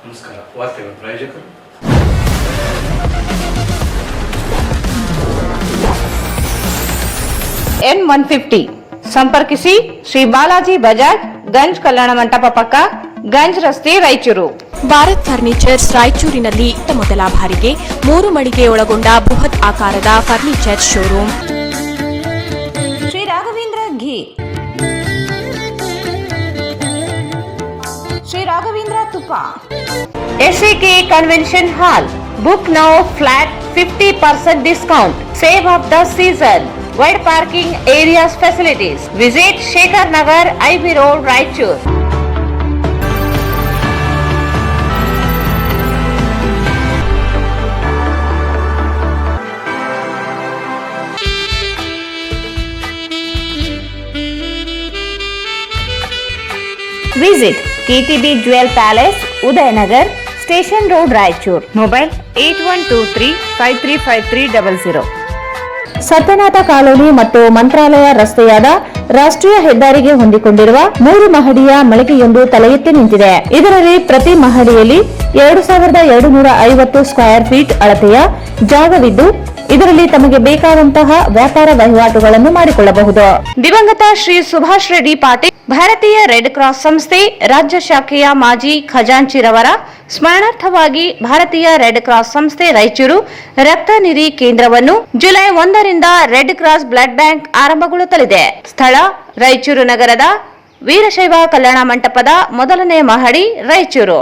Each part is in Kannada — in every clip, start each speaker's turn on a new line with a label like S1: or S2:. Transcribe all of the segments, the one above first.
S1: ನಮಸ್ಕಾರ. ವಾರ್ತೆಗಳ ಪ್ರಾಯೋಜಕರು
S2: N150 ಸಂಪರ್ಕಿಸಿ ಶ್ರೀ ಬಾಲಾಜಿ ಬಜಾಜ್, ಗಂಜ್ ಕಲ್ಯಾಣ ಮಂಟಪ ಪಕ್ಕ, ಗಂಜ್ ರಸ್ತೆ, ರಾಯಚೂರು.
S3: ಭಾರತ್ ಫರ್ನಿಚರ್ಸ್ ರಾಯಚೂರಿನಲ್ಲಿ ಮೊದಲ ಬಾರಿಗೆ 3 ಮಳಿಗೆ ಒಳಗೊಂಡ ಬೃಹತ್ ಆಕಾರದ ಫರ್ನಿಚರ್ ಶೋರೂಮ್.
S2: ಶ್ರೀ ರಾಘವೇಂದ್ರ ಘೀ, ಶ್ರೀ ರಾಘವೇಂದ್ರ ತುಪ್ಪ, SAK convention hall. Book now, flat 50% discount. Save of the season. Wide parking areas facilities. Visit Shekhar Nagar, IB Road, Raichur. Visit KTB Jewel Palace, Udayanagar, Station Road, Raichur. Mobile 8123535300. Satyanatha colony ಮತ್ತು ಮಂತ್ರಾಲಯ ರಸ್ತೆಯಾದ ರಾಷ್ಟ್ರೀಯ ಹೆದ್ದಾರಿಗೆ ಹೊಂದಿಕೊಂಡಿರುವ 3 ಮಹಡಿಯ ಮಳಿಗೆಯೊಂದು ತಲೆ ಎತ್ತಿ ನಿಂತಿದೆ. ಇದರಲ್ಲಿ ಪ್ರತಿ ಮಹಡಿಯಲ್ಲಿ 2250 ಸ್ಕ್ವೇರ್ ಫೀಟ್ ಅಳತೆಯ ಜಾಗವಿದ್ದು, ಇದರಲ್ಲಿ ತಮಗೆ ಬೇಕಾದಂತಹ ವ್ಯಾಪಾರ ವಹಿವಾಟುಗಳನ್ನು ಮಾಡಿಕೊಳ್ಳಬಹುದು. ದಿವಂಗತ ಶ್ರೀ ಸುಭಾಷ್ ರೆಡ್ಡಿ ಪಾಟೀಲ್, ಭಾರತೀಯ ರೆಡ್ ಕ್ರಾಸ್ ಸಂಸ್ಥೆ ರಾಜ್ಯ ಶಾಖೆಯ ಮಾಜಿ ಖಜಾಂಚಿರವರ ಸ್ಮರಣಾರ್ಥವಾಗಿ ಭಾರತೀಯ ರೆಡ್ ಕ್ರಾಸ್ ಸಂಸ್ಥೆ ರಾಯಚೂರು ರಕ್ತ ನಿಧಿ ಕೇಂದ್ರವನ್ನು ಜುಲೈ 1ರಿಂದ ರೆಡ್ ಕ್ರಾಸ್ ಬ್ಲಡ್ ಬ್ಯಾಂಕ್ ಆರಂಭಗೊಳ್ಳುತ್ತಲಿದೆ. ಸ್ಥಳ ರಾಯಚೂರು ನಗರದ ವೀರಶೈವ ಕಲ್ಯಾಣ ಮಂಟಪದ 1ನೇ ಮಹಡಿ, ರಾಯಚೂರು.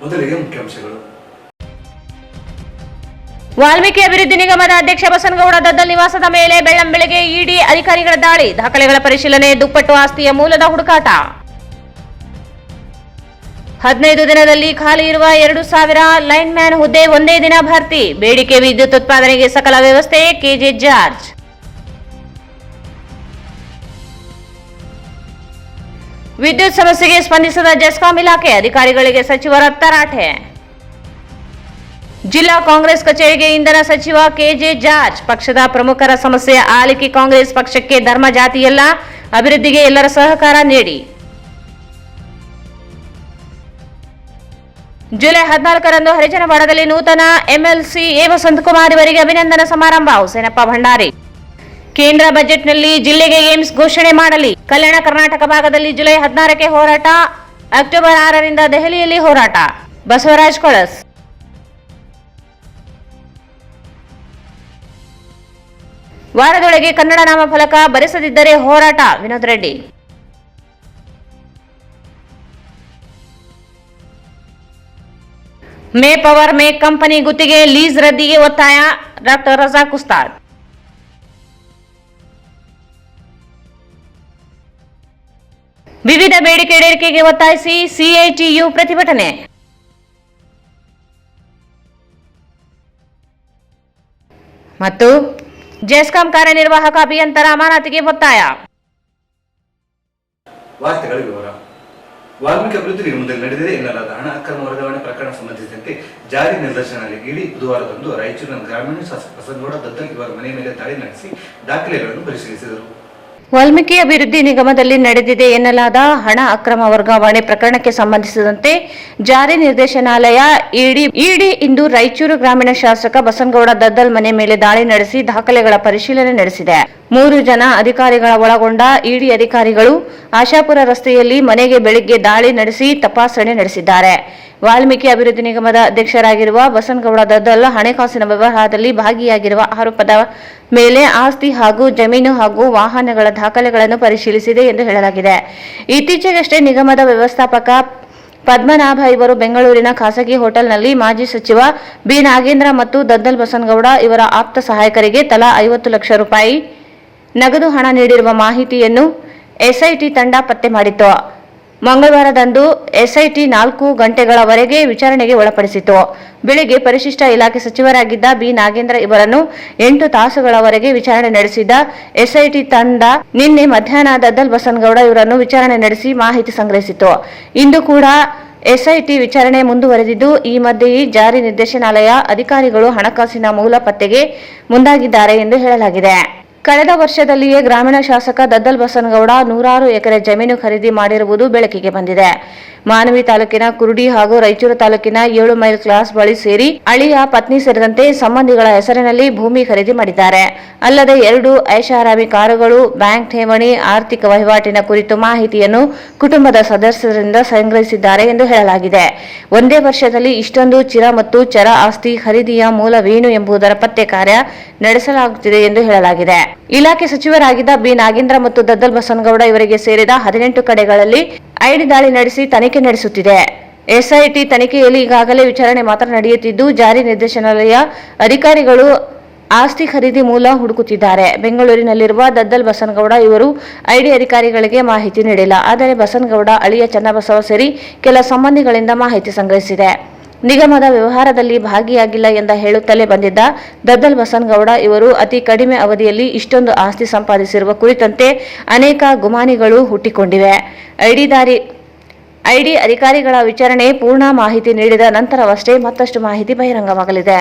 S1: ಮೊದಲಿಗೆ ಮುಖ್ಯಾಂಶಗಳು.
S2: ವಾಲ್ಮೀಕಿ ಅಭಿವೃದ್ಧಿ ನಿಗಮದ ಅಧ್ಯಕ್ಷ ಬಸನಗೌಡ ದದ್ದಲ್ ನಿವಾಸದ ಮೇಲೆ ಬೆಳ್ಳಂಬೆಳಗ್ಗೆ ಇಡಿ ಅಧಿಕಾರಿಗಳ ದಾಳಿ, ದಾಖಲೆಗಳ ಪರಿಶೀಲನೆ, ದುಪ್ಪಟ್ಟು ಆಸ್ತಿಯ ಮೂಲದ ಹುಡುಕಾಟ. 15 ದಿನದಲ್ಲಿ ಖಾಲಿ ಇರುವ 2000 ಲೈನ್ ಮ್ಯಾನ್ ಹುದ್ದೆ ಒಂದೇ ದಿನ ಭರ್ತಿ, ಬೇಡಿಕೆ ವಿದ್ಯುತ್ ಉತ್ಪಾದನೆಗೆ ಸಕಲ ವ್ಯವಸ್ಥೆ, ಕೆಜೆ ಜಾರ್ಜ್. ವಿದ್ಯುತ್ ಸಮಸ್ಯೆಗೆ ಸ್ಪಂದಿಸದ ಜೆಸ್ಕಾಂ ಇಲಾಖೆ, ಅಧಿಕಾರಿಗಳಿಗೆ ಸಚಿವರ ತರಾಟೆ. ಜಿಲ್ಲಾ ಕಾಂಗ್ರೆಸ್ ಕಚೇರಿಗೆ ಇಂಧನ ಸಚಿವ ಕೆಜೆ ಜಾರ್ಜ್, ಪಕ್ಷದ ಪ್ರಮುಖರ ಸಮಸ್ಯೆ ಆಲಿಕೆ, ಕಾಂಗ್ರೆಸ್ ಪಕ್ಷಕ್ಕೆ ಧರ್ಮ ಜಾತಿಯಲ್ಲ, ಅಭಿವೃದ್ಧಿಗೆ ಎಲ್ಲರ ಸಹಕಾರ ನೀಡಿ. ಜುಲೈ 14ರಂದು ಹರಿಜನವಾಡದಲ್ಲಿ ನೂತನ MLC ಎ ವಸಂತಕುಮಾರ್ ಇವರಿಗೆ ಅಭಿನಂದನಾ ಸಮಾರಂಭ, ಹುಸೇನಪ್ಪ ಭಂಡಾರಿ. ಕೇಂದ್ರ ಬಜೆಟ್ನಲ್ಲಿ ಜಿಲ್ಲೆಗೆ ಏಮ್ಸ್ ಘೋಷಣೆ ಮಾಡಲಿ, ಕಲ್ಯಾಣ ಕರ್ನಾಟಕ ಭಾಗದಲ್ಲಿ ಜುಲೈ 16ಕ್ಕೆ ಹೋರಾಟ, ಅಕ್ಟೋಬರ್ 6ರಿಂದ ದೆಹಲಿಯಲ್ಲಿ ಹೋರಾಟ, ಬಸವರಾಜ್ ಕಳಸ್. ವಾರದೊಳಗೆ ಕನ್ನಡ ನಾಮಫಲಕ ಬರೆಸದಿದ್ದರೆ ಹೋರಾಟ, Vinod Reddy. May power make company ಗುತ್ತಿಗೆ ಲೀಸ್ ರದ್ದಿಗೆ ಒತ್ತಾಯ, ಡಾಕ್ಟರ್ ರಜಾಕ್ ಉಸ್ತಾದ್. ವಿವಿಧ ಬೇಡಿಕೆ ಈಡೇರಿಕೆಗೆ ಒತ್ತಾಯಿಸಿ CITU ಪ್ರತಿಭಟನೆ. ಮತ್ತು ಜೆಸ್ಕಾಂ ಕಾರ್ಯನಿರ್ವಾಹಕ ಅಭಿಯಂತರ ಅಮಾನತಿಗೆ ಒತ್ತಾಯ.
S1: ವಾರ್ತೆಗಳ ವಿವರ. ವಾಲ್ಮೀಕಿ ಅಭಿವೃದ್ಧಿ ನಿಗಮದಲ್ಲಿ ನಡೆದಿದೆ ಎನ್ನಲಾದ ಹಣ ಅಕ್ರಮ ವರ್ಗಾವಣೆ ಪ್ರಕರಣ ಸಂಬಂಧಿಸಿದಂತೆ ಜಾರಿ ನಿರ್ದೇಶನಾಲಯ ಇಡಿ ಬುಧವಾರದಂದು ರಾಯಚೂರಿನ ಗ್ರಾಮೀಣ ಶಾಸಕ ಬಸನಗೌಡ ದದ್ದಲ್ ಇವರ ಮನೆ ಮೇಲೆ ದಾಳಿ ನಡೆಸಿ ದಾಖಲೆಗಳನ್ನು ಪರಿಶೀಲಿಸಿದರು.
S2: ವಾಲ್ಮೀಕಿ ಅಭಿವೃದ್ಧಿ ನಿಗಮದಲ್ಲಿ ನಡೆದಿದೆ ಎನ್ನಲಾದ ಹಣ ಅಕ್ರಮ ವರ್ಗಾವಣೆ ಪ್ರಕರಣಕ್ಕೆ ಸಂಬಂಧಿಸಿದಂತೆ ಜಾರಿ ನಿರ್ದೇಶನಾಲಯ ಇಡಿ ಇಂದು ರಾಯಚೂರು ಗ್ರಾಮೀಣ ಶಾಸಕ ಬಸನಗೌಡ ದದ್ದಲ್ ಮನೆ ಮೇಲೆ ದಾಳಿ ನಡೆಸಿ ದಾಖಲೆಗಳ ಪರಿಶೀಲನೆ ನಡೆಸಿದೆ. 3 ಜನ ಅಧಿಕಾರಿಗಳ ಒಳಗೊಂಡ ಇಡಿ ಅಧಿಕಾರಿಗಳು ಆಶಾಪುರ ರಸ್ತೆಯಲ್ಲಿ ಮನೆಗೆ ಬೆಳಿಗ್ಗೆ ದಾಳಿ ನಡೆಸಿ ತಪಾಸಣೆ ನಡೆಸಿದ್ದಾರೆ. ವಾಲ್ಮೀಕಿ ಅಭಿವೃದ್ಧಿ ನಿಗಮದ ಅಧ್ಯಕ್ಷರಾಗಿರುವ ಬಸನಗೌಡ ದದ್ದಲ್ ಹಣಕಾಸಿನ ವ್ಯವಹಾರದಲ್ಲಿ ಭಾಗಿಯಾಗಿರುವ ಆರೋಪದ ಮೇಲೆ ಆಸ್ತಿ ಹಾಗೂ ಜಮೀನು ಹಾಗೂ ವಾಹನಗಳ ದಾಖಲೆಗಳನ್ನು ಪರಿಶೀಲಿಸಿದೆ ಎಂದು ಹೇಳಲಾಗಿದೆ. ಇತ್ತೀಚೆಗಷ್ಟೇ ನಿಗಮದ ವ್ಯವಸ್ಥಾಪಕ ಪದ್ಮನಾಭ ಇವರು ಬೆಂಗಳೂರಿನ ಖಾಸಗಿ ಹೋಟೆಲ್ನಲ್ಲಿ ಮಾಜಿ ಸಚಿವ ಬಿ ನಾಗೇಂದ್ರ ಮತ್ತು ದದ್ದಲ್ ಬಸನಗೌಡ ಇವರ ಆಪ್ತ ಸಹಾಯಕರಿಗೆ ತಲಾ 50 ಲಕ್ಷ ರೂಪಾಯಿ ನಗದು ಹಣ ನೀಡಿರುವ ಮಾಹಿತಿಯನ್ನು SIT ತಂಡ ಪತ್ತೆ ಮಾಡಿತ್ತು. ಮಂಗಳವಾರದಂದು ಎಸ್ಐಟಿ 4 ಗಂಟೆಗಳವರೆಗೆ ವಿಚಾರಣೆಗೆ ಒಳಪಡಿಸಿತು. ಬೆಳಿಗ್ಗೆ ಪರಿಶಿಷ್ಟ ಇಲಾಖೆ ಸಚಿವರಾಗಿದ್ದ ಬಿ. ನಾಗೇಂದ್ರ ಇವರನ್ನು 8 ತಾಸುಗಳವರೆಗೆ ವಿಚಾರಣೆ ನಡೆಸಿದ ಎಸ್ಐಟಿ ತಂಡ ನಿನ್ನೆ ಮಧ್ಯಾಹ್ನ ದದ್ದಲ್ ಬಸನಗೌಡ ಇವರನ್ನು ವಿಚಾರಣೆ ನಡೆಸಿ ಮಾಹಿತಿ ಸಂಗ್ರಹಿಸಿತು. ಇಂದು ಕೂಡ ಎಸ್ಐಟಿ ವಿಚಾರಣೆ ಮುಂದುವರೆದಿದ್ದು, ಈ ಮಧ್ಯೆ ಜಾರಿ ನಿರ್ದೇಶನಾಲಯ ಅಧಿಕಾರಿಗಳು ಹಣಕಾಸಿನ ಮೂಲ ಪತ್ತೆಗೆ ಮುಂದಾಗಿದ್ದಾರೆ ಎಂದು ಹೇಳಲಾಗಿದೆ. ಕಳೆದ ವರ್ಷದಲ್ಲಿಯೇ ಗ್ರಾಮೀಣ ಶಾಸಕ ದದ್ದಲ್ ಬಸನಗೌಡ 100 ಎಕರೆ ಜಮೀನು ಖರೀದಿ ಮಾಡಿರುವುದು ಬೆಳಕಿಗೆ ಬಂದಿದೆ. ಮಾನವಿ ತಾಲೂಕಿನ ಕುರುಡಿ ಹಾಗೂ ರಾಯಚೂರು ತಾಲೂಕಿನ 7 ಮೈಲ್ ಕ್ರಾಸ್ ಬಳಿ ಸೇರಿ ಅಳಿಯ, ಪತ್ನಿ ಸೇರಿದಂತೆ ಸಂಬಂಧಿಗಳ ಹೆಸರಿನಲ್ಲಿ ಭೂಮಿ ಖರೀದಿ ಮಾಡಿದ್ದಾರೆ. ಅಲ್ಲದೆ 2 ಐಷಾರಾಮಿ ಕಾರುಗಳು, ಬ್ಯಾಂಕ್ ಠೇವಣಿ, ಆರ್ಥಿಕ ವಹಿವಾಟಿನ ಕುರಿತು ಮಾಹಿತಿಯನ್ನು ಕುಟುಂಬದ ಸದಸ್ಯರಿಂದ ಸಂಗ್ರಹಿಸಿದ್ದಾರೆ ಎಂದು ಹೇಳಲಾಗಿದೆ. ಒಂದೇ ವರ್ಷದಲ್ಲಿ ಇಷ್ಟೊಂದು ಚಿರ ಮತ್ತು ಚರ ಆಸ್ತಿ ಖರೀದಿಯ ಮೂಲವೇನು ಎಂಬುದರ ಪತ್ತೆ ಕಾರ್ಯ ನಡೆಸಲಾಗುತ್ತಿದೆ ಎಂದು ಹೇಳಲಾಗಿದೆ. ಇಲಾಖೆ ಸಚಿವರಾಗಿದ್ದ ಬಿ. ನಾಗೇಂದ್ರ ಮತ್ತು ದದ್ದಲ್ ಬಸನಗೌಡ ಇವರಿಗೆ ಸೇರಿದ 18 ಕಡೆಗಳಲ್ಲಿ ಐಡಿ ದಾಳಿ ನಡೆಸಿ ತನಿಖೆ ನಡೆಸುತ್ತಿದೆ. ಎಸ್ಐಟಿ ತನಿಖೆಯಲ್ಲಿ ಈಗಾಗಲೇ ವಿಚಾರಣೆ ಮಾತ್ರ ನಡೆಯುತ್ತಿದ್ದು, ಜಾರಿ ನಿರ್ದೇಶನಾಲಯ ಅಧಿಕಾರಿಗಳು ಆಸ್ತಿ ಖರೀದಿ ಮೂಲ ಹುಡುಕುತ್ತಿದ್ದಾರೆ. ಬೆಂಗಳೂರಿನಲ್ಲಿರುವ ದದ್ದಲ್ ಬಸನಗೌಡ ಇವರು ಐಡಿ ಅಧಿಕಾರಿಗಳಿಗೆ ಮಾಹಿತಿ ನೀಡಿಲ್ಲ. ಆದರೆ ಬಸನಗೌಡ ಅಳಿಯ ಚನ್ನಬಸವ ಸೇರಿ ಕೆಲ ಸಂಬಂಧಿಗಳಿಂದ ಮಾಹಿತಿ ಸಂಗ್ರಹಿಸಿದೆ. ನಿಗಮದ ವ್ಯವಹಾರದಲ್ಲಿ ಭಾಗಿಯಾಗಿಲ್ಲ ಎಂದ ಹೇಳುತ್ತಲೇ ಬಂದಿದ್ದ ದದ್ದಲ್ ಬಸನಗೌಡ ಇವರು ಅತಿ ಕಡಿಮೆ ಅವಧಿಯಲ್ಲಿ ಇಷ್ಟೊಂದು ಆಸ್ತಿ ಸಂಪಾದಿಸಿರುವ ಕುರಿತಂತೆ ಅನೇಕ ಗುಮಾನಿಗಳು ಹುಟ್ಟಿಕೊಂಡಿವೆ. ಐಡಿ ಅಧಿಕಾರಿಗಳ ವಿಚಾರಣೆ ಪೂರ್ಣ ಮಾಹಿತಿ ನೀಡಿದ ನಂತರವಷ್ಟೇ ಮತ್ತಷ್ಟು ಮಾಹಿತಿ ಬಹಿರಂಗವಾಗಲಿದೆ.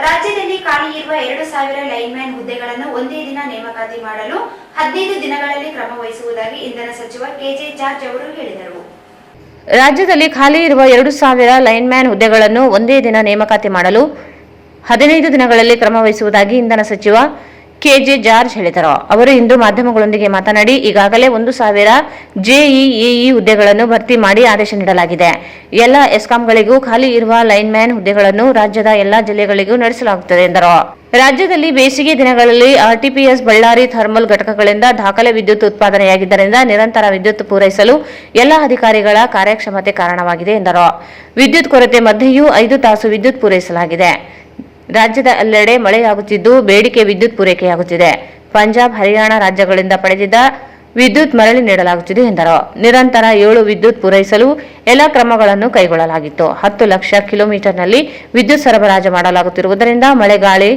S4: ರಾಜ್ಯದಲ್ಲಿ ಖಾಲಿ ಇರುವ 2,000 ಲೈನ್ಮ್ಯಾನ್ ಹುದ್ದೆಗಳನ್ನು ಒಂದೇ ದಿನ ನೇಮಕಾತಿ ಮಾಡಲು 15 ದಿನಗಳಲ್ಲಿ ಕ್ರಮ ವಹಿಸುವುದಾಗಿ ಇಂಧನ ಸಚಿವ ಕೆಜೆ ಜಾರ್ಜ್ ಅವರು ಹೇಳಿದರು.
S2: ರಾಜ್ಯದಲ್ಲಿ ಖಾಲಿ ಇರುವ 2,000 ಲೈನ್ಮ್ಯಾನ್ ಹುದ್ದೆಗಳನ್ನು ಒಂದೇ ದಿನ ನೇಮಕಾತಿ ಮಾಡಲು 15 ದಿನಗಳಲ್ಲಿ ಕ್ರಮ ವಹಿಸುವುದಾಗಿ ಇಂಧನ ಸಚಿವ ಕೆಜೆ ಜಾರ್ಜ್ ಹೇಳಿದರು. ಅವರು ಇಂದು ಮಾಧ್ಯಮಗಳೊಂದಿಗೆ ಮಾತನಾಡಿ, ಈಗಾಗಲೇ 1,000 ಜೆಇಇ ಹುದ್ದೆಗಳನ್ನು ಭರ್ತಿ ಮಾಡಿ ಆದೇಶ ನೀಡಲಾಗಿದೆ. ಎಲ್ಲ ಎಸ್ಕಾಂಗಳಿಗೂ ಖಾಲಿ ಇರುವ ಲೈನ್ಮ್ಯಾನ್ ಹುದ್ದೆಗಳನ್ನು ರಾಜ್ಯದ ಎಲ್ಲಾ ಜಿಲ್ಲೆಗಳಿಗೂ ನಡೆಸಲಾಗುತ್ತದೆ ಎಂದರು. ರಾಜ್ಯದಲ್ಲಿ ಬೇಸಿಗೆ ದಿನಗಳಲ್ಲಿ ಆರ್ಟಿಪಿಎಸ್ ಬಳ್ಳಾರಿ ಥರ್ಮಲ್ ಘಟಕಗಳಿಂದ ದಾಖಲೆ ವಿದ್ಯುತ್ ಉತ್ಪಾದನೆಯಾಗಿದ್ದರಿಂದ ನಿರಂತರ ವಿದ್ಯುತ್ ಪೂರೈಸಲು ಎಲ್ಲ ಅಧಿಕಾರಿಗಳ ಕಾರ್ಯಕ್ಷಮತೆ ಕಾರಣವಾಗಿದೆ ಎಂದರು. ವಿದ್ಯುತ್ ಕೊರತೆ ಮಧ್ಯೆಯೂ 5 ತಾಸು ವಿದ್ಯುತ್ ಪೂರೈಸಲಾಗಿದೆ. ರಾಜ್ಯದ ಎಲ್ಲೆಡೆ ಮಳೆಯಾಗುತ್ತಿದ್ದು ಬೇಡಿಕೆ ವಿದ್ಯುತ್ ಪೂರೈಕೆಯಾಗುತ್ತಿದೆ. ಪಂಜಾಬ್, ಹರಿಯಾಣ ರಾಜ್ಯಗಳಿಂದ ಪಡೆದಿದ್ದ ವಿದ್ಯುತ್ ಮರಳಿ ನೀಡಲಾಗುತ್ತಿದೆ ಎಂದರು. ನಿರಂತರ 7 ವಿದ್ಯುತ್ ಪೂರೈಸಲು ಎಲ್ಲ ಕ್ರಮಗಳನ್ನು ಕೈಗೊಳ್ಳಲಾಗಿತ್ತು. 10 ಲಕ್ಷ ಕಿಲೋಮೀಟರ್ನಲ್ಲಿ ವಿದ್ಯುತ್ ಸರಬರಾಜು ಮಾಡಲಾಗುತ್ತಿರುವುದರಿಂದ ಮಳೆ, ಗಾಳಿ,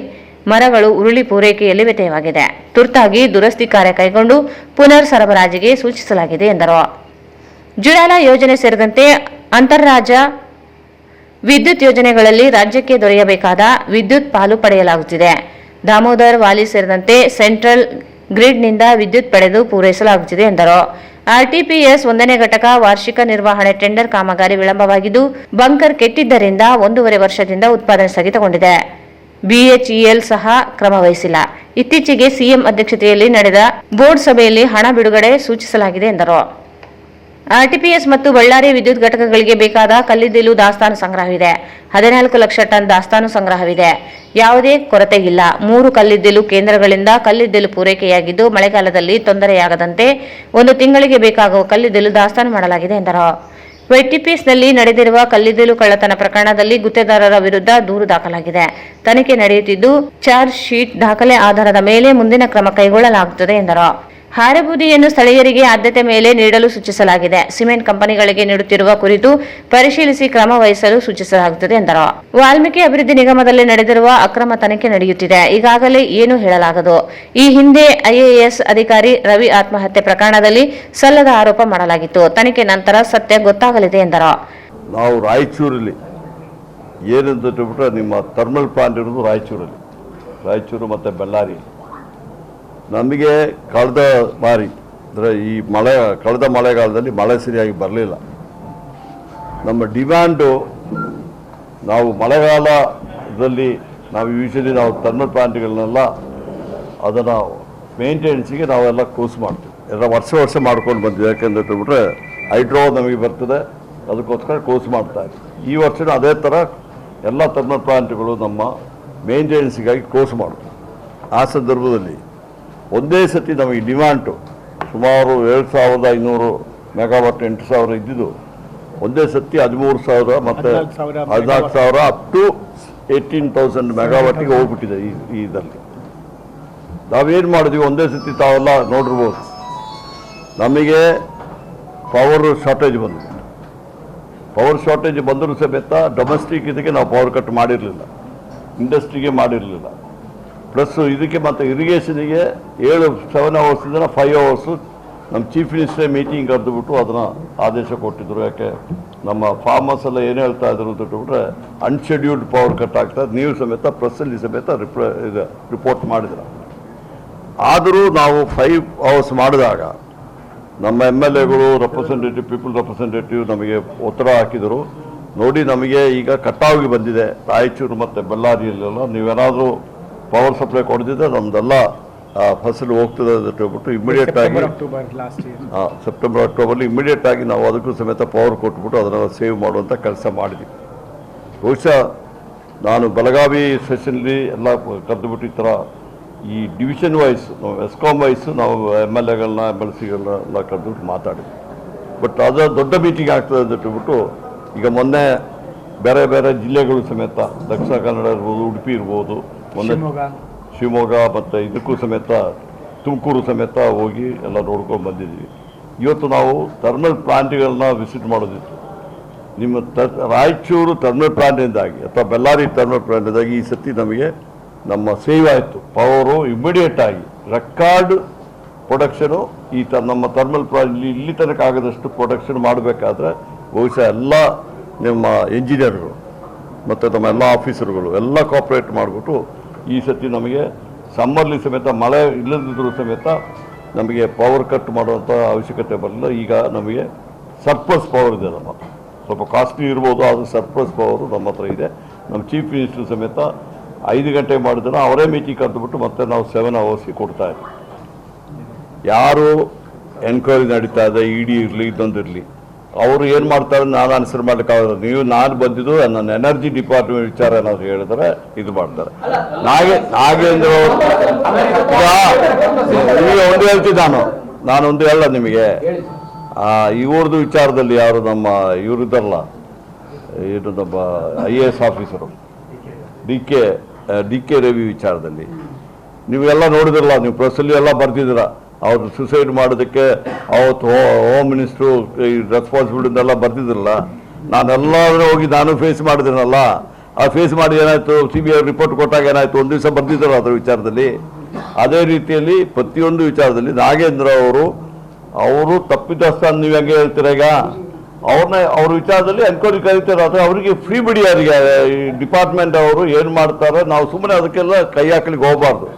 S2: ಮರಗಳು ಉರುಳಿ ಪೂರೈಕೆಯಲ್ಲಿ ವ್ಯತ್ಯಯವಾಗಿದೆ. ತುರ್ತಾಗಿ ದುರಸ್ತಿ ಕಾರ್ಯ ಕೈಗೊಂಡು ಪುನರ್ ಸರಬರಾಜಿಗೆ ಸೂಚಿಸಲಾಗಿದೆ ಎಂದರು. ಜುಡಾಲ ಯೋಜನೆ ಸೇರಿದಂತೆ ಅಂತರ್ರಾಜ್ಯ ವಿದ್ಯುತ್ ಯೋಜನೆಗಳಲ್ಲಿ ರಾಜ್ಯಕ್ಕೆ ದೊರೆಯಬೇಕಾದ ವಿದ್ಯುತ್ ಪಾಲು ಪಡೆಯಲಾಗುತ್ತಿದೆ. ದಾಮೋದರ್ ವಾಲಿ ಸೇರಿದಂತೆ ಸೆಂಟ್ರಲ್ ಗ್ರಿಡ್ನಿಂದ ವಿದ್ಯುತ್ ಪಡೆದು ಪೂರೈಸಲಾಗುತ್ತಿದೆ ಎಂದರು. ಆರ್ಟಿಪಿಎಸ್ 1ನೇ ಘಟಕ ವಾರ್ಷಿಕ ನಿರ್ವಹಣೆ ಟೆಂಡರ್ ಕಾಮಗಾರಿ ವಿಳಂಬವಾಗಿದ್ದು, ಬಂಕರ್ ಕೆಟ್ಟಿದ್ದರಿಂದ 1.5 ವರ್ಷದಿಂದ ಉತ್ಪಾದನೆ ಸ್ಥಗಿತಗೊಂಡಿದೆ. ಬಿಎಚ್ಇಎಲ್ ಸಹ ಕ್ರಮ ವಹಿಸಿಲ್ಲ. ಇತ್ತೀಚೆಗೆ ಸಿಎಂ ಅಧ್ಯಕ್ಷತೆಯಲ್ಲಿ ನಡೆದ ಬೋರ್ಡ್ ಸಭೆಯಲ್ಲಿ ಹಣ ಬಿಡುಗಡೆ ಸೂಚಿಸಲಾಗಿದೆ ಎಂದರು. ಆರ್ಟಿಪಿಎಸ್ ಮತ್ತು ಬಳ್ಳಾರಿ ವಿದ್ಯುತ್ ಘಟಕಗಳಿಗೆ ಬೇಕಾದ ಕಲ್ಲಿದ್ದಲು ದಾಸ್ತಾನು ಸಂಗ್ರಹವಿದೆ. 14 ಲಕ್ಷ ಟನ್ ದಾಸ್ತಾನು ಸಂಗ್ರಹವಿದೆ. ಯಾವುದೇ ಕೊರತೆ ಇಲ್ಲ. 3 ಕಲ್ಲಿದ್ದಲು ಕೇಂದ್ರಗಳಿಂದ ಕಲ್ಲಿದ್ದಲು ಪೂರೈಕೆಯಾಗಿದ್ದು, ಮಳೆಗಾಲದಲ್ಲಿ ತೊಂದರೆಯಾಗದಂತೆ 1 ತಿಂಗಳಿಗೆ ಬೇಕಾಗುವ ಕಲ್ಲಿದ್ದಲು ದಾಸ್ತಾನು ಮಾಡಲಾಗಿದೆ ಎಂದರು. ವೈಟಿಪಿಎಸ್ನಲ್ಲಿ ನಡೆದಿರುವ ಕಲ್ಲಿದ್ದಲು ಕಳ್ಳತನ ಪ್ರಕರಣದಲ್ಲಿ ಗುತ್ತೇದಾರರ ವಿರುದ್ಧ ದೂರು ದಾಖಲಾಗಿದೆ. ತನಿಖೆ ನಡೆಯುತ್ತಿದ್ದು, ಚಾರ್ಜ್ ಶೀಟ್ ದಾಖಲೆ ಆಧಾರದ ಮೇಲೆ ಮುಂದಿನ ಕ್ರಮ ಕೈಗೊಳ್ಳಲಾಗುತ್ತದೆ ಎಂದರು. ಹಾರೆಬೂದಿಯನ್ನು ಸ್ಥಳೀಯರಿಗೆ ಆದ್ಯತೆ ಮೇಲೆ ನೀಡಲು ಸೂಚಿಸಲಾಗಿದೆ. ಸಿಮೆಂಟ್ ಕಂಪನಿಗಳಿಗೆ ನೀಡುತ್ತಿರುವ ಕುರಿತು ಪರಿಶೀಲಿಸಿ ಕ್ರಮ ವಹಿಸಲು ಸೂಚಿಸಲಾಗುತ್ತದೆ ಎಂದರು. ವಾಲ್ಮೀಕಿ ಅಭಿವೃದ್ಧಿ ನಿಗಮದಲ್ಲಿ ನಡೆದಿರುವ ಅಕ್ರಮ ತನಿಖೆ ನಡೆಯುತ್ತಿದೆ. ಈಗಾಗಲೇ ಏನು ಹೇಳಲಾಗದು. ಈ ಹಿಂದೆ ಐಎಎಸ್ ಅಧಿಕಾರಿ ರವಿ ಆತ್ಮಹತ್ಯೆ ಪ್ರಕರಣದಲ್ಲಿ ಸಲ್ಲದ ಆರೋಪ ಮಾಡಲಾಗಿತ್ತು. ತನಿಖೆ ನಂತರ ಸತ್ಯ ಗೊತ್ತಾಗಲಿದೆ ಎಂದರು.
S5: ನಾವು ರಾಯಚೂರಲ್ಲಿ ಏನಂತ ಬಿಟ್ಟರೆ ನಿಮ್ಮ ಥರ್ಮಲ್ ಪ್ಲಾಂಟ್ ಇರೋದು ರಾಯಚೂರು ಮತ್ತು ಬಳ್ಳಾರಿ. ನಮಗೆ ಕಳೆದ ಬಾರಿ ಅಂದರೆ ಕಳೆದ ಮಳೆಗಾಲದಲ್ಲಿ ಮಳೆ ಸರಿಯಾಗಿ ಬರಲಿಲ್ಲ. ನಮ್ಮ ಡಿಮ್ಯಾಂಡು ನಾವು ಮಳೆಗಾಲದಲ್ಲಿ ನಾವು ಯೂಶಲಿ ನಾವು ಥರ್ಮಲ್ ಪ್ಲಾಂಟ್ಗಳನ್ನೆಲ್ಲ ಅದನ್ನು ಮೇಂಟೆನೆನ್ಸಿಗೆ ನಾವೆಲ್ಲ ಕೋರ್ಸ್ ಮಾಡ್ತೀವಿ. ಎಲ್ಲ ವರ್ಷ ಮಾಡ್ಕೊಂಡು ಬಂದಿವಿ. ಯಾಕೆಂದ್ರೆ ಬಿಟ್ಟರೆ ಹೈಡ್ರೋ ನಮಗೆ ಬರ್ತದೆ, ಅದಕ್ಕೋಸ್ಕರ ಕೋರ್ಸ್ ಮಾಡ್ತಾ ಇದ್ದೀವಿ. ಈ ವರ್ಷವೂ ಅದೇ ಥರ ಎಲ್ಲ ಥರ್ಮಲ್ ಪ್ಲಾಂಟ್ಗಳು ನಮ್ಮ ಮೇಂಟೆನೆನ್ಸಿಗಾಗಿ ಕೋರ್ಸ್ ಮಾಡ್ತೀವಿ. ಆ ಸಂದರ್ಭದಲ್ಲಿ ಒಂದೇ ಸತಿ ನಮಗೆ ಡಿಮ್ಯಾಂಡು ಸುಮಾರು 7,500 ಮೆಗಾವಾಟ್ 8,000 ಇದ್ದಿದ್ದು ಒಂದೇ ಸತಿ 13,000 ಮತ್ತು 14,000 ಅಪ್ ಟು 18,000 ಮೆಗಾವಾಟಿಗೆ ಹೋಗ್ಬಿಟ್ಟಿದೆ. ಈ ಇದರಲ್ಲಿ ನಾವೇನು ಮಾಡಿದ್ವಿ, ಒಂದೇ ಸತಿ ತಾವೆಲ್ಲ ನೋಡಿರ್ಬೋದು, ನಮಗೆ ಪವರ್ ಶಾರ್ಟೇಜ್ ಬಂದಿದೆ. ಪವರ್ ಶಾರ್ಟೇಜ್ ಬಂದರೂ ಸಮೇತ ಡೊಮೆಸ್ಟಿಕ್ ಇದಕ್ಕೆ ನಾವು ಪವರ್ ಕಟ್ ಮಾಡಿರಲಿಲ್ಲ, ಇಂಡಸ್ಟ್ರಿಗೆ ಮಾಡಿರಲಿಲ್ಲ. ಪ್ಲಸ್ ಇದಕ್ಕೆ ಮತ್ತು ಇರಿಗೇಷನಿಗೆ 7 ಅವರ್ಸಿಂದ 5 ಅವರ್ಸು ನಮ್ಮ ಚೀಫ್ ಮಿನಿಸ್ಟರ್ ಮೀಟಿಂಗ್ ಕರೆದುಬಿಟ್ಟು ಅದನ್ನು ಆದೇಶ ಕೊಟ್ಟಿದ್ದರು. ಯಾಕೆ ನಮ್ಮ ಫಾರ್ಮರ್ಸ್ ಎಲ್ಲ ಏನು ಹೇಳ್ತಾ ಇದ್ರು ಅಂತ ಬಿಟ್ಟರೆ ಅನ್ಶೆಡ್ಯೂಲ್ಡ್ ಪವರ್ ಕಟ್ ಆಗ್ತದೆ. ನೀವು ಸಮೇತ ಪ್ರೆಸ್ಸಲ್ಲಿ ಸಮೇತ ರಿಪೋರ್ಟ್ ಮಾಡಿದ್ರು. ಆದರೂ ನಾವು 5 ಅವರ್ಸ್ ಮಾಡಿದಾಗ ನಮ್ಮ MLAಗಳು ಪೀಪಲ್ ರೆಪ್ರೆಸೆಂಟೇಟಿವ್ ನಮಗೆ ಒತ್ತಡ ಹಾಕಿದರು. ನೋಡಿ, ನಮಗೆ ಈಗ ಕಟಾವಿಗೆ ಬಂದಿದೆ ರಾಯಚೂರು ಮತ್ತು ಬಳ್ಳಾರಿಯಲ್ಲೆಲ್ಲ, ನೀವೇನಾದರೂ ಪವರ್ ಸಪ್ಲೈ ಕೊಡ್ದಿದ್ದೆ ನಮ್ದೆಲ್ಲ ಫಸಲು ಹೋಗ್ತದೆ ಅಂತ ಹೇಳ್ಬಿಟ್ಟು ಇಮಿಡಿಯೇಟಾಗಿ ಸೆಪ್ಟೆಂಬರ್ ಅಕ್ಟೋಬರ್ಲಿ ಇಮಿಡಿಯೇಟಾಗಿ ನಾವು ಅದಕ್ಕೂ ಸಮೇತ ಪವರ್ ಕೊಟ್ಬಿಟ್ಟು ಅದನ್ನೆಲ್ಲ ಸೇವ್ ಮಾಡುವಂಥ ಕೆಲಸ ಮಾಡಿದ್ವಿ. ಬಹುಶಃ ನಾನು ಬೆಳಗಾವಿ ಸೆಷನ್ಲಿ ಎಲ್ಲ ಕರೆದುಬಿಟ್ಟು ಈ ಥರ ಈ ಡಿವಿಷನ್ ವೈಸ್ ನಾವು ಎಸ್ಕಾಮ್ ವೈಸು ನಾವು MLAಗಳನ್ನ MLCಗಳನ್ನ ಕರೆದುಬಿಟ್ಟು ಮಾತಾಡಿದ್ವಿ. ಬಟ್ ಅದು ದೊಡ್ಡ ಮೀಟಿಂಗ್ ಆಗ್ತದೆ ಅಂತ ಹೇಳ್ಬಿಟ್ಟು ಈಗ ಮೊನ್ನೆ ಬೇರೆ ಬೇರೆ ಜಿಲ್ಲೆಗಳು ಸಮೇತ ದಕ್ಷಿಣ ಕನ್ನಡ ಇರ್ಬೋದು, ಉಡುಪಿ ಇರ್ಬೋದು, ಮೊನ್ನೆ ಶಿವಮೊಗ್ಗ ಮತ್ತು ಇದಕ್ಕೂ ಸಮೇತ ತುಮಕೂರು ಸಮೇತ ಹೋಗಿ ಎಲ್ಲ ನೋಡ್ಕೊಂಡು ಬಂದಿದ್ವಿ. ಇವತ್ತು ನಾವು ಥರ್ಮಲ್ ಪ್ಲಾಂಟ್ಗಳನ್ನ ವಿಸಿಟ್ ಮಾಡೋದಿತ್ತು. ನಿಮ್ಮ ರಾಯಚೂರು ಥರ್ಮಲ್ ಪ್ಲಾಂಟಿಂದಾಗಿ ಅಥವಾ ಬಳ್ಳಾರಿ ಥರ್ಮಲ್ ಪ್ಲಾಂಟಿಂದಾಗಿ ಈ ಸತಿ ನಮಗೆ ನಮ್ಮ ಸೇವ್ ಆಯಿತು. ಪವರು ಇಮಿಡಿಯೇಟಾಗಿ ರೆಕಾರ್ಡ್ ಪ್ರೊಡಕ್ಷನು ಈ ನಮ್ಮ ಥರ್ಮಲ್ ಪ್ಲಾಂಟ್ ಇಲ್ಲಿ ತನಕ ಆಗದಷ್ಟು ಪ್ರೊಡಕ್ಷನ್ ಮಾಡಬೇಕಾದ್ರೆ ಬಹುಶಃ ಎಲ್ಲ ನಿಮ್ಮ ಇಂಜಿನಿಯರ್ಗಳು ಮತ್ತು ನಮ್ಮ ಎಲ್ಲ ಆಫೀಸರ್ಗಳು ಎಲ್ಲ ಕೋಆಪ್ರೇಟ್ ಮಾಡಿಬಿಟ್ಟು ಈ ಸತಿ ನಮಗೆ ಸಮ್ಮರ್ಲಿ ಸಮೇತ ಮಳೆ ಇಲ್ಲದಿದ್ದರೂ ಸಮೇತ ನಮಗೆ ಪವರ್ ಕಟ್ ಮಾಡುವಂಥ ಅವಶ್ಯಕತೆ ಬರಲಿಲ್ಲ. ಈಗ ನಮಗೆ ಸರ್ಪ್ಲಸ್ ಪವರ್ ಇದೆ. ನಮ್ಮ ಸ್ವಲ್ಪ ಕಾಸ್ಟ್ಲಿ ಇರ್ಬೋದು, ಅದು ಸರ್ಪ್ಲಸ್ ಪವರು ನಮ್ಮ ಹತ್ರ ಇದೆ. ನಮ್ಮ ಚೀಫ್ ಮಿನಿಸ್ಟರ್ ಸಮೇತ 5 ಗಂಟೆ ಮಾಡಿದ್ರೆ ಅವರೇ ಮೀಟಿಂಗ್ ಕರೆದುಬಿಟ್ಟು ಮತ್ತೆ ನಾವು 7 ಅವರ್ಸ್ಗೆ ಕೊಡ್ತಾ ಇದ್ದೀವಿ. ಯಾರು ಎನ್ಕ್ವೈರಿ ನಡೀತಾ ಇದೆ, ಇಡಿ ಇರಲಿ ಇದೊಂದು ಇರಲಿ, ಅವರು ಏನು ಮಾಡ್ತಾರೆ ನಾನು ಆನ್ಸರ್ ಮಾಡ್ಲಿಕ್ಕಾಗಲ್ಲ. ನಾನು ಬಂದಿದ್ದು ನನ್ನ ಎನರ್ಜಿ ಡಿಪಾರ್ಟ್ಮೆಂಟ್ ವಿಚಾರ ಏನಾದ್ರು ಹೇಳಿದ್ರೆ ಇದು ಮಾಡ್ತಾರೆ. ನಾಗೇಂದ್ರ ನಿಮಗೆ ಒಂದು ಹೇಳ್ತೀನಿ, ನಾನೊಂದು ಹೇಳ ನಿಮಗೆ, ಇವ್ರದ್ದು ವಿಚಾರದಲ್ಲಿ ಯಾರು ನಮ್ಮ ಇವರಿದ್ದಾರಲ್ಲ, ಇದು ನಮ್ಮ IAS officer D K Ravi ವಿಚಾರದಲ್ಲಿ ನೀವೆಲ್ಲ ನೋಡಿದಿರಲ್ಲ, ನೀವು ಪ್ರೆಸ್ಸಲ್ಲಿ ಎಲ್ಲ ಬರ್ತಿದ್ದೀರ. ಅವ್ರು ಸುಸೈಡ್ ಮಾಡೋದಕ್ಕೆ ಅವತ್ತು ಹೋಮ್ ಮಿನಿಸ್ಟ್ರು ರೆಸ್ಪಾನ್ಸಿಬಿಲಿಟಿಂದೆಲ್ಲ ಬರ್ತಿದ್ರಲ್ಲ, ನಾನೆಲ್ಲರೂ ಹೋಗಿ ನಾನು ಫೇಸ್ ಮಾಡಿದ್ದೀನಲ್ಲ. ಆ ಫೇಸ್ ಮಾಡಿ ಏನಾಯಿತು, CBI ರಿಪೋರ್ಟ್ ಕೊಟ್ಟಾಗ ಏನಾಯಿತು, ಒಂದು ದಿವಸ ಬರ್ತಿದ್ರು ಅದರ ವಿಚಾರದಲ್ಲಿ. ಅದೇ ರೀತಿಯಲ್ಲಿ ಪ್ರತಿಯೊಂದು ವಿಚಾರದಲ್ಲಿ ನಾಗೇಂದ್ರ ಅವರು ತಪ್ಪಿತಸ್ಥ ನೀವು ಹೆಂಗೆ ಹೇಳ್ತೀರ, ಈಗ ಅವ್ರ ವಿಚಾರದಲ್ಲಿ ಎನ್ಕ್ವೈರಿ ಕರೀತಾರೆ. ಅಥವಾ ಅವರಿಗೆ ಫ್ರೀ ಬಿಡಿ, ಅವರಿಗೆ ಈ ಡಿಪಾರ್ಟ್ಮೆಂಟ್ ಅವರು ಏನು ಮಾಡ್ತಾರೆ, ನಾವು ಸುಮ್ಮನೆ ಅದಕ್ಕೆಲ್ಲ ಕೈ ಹಾಕ್ಲಿಕ್ಕೆ ಹೋಗಬಾರ್ದು.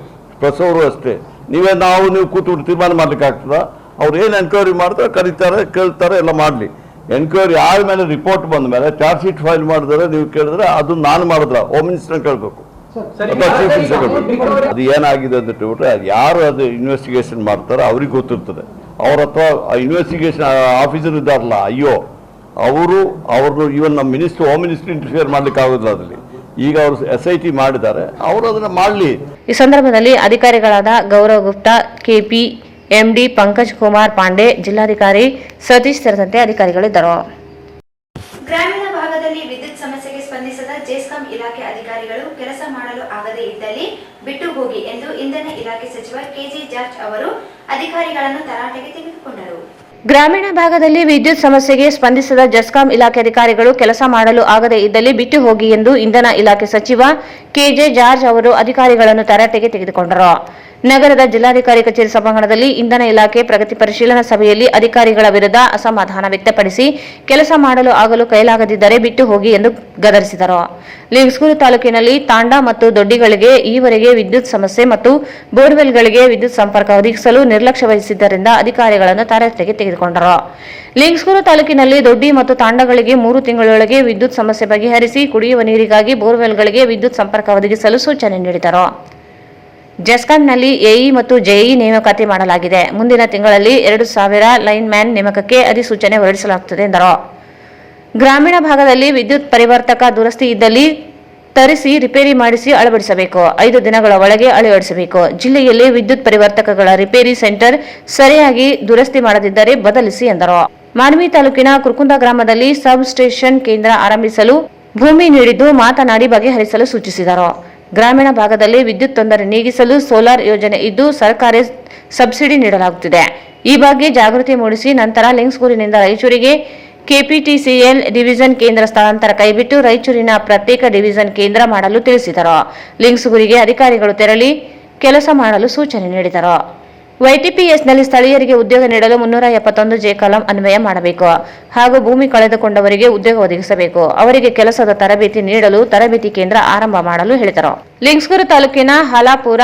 S5: ಪ್ರೆಸ್ ಅವರು ಅಷ್ಟೇ, ನೀವು ಕೂತ್ಬಿಟ್ಟು ತೀರ್ಮಾನ ಮಾಡ್ಲಿಕ್ಕೆ ಆಗ್ತದ? ಅವ್ರು ಏನು ಎನ್ಕ್ವೈರಿ ಮಾಡ್ತಾರೆ, ಕರೀತಾರೆ, ಕೇಳ್ತಾರೆ, ಎಲ್ಲ ಮಾಡಲಿ. ಎನ್ಕ್ವೈರಿ ಆದಮೇಲೆ ರಿಪೋರ್ಟ್ ಬಂದ ಮೇಲೆ ಚಾರ್ಜ್ ಶೀಟ್ ಫೈಲ್ ಮಾಡಿದ್ರೆ ನೀವು ಕೇಳಿದ್ರೆ ಅದು ನಾನು ಮಾಡಿದ್ರ ಹೋಮ್ ಮಿನಿಸ್ಟರ್ ಕೇಳಬೇಕು, ಚೀಫ್ ಮಿನಿಸ್ಟರ್ ಕೇಳಬೇಕು. ಅದು ಏನಾಗಿದೆ ಅಂತ ಹೇಳ್ಬಿಟ್ರೆ ಅದು ಯಾರು ಅದು ಇನ್ವೆಸ್ಟಿಗೇಷನ್ ಮಾಡ್ತಾರೋ ಅವ್ರಿಗೆ ಗೊತ್ತಿರ್ತದೆ. ಅವ್ರ ಹತ್ರ ಇನ್ವೆಸ್ಟಿಗೇಷನ್ ಆಫೀಸರ್ ಇದ್ದಾರಲ್ಲ, ಅವ್ರನ್ನು ಈವನ್ ನಮ್ಮ ಮಿನಿಸ್ಟರ್ ಹೋಮ್ ಮಿನಿಸ್ಟರ್ ಇಂಟರ್ಫಿಯರ್ ಮಾಡ್ಲಿಕ್ಕೆ ಆಗೋದಿಲ್ಲ ಅದರಲ್ಲಿ. ಈಗ ಅವರು SIT ಮಾಡಿದ್ದಾರೆ, ಅವರು ಅದನ್ನು ಮಾಡಲಿ.
S2: ಈ ಸಂದರ್ಭದಲ್ಲಿ ಅಧಿಕಾರಿಗಳಾದ ಗೌರವ್ ಗುಪ್ತಾ, KP, MD ಪಂಕಜ್ ಕುಮಾರ್ ಪಾಂಡೆ, ಜಿಲ್ಲಾಧಿಕಾರಿ ಸತೀಶ್ ಸೇರಿದಂತೆ ಅಧಿಕಾರಿಗಳಿದ್ದರು.
S4: ಗ್ರಾಮೀಣ ಭಾಗದಲ್ಲಿ ವಿದ್ಯುತ್ ಸಮಸ್ಯೆಗೆ ಸ್ಪಂದಿಸದ ಜೆಸ್ಕಾಂ ಇಲಾಖೆ ಅಧಿಕಾರಿಗಳು ಕೆಲಸ ಮಾಡಲು ಆಗದೇ ಇದ್ದಲ್ಲಿ ಬಿಟ್ಟು ಹೋಗಿ ಎಂದು ಇಂಧನ ಇಲಾಖೆ ಸಚಿವ KJ ಜಾರ್ಜ್ ಅವರು ಅಧಿಕಾರಿಗಳನ್ನು ತರಾಟೆಗೆ ತೆಗೆದುಕೊಂಡರು.
S2: ಗ್ರಾಮೀಣ ಭಾಗದಲ್ಲಿ ವಿದ್ಯುತ್ ಸಮಸ್ಯೆಗೆ ಸ್ಪಂದಿಸದ ಜೆಸ್ಕಾಂ ಇಲಾಖೆ ಅಧಿಕಾರಿಗಳು ಕೆಲಸ ಮಾಡಲು ಆಗದೇ ಇದ್ದಲ್ಲಿ ಬಿಟ್ಟು ಹೋಗಿ ಎಂದು ಇಂಧನ ಇಲಾಖೆ ಸಚಿವ KJ ಜಾರ್ಜ್ ಅವರು ಅಧಿಕಾರಿಗಳನ್ನು ತರಾಟೆಗೆ ತೆಗೆದುಕೊಂಡರು. ನಗರದ ಜಿಲ್ಲಾಧಿಕಾರಿ ಕಚೇರಿ ಸಭಾಂಗಣದಲ್ಲಿ ಇಂಧನ ಇಲಾಖೆ ಪ್ರಗತಿ ಪರಿಶೀಲನಾ ಸಭೆಯಲ್ಲಿ ಅಧಿಕಾರಿಗಳ ವಿರುದ್ಧ ಅಸಮಾಧಾನ ವ್ಯಕ್ತಪಡಿಸಿ ಕೆಲಸ ಮಾಡಲು ಆಗಲು ಕೈಲಾಗದಿದ್ದರೆ ಬಿಟ್ಟು ಹೋಗಿ ಎಂದು ಗದರಿಸಿದರು. ಲಿಂಗಸ್ಗೂರು ತಾಲೂಕಿನಲ್ಲಿ ತಾಂಡಾ ಮತ್ತು ದೊಡ್ಡಿಗಳಿಗೆ ಈವರೆಗೆ ವಿದ್ಯುತ್ ಸಮಸ್ಯೆ ಮತ್ತು ಬೋರ್ವೆಲ್ಗಳಿಗೆ ವಿದ್ಯುತ್ ಸಂಪರ್ಕ ಒದಗಿಸಲು ನಿರ್ಲಕ್ಷ್ಯ ವಹಿಸಿದ್ದರಿಂದ ಅಧಿಕಾರಿಗಳನ್ನು ತರಾಟೆಗೆ ತೆಗೆದುಕೊಂಡರು. ಲಿಂಗಸ್ಗೂರು ತಾಲೂಕಿನಲ್ಲಿ ದೊಡ್ಡಿ ಮತ್ತು ತಾಂಡಗಳಿಗೆ 3 ತಿಂಗಳೊಳಗೆ ವಿದ್ಯುತ್ ಸಮಸ್ಯೆ ಬಗೆಹರಿಸಿ ಕುಡಿಯುವ ನೀರಿಗಾಗಿ ಬೋರ್ವೆಲ್ಗಳಿಗೆ ವಿದ್ಯುತ್ ಸಂಪರ್ಕ ಒದಗಿಸಲು ಸೂಚನೆ ನೀಡಿದರು. ಜೆಸ್ಕಾಂನಲ್ಲಿ AE ಮತ್ತು JE ನೇಮಕಾತಿ ಮಾಡಲಾಗಿದೆ. ಮುಂದಿನ ತಿಂಗಳಲ್ಲಿ 2000 ಲೈನ್ ಮ್ಯಾನ್ ನೇಮಕಕ್ಕೆ ಅಧಿಸೂಚನೆ ಹೊರಡಿಸಲಾಗುತ್ತದೆ ಎಂದರು. ಗ್ರಾಮೀಣ ಭಾಗದಲ್ಲಿ ವಿದ್ಯುತ್ ಪರಿವರ್ತಕ ದುರಸ್ತಿ ಇದ್ದಲ್ಲಿ ತರಿಸಿ ರಿಪೇರಿ ಮಾಡಿಸಿ ಅಳವಡಿಸಬೇಕು. 5 ದಿನಗಳ ಒಳಗೆ ಅಳವಡಿಸಬೇಕು. ಜಿಲ್ಲೆಯಲ್ಲಿ ವಿದ್ಯುತ್ ಪರಿವರ್ತಕಗಳ ರಿಪೇರಿ ಸೆಂಟರ್ ಸರಿಯಾಗಿ ದುರಸ್ತಿ ಮಾಡದಿದ್ದರೆ ಬದಲಿಸಿ ಎಂದರು. ಮಾನ್ವಿ ತಾಲೂಕಿನ ಕುರ್ಕುಂದ ಗ್ರಾಮದಲ್ಲಿ ಸಬ್ ಸ್ಟೇಷನ್ ಕೇಂದ್ರ ಆರಂಭಿಸಲು ಭೂಮಿ ನೀಡಿದ್ದು ಮಾತನಾಡಿ ಬಗೆಹರಿಸಲು ಸೂಚಿಸಿದರು. ಗ್ರಾಮೀಣ ಭಾಗದಲ್ಲಿ ವಿದ್ಯುತ್ ತೊಂದರೆ ನೀಗಿಸಲು ಸೋಲಾರ್ ಯೋಜನೆ ಇದ್ದು ಸರ್ಕಾರಿ ಸಬ್ಸಿಡಿ ನೀಡಲಾಗುತ್ತಿದೆ. ಈ ಬಗ್ಗೆ ಜಾಗೃತಿ ಮೂಡಿಸಿ ನಂತರ ಲಿಂಗಸ್ಗೂರಿನಿಂದ ರಾಯಚೂರಿಗೆ KPTCL ಡಿವಿಷನ್ ಕೇಂದ್ರ ಸ್ಥಳಾಂತರ ಕೈಬಿಟ್ಟು ರಾಯಚೂರಿನ ಪ್ರತ್ಯೇಕ ಡಿವಿಷನ್ ಕೇಂದ್ರ ಮಾಡಲು ತಿಳಿಸಿದರು. ಲಿಂಗಸ್ಗೂರಿಗೆ ಅಧಿಕಾರಿಗಳು ತೆರಳಿ ಕೆಲಸ ಮಾಡಲು ಸೂಚನೆ ನೀಡಿದರು. YTPSನಲ್ಲಿ ಸ್ಥಳೀಯರಿಗೆ ಉದ್ಯೋಗ ನೀಡಲು 371J ಕಾಲಂ ಅನ್ವಯ ಮಾಡಬೇಕು ಹಾಗೂ ಭೂಮಿ ಕಳೆದುಕೊಂಡವರಿಗೆ ಉದ್ಯೋಗ ಒದಗಿಸಬೇಕು. ಅವರಿಗೆ ಕೆಲಸದ ತರಬೇತಿ ನೀಡಲು ತರಬೇತಿ ಕೇಂದ್ರ ಆರಂಭ ಮಾಡಲು ಹೇಳಿದರು. ಲಿಂಗಸ್ಗೂರು ತಾಲೂಕಿನ ಹಾಲಾಪುರ,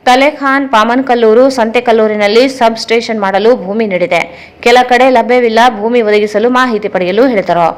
S2: ತಲೆಖಾನ್, ಪಾಮನ್ಕಲ್ಲೂರು, ಸಂತೆಕಲ್ಲೂರಿನಲ್ಲಿ ಸಬ್ ಸ್ಟೇಷನ್ ಮಾಡಲು ಭೂಮಿ ನೀಡಿದೆ. ಕೆಲ ಕಡೆ ಲಭ್ಯವಿಲ್ಲ. ಭೂಮಿ ಒದಗಿಸಲು ಮಾಹಿತಿ ಪಡೆಯಲು ಹೇಳಿದರು.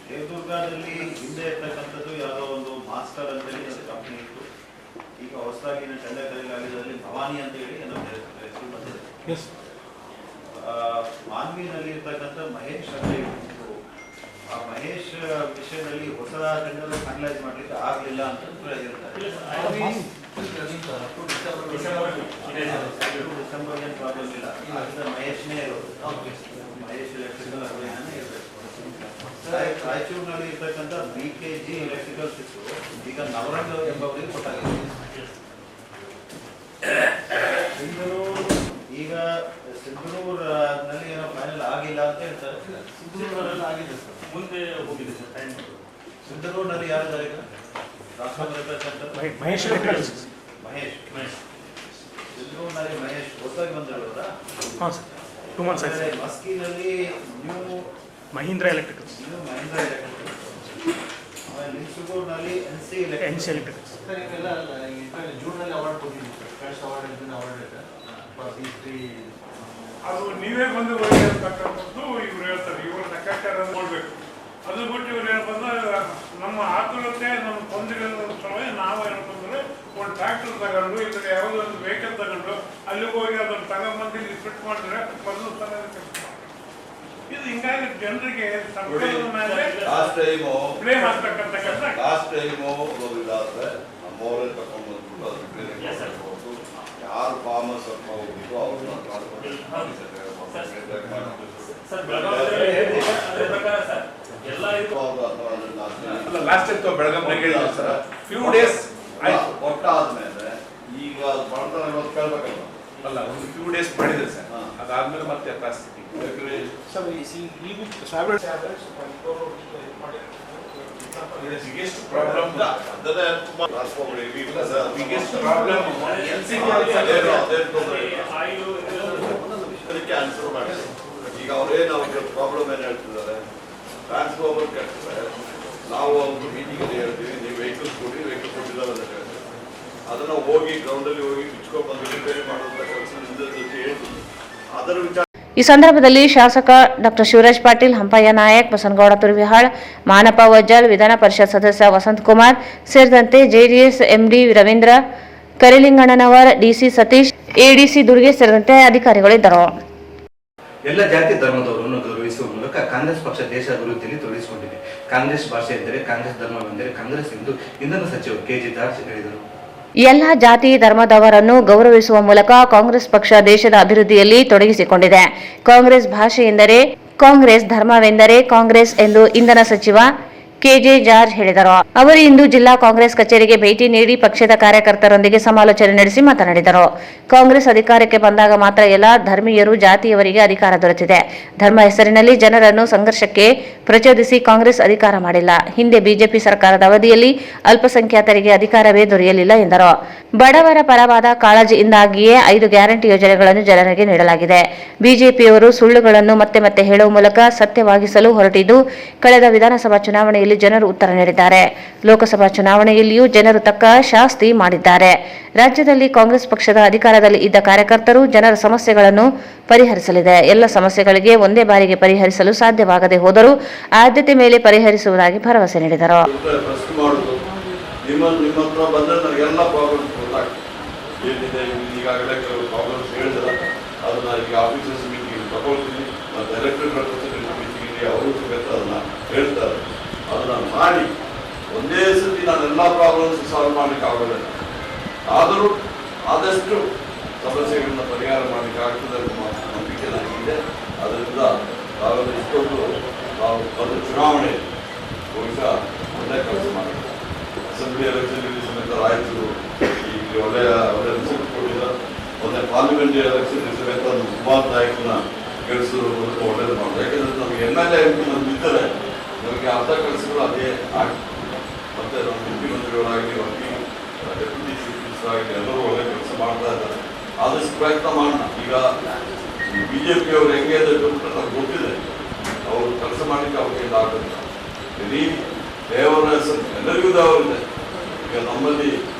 S6: ದೇವದುರ್ಗದಲ್ಲಿ ಹಿಂದೆ ಇರ್ತಕ್ಕಂಥದ್ದು ಯಾವುದೋ ಒಂದು ಮಾಸ್ಟರ್ ಅಂತೇಳಿ ಒಂದು ಕಂಪ್ನಿ ಇತ್ತು. ಈಗ ಹೊಸದಾಗಿ ಟೆಂಡರ್ ಕರೆಯಲಾಗಿದ್ದಲ್ಲಿ ಭವಾನಿ ಅಂತ ಹೇಳಿ ನಮ್ಮ ಹೆಸರು ಬಂದಿದೆ. ಮಾನ್ವಿನಲ್ಲಿ ಇರ್ತಕ್ಕಂಥ ಮಹೇಶ್ ಅಂತ ಇತ್ತು. ಆ ಮಹೇಶ್ ವಿಷಯದಲ್ಲಿ ಹೊಸ ಟೆಂಡರ್ ಫೈನಲೈಸ್ ಮಾಡಲಿಕ್ಕೆ ಆಗಲಿಲ್ಲ ಅಂತ ಹೇಳ್ತಾರೆ. ಡಿಸೆಂಬರ್ ಏನು ಪ್ರಾಬ್ಲಮ್ ಇಲ್ಲ, ಮಹೇಶ್ನೇ ಇರೋದು. ಮಹೇಶ್ ಎಲೆಕ್ಟ್ರಿಕಲ್ ರಾಯಚೂರಿನಲ್ಲಿ ಇರ್ತಕ್ಕಂಥ BKG ಎಲೆಕ್ಟ್ರಿಕಲ್ಸ್ ಈಗ ನವರಂಗ ಎಂಬವರಿಗೆ ಕೊಟ್ಟಾಗಿದೆ. ಈಗ ಸಿಂಧನೂರಿನಲ್ಲಿ ಏನೋ ಫೈನಲ್ ಆಗಿಲ್ಲ ಅಂತ ಹೇಳ್ತಾರೆ. ಸಿಂಧನೂರಲ್ಲಿ ಆಗಿದೆ ಸರ್, ಮುಂದೆ ಹೋಗಿದೆ ಸರ್. ಸಿಂಧನೂರಿನಲ್ಲಿ ಯಾರಿದ್ದಾರೆ ಈಗ?
S7: ಮಹೇಶ್
S6: ಸಿಂಧನೂರಿನಲ್ಲಿ ಮಹೇಶ್ ಹೊಸದಾಗಿ ಬಂದಿರೋದ.
S7: ಹಾಂ ಸರ್, 2 months ಆಯ್ತು.
S6: ಮಸ್ಕಿನಲ್ಲಿ ನ್ಯೂ
S7: ಮಹೀಂದ್ರ ಎಲೆಕ್ಟ್ರಿಕಲ್ಸ್,
S6: ಲಿಂಗಸೂರಿನಲ್ಲಿ NC ಎಲೆಕ್ಟ್ರಿಕಲ್ಸ್.
S7: ಸರ್ ಇವೆಲ್ಲ ಜೂನ್ನಲ್ಲಿ ಅವಾರ್ಡ್ ಕೊಟ್ಟಿದ್ದೀವಿ ಸರ್. ಫಸ್ಟ್ ಅವಾರ್ಡ್
S8: ಅದು ನೀವೇ ಬಂದು ಹೇಳ್ತಕ್ಕಂಥದ್ದು ಇವ್ರು ಹೇಳ್ತಾರೆ. ಇವ್ರ ಲೆಕ್ಕಾಚಾರ ನೋಡ್ಬೇಕು. ಅದು ಬಿಟ್ಟು ಇವ್ರು ಹೇಳ್ಬಂದ್ರೆ ನಮ್ಮ ಆತುರತೆ ನಮ್ಮ ತೊಂದರೆಗಳ ಸಲುವಾಗಿ ನಾವು ಹೇಳ್ಕೊಂಡ್ರೆ ಒಂದು ಟ್ರ್ಯಾಕ್ಟರ್ ತಗೊಂಡು ಇಲ್ಲ ಯಾವುದೋ ಒಂದು ವೆಹಿಕಲ್ ತಗೊಂಡು ಅಲ್ಲಿಗೆ ಹೋಗಿ ಅದನ್ನು ತಗೊಂಡ್ಬಂದು ಇಲ್ಲಿ ಫಿಟ್ ಮಾಡಿದ್ರೆ ಮೊದಲು ಇದು ಹಿಂಗಾಗಿ ಜನರಿಗೆ ಸರ್ಕಾರದ ಮೇಲೆ ಬ್ಲೇಮ್ ಆಗ್ತಕ್ಕಂಥ ಕೆಲಸ.
S5: ಲಾಸ್ಟ್ ಟೈಮು ನಮ್ಮವರೇ ತಗೊಂಡು ಬಂದ್ಬಿಟ್ಟು ಯಾರು ಫಾರ್ಮರ್ಸ್ ಹೋಗ್ಬಿಟ್ಟು ಅವ್ರನ್ನ
S8: last time Belagavi few days ಆಯ್ತು
S5: ಕೊಟ್ಟಾದ್ಮೇಲೆ ಈಗ ಮಾಡ್ತಾರೆ ಇವತ್ತು ಕೇಳ್ಬೇಕಲ್ಲ.
S8: ಅಲ್ಲ, ಒಂದು ಫ್ಯೂ ಡೇಸ್ ಮಾಡಿದ್ರೆ ಸರ್, ಅದಾದ್ಮೇಲೆ ಮತ್ತೆ ಯಥಾಸ್ಥಿತಿ. ಬಿಗ್ಗೆಸ್ಟ್ ಪ್ರಾಬ್ಲಮ್ ಬಿಗ್ಗೆಸ್ಟ್ ಪ್ರಾಬ್ಲಮ್
S5: ಅದಕ್ಕೆ ಆನ್ಸರ್ ಮಾಡಿ. ಈಗ ಅವ್ರೇನು ಅವ್ರಿಗೆ ಪ್ರಾಬ್ಲಮ್ ಏನು ಹೇಳ್ತಿದ್ದಾರೆ, ಟ್ರಾನ್ಸ್ಫಾರ್ಮರ್ ಕಟ್ತಾರೆ. ನಾವು ಒಂದು ಮೀಟಿಂಗಲ್ಲಿ ಹೇಳ್ತೀವಿ, ನೀವು ವೆಹಿಕಲ್ಸ್ ಕೊಡಿ, ವೆಹಿಕಲ್ ಕೊಟ್ಟಿದ್ದಾರೆ ಅಂತ ಹೇಳ್ತೀವಿ. ಅದನ್ನು ಹೋಗಿ ಗ್ರೌಂಡಲ್ಲಿ ಹೋಗಿ ಬಿಚ್ಕೊಂಡ್ಬಂದು ರಿಪೇರಿ ಮಾಡುವಂಥ ಕೆಲಸ ಜೊತೆ ಹೇಳ್ತೀವಿ. ಅದರ ವಿಚಾರ
S2: ಈ ಸಂದರ್ಭದಲ್ಲಿ ಶಾಸಕ ಡಾಕ್ಟರ್ ಶಿವರಾಜ್ ಪಾಟೀಲ್, ಹಂಪಯ್ಯ ನಾಯಕ್, ಬಸನಗೌಡ ತುರ್ವಿಹಾಳ್, ಮಾನಪ್ಪ ವಜ್ಜಲ್, ವಿಧಾನ ಪರಿಷತ್ ಸದಸ್ಯ ವಸಂತ್ ಕುಮಾರ್ ಸೇರಿದಂತೆ JDS MD Ravindra, Karilingannanavar, DC Satish, ADC Durge ಸೇರಿದಂತೆ ಅಧಿಕಾರಿಗಳಿದ್ದರು.
S1: ಎಲ್ಲ ಜಾತಿ ಧರ್ಮದವರನ್ನು ಗೌರವಿಸುವ ಮೂಲಕ ಕಾಂಗ್ರೆಸ್ ಪಕ್ಷ ದೇಶ ಅಭಿವೃದ್ಧಿಯಲ್ಲಿ ತೊಡಗಿಸಿಕೊಂಡಿದೆ. ಕಾಂಗ್ರೆಸ್ ಭಾಷೆ ಎಂದರೆ, ಕಾಂಗ್ರೆಸ್ ಧರ್ಮವೆಂದರೆ ಕಾಂಗ್ರೆಸ್ ಎಂದು ಇಂಧನ ಸಚಿವ KG ಜಾರ್ಜ್ ಹೇಳಿದರು.
S2: ಎಲ್ಲ ಜಾತಿ ಧರ್ಮದವರನ್ನು ಗೌರವಿಸುವ ಮೂಲಕ ಕಾಂಗ್ರೆಸ್ ಪಕ್ಷ ದೇಶದ ಅಭಿವೃದ್ಧಿಯಲ್ಲಿ ತೊಡಗಿಸಿಕೊಂಡಿದೆ. ಕಾಂಗ್ರೆಸ್ ಭಾಷೆ ಎಂದರೆ ಕಾಂಗ್ರೆಸ್, ಧರ್ಮವೆಂದರೆ ಕಾಂಗ್ರೆಸ್ ಎಂದು ಇಂಧನ ಸಚಿವ KG ಜಾರ್ಜ್ ಹೇಳಿದರು. ಅವರು ಇಂದು ಜಿಲ್ಲಾ ಕಾಂಗ್ರೆಸ್ ಕಚೇರಿಗೆ ಭೇಟಿ ನೀಡಿ ಪಕ್ಷದ ಕಾರ್ಯಕರ್ತರೊಂದಿಗೆ ಸಮಾಲೋಚನೆ ನಡೆಸಿ ಮಾತನಾಡಿದರು. ಕಾಂಗ್ರೆಸ್ ಅಧಿಕಾರಕ್ಕೆ ಬಂದಾಗ ಮಾತ್ರ ಎಲ್ಲ ಧರ್ಮೀಯರು, ಜಾತಿಯವರಿಗೆ ಅಧಿಕಾರ ದೊರೆತಿದೆ. ಧರ್ಮ ಹೆಸರಿನಲ್ಲಿ ಜನರನ್ನು ಸಂಘರ್ಷಕ್ಕೆ ಪ್ರಚೋದಿಸಿ ಕಾಂಗ್ರೆಸ್ ಅಧಿಕಾರ ಮಾಡಿಲ್ಲ. ಹಿಂದೆ ಬಿಜೆಪಿ ಸರ್ಕಾರದ ಅವಧಿಯಲ್ಲಿ ಅಲ್ಪಸಂಖ್ಯಾತರಿಗೆ ಅಧಿಕಾರವೇ ದೊರೆಯಲಿಲ್ಲ ಎಂದರು. ಬಡವರ ಪರವಾದ ಕಾಳಜಿಯಿಂದಾಗಿಯೇ 5 ಗ್ಯಾರಂಟಿ ಯೋಜನೆಗಳನ್ನು ಜನರಿಗೆ ನೀಡಲಾಗಿದೆ. ಬಿಜೆಪಿಯವರು ಸುಳ್ಳುಗಳನ್ನು ಮತ್ತೆ ಮತ್ತೆ ಹೇಳುವ ಮೂಲಕ ಸತ್ಯವಾಗಿಸಲು ಹೊರಟಿದ್ದು, ಕಳೆದ ವಿಧಾನಸಭಾ ಚುನಾವಣೆಯಲ್ಲಿ ಜನರು ಉತ್ತರ ನೀಡಿದ್ದಾರೆ. ಲೋಕಸಭಾ ಚುನಾವಣೆಯಲ್ಲಿಯೂ ಜನರು ತಕ್ಕ ಶಾಸ್ತಿ ಮಾಡಿದ್ದಾರೆ. ರಾಜ್ಯದಲ್ಲಿ ಕಾಂಗ್ರೆಸ್ ಪಕ್ಷದ ಅಧಿಕಾರದಲ್ಲಿ ಇದ್ದ ಕಾರ್ಯಕರ್ತರು ಜನರ ಸಮಸ್ಯೆಗಳನ್ನು ಪರಿಹರಿಸಲಿದೆ. ಎಲ್ಲ ಸಮಸ್ಯೆಗಳಿಗೆ ಒಂದೇ ಬಾರಿಗೆ ಪರಿಹರಿಸಲು ಸಾಧ್ಯವಾಗದೆ ಹೋದರೂ ಆದ್ಯತೆ ಮೇಲೆ ಪರಿಹರಿಸುವುದಾಗಿ ಭರವಸೆ ನೀಡಿದರು.
S5: ನಿಮ್ಮ ಹತ್ರ ಬಂದರೆ ನನಗೆಲ್ಲ ಪ್ರಾಬ್ಲಮ್ಸ್ ಗೊತ್ತಾಗ್ತದೆ. ಏನಿದೆ ಈಗಾಗಲೇ ಕೆಲವು ಪ್ರಾಬ್ಲಮ್ಸ್ ಹೇಳಿದ್ರೆ ಅದನ್ನ ಈಗ ಆಫೀಸರ್ಸ್ ಮೀಟಿಂಗ್ ತಗೊಳ್ತೀನಿ, ಮತ್ತು ಎಲೆಕ್ಟ್ರಿಕಲ್ ಮೀಟಿಂಗ್ ಅವರು ಸಮೇತ ಅದನ್ನ ಹೇಳ್ತಾರೆ. ಅದನ್ನ ಮಾಡಿ ಒಂದೇ ಸತಿ ನಾನೆಲ್ಲ ಪ್ರಾಬ್ಲಮ್ಸ್ ಸಾಲ್ವ್ ಮಾಡಲಿಕ್ಕೆ ಆಗೋದಿಲ್ಲ. ಆದರೂ ಆದಷ್ಟು ಸಮಸ್ಯೆಗಳನ್ನ ಪರಿಹಾರ ಮಾಡಲಿಕ್ಕೆ ಆಗ್ತದೆ ಅನ್ನೋ ನಂಬಿಕೆ ನನಗಿದೆ. ಅದರಿಂದ ನಾವೆಲ್ಲ ಇಷ್ಟೊಂದು ನಾವು ಬಂದ ಚುನಾವಣೆ ಬಹುಶಃ ಒಳ್ಳೆ ಕೆಲಸ ಮಾಡಿದ್ವಿ. ಅಸೆಂಬ್ಲಿ ಎಲೆಕ್ಷನ್ ಸಮೇತ ರಾಯಚೂರು ಈಗ ಒಳ್ಳೆಯ ರಿಸಲ್ಟ್ ಕೊಟ್ಟಿದ್ದಾರೆ. ಮೊನ್ನೆ ಪಾರ್ಲಿಮೆಂಟ್ ಎಲೆಕ್ಷನ್ ಸಮೇತ ಒಂದು ಉಪಾಧ್ಯಾಯಕನ ಗೆಲ್ಲಿಸೋದ್ರ ಮೂಲಕ ಒಳ್ಳೇದು ಮಾಡೋದು. ಯಾಕೆಂದರೆ ನಮಗೆ MLA MP ಇದ್ದರೆ ನಮಗೆ ಅರ್ಧ ಕೆಲಸಗಳು ಅದೇ ಆಗ್ತದೆ. ಮತ್ತು ನಮ್ಮ ಮುಖ್ಯಮಂತ್ರಿಗಳಾಗಲಿ, ಡೆಪ್ಯೂಟಿ ಚೀಫ್ ಮಿನಿಸ್ಟರ್ ಆಗಲಿ ಎಲ್ಲರೂ ಒಳ್ಳೆ ಕೆಲಸ ಮಾಡ್ತಾ ಇದ್ದಾರೆ. ಆದಷ್ಟು ಪ್ರಯತ್ನ ಮಾಡೋಣ. ಈಗ BJP ಅವರು ಹೆಂಗೆ ಅಂತ ನಮ್ಗೆ ಗೊತ್ತಿದೆ. ಅವರು ಕೆಲಸ ಮಾಡಲಿಕ್ಕೆ ಅವ್ರಿಗೆ ಆಗೋದಿಲ್ಲ. ಇಡೀ ದೇವರ ಹೆಸರು ಎಲ್ಲರಿಗೂ ದೇವರಿದೆ. ಈಗ ನಮ್ಮಲ್ಲಿ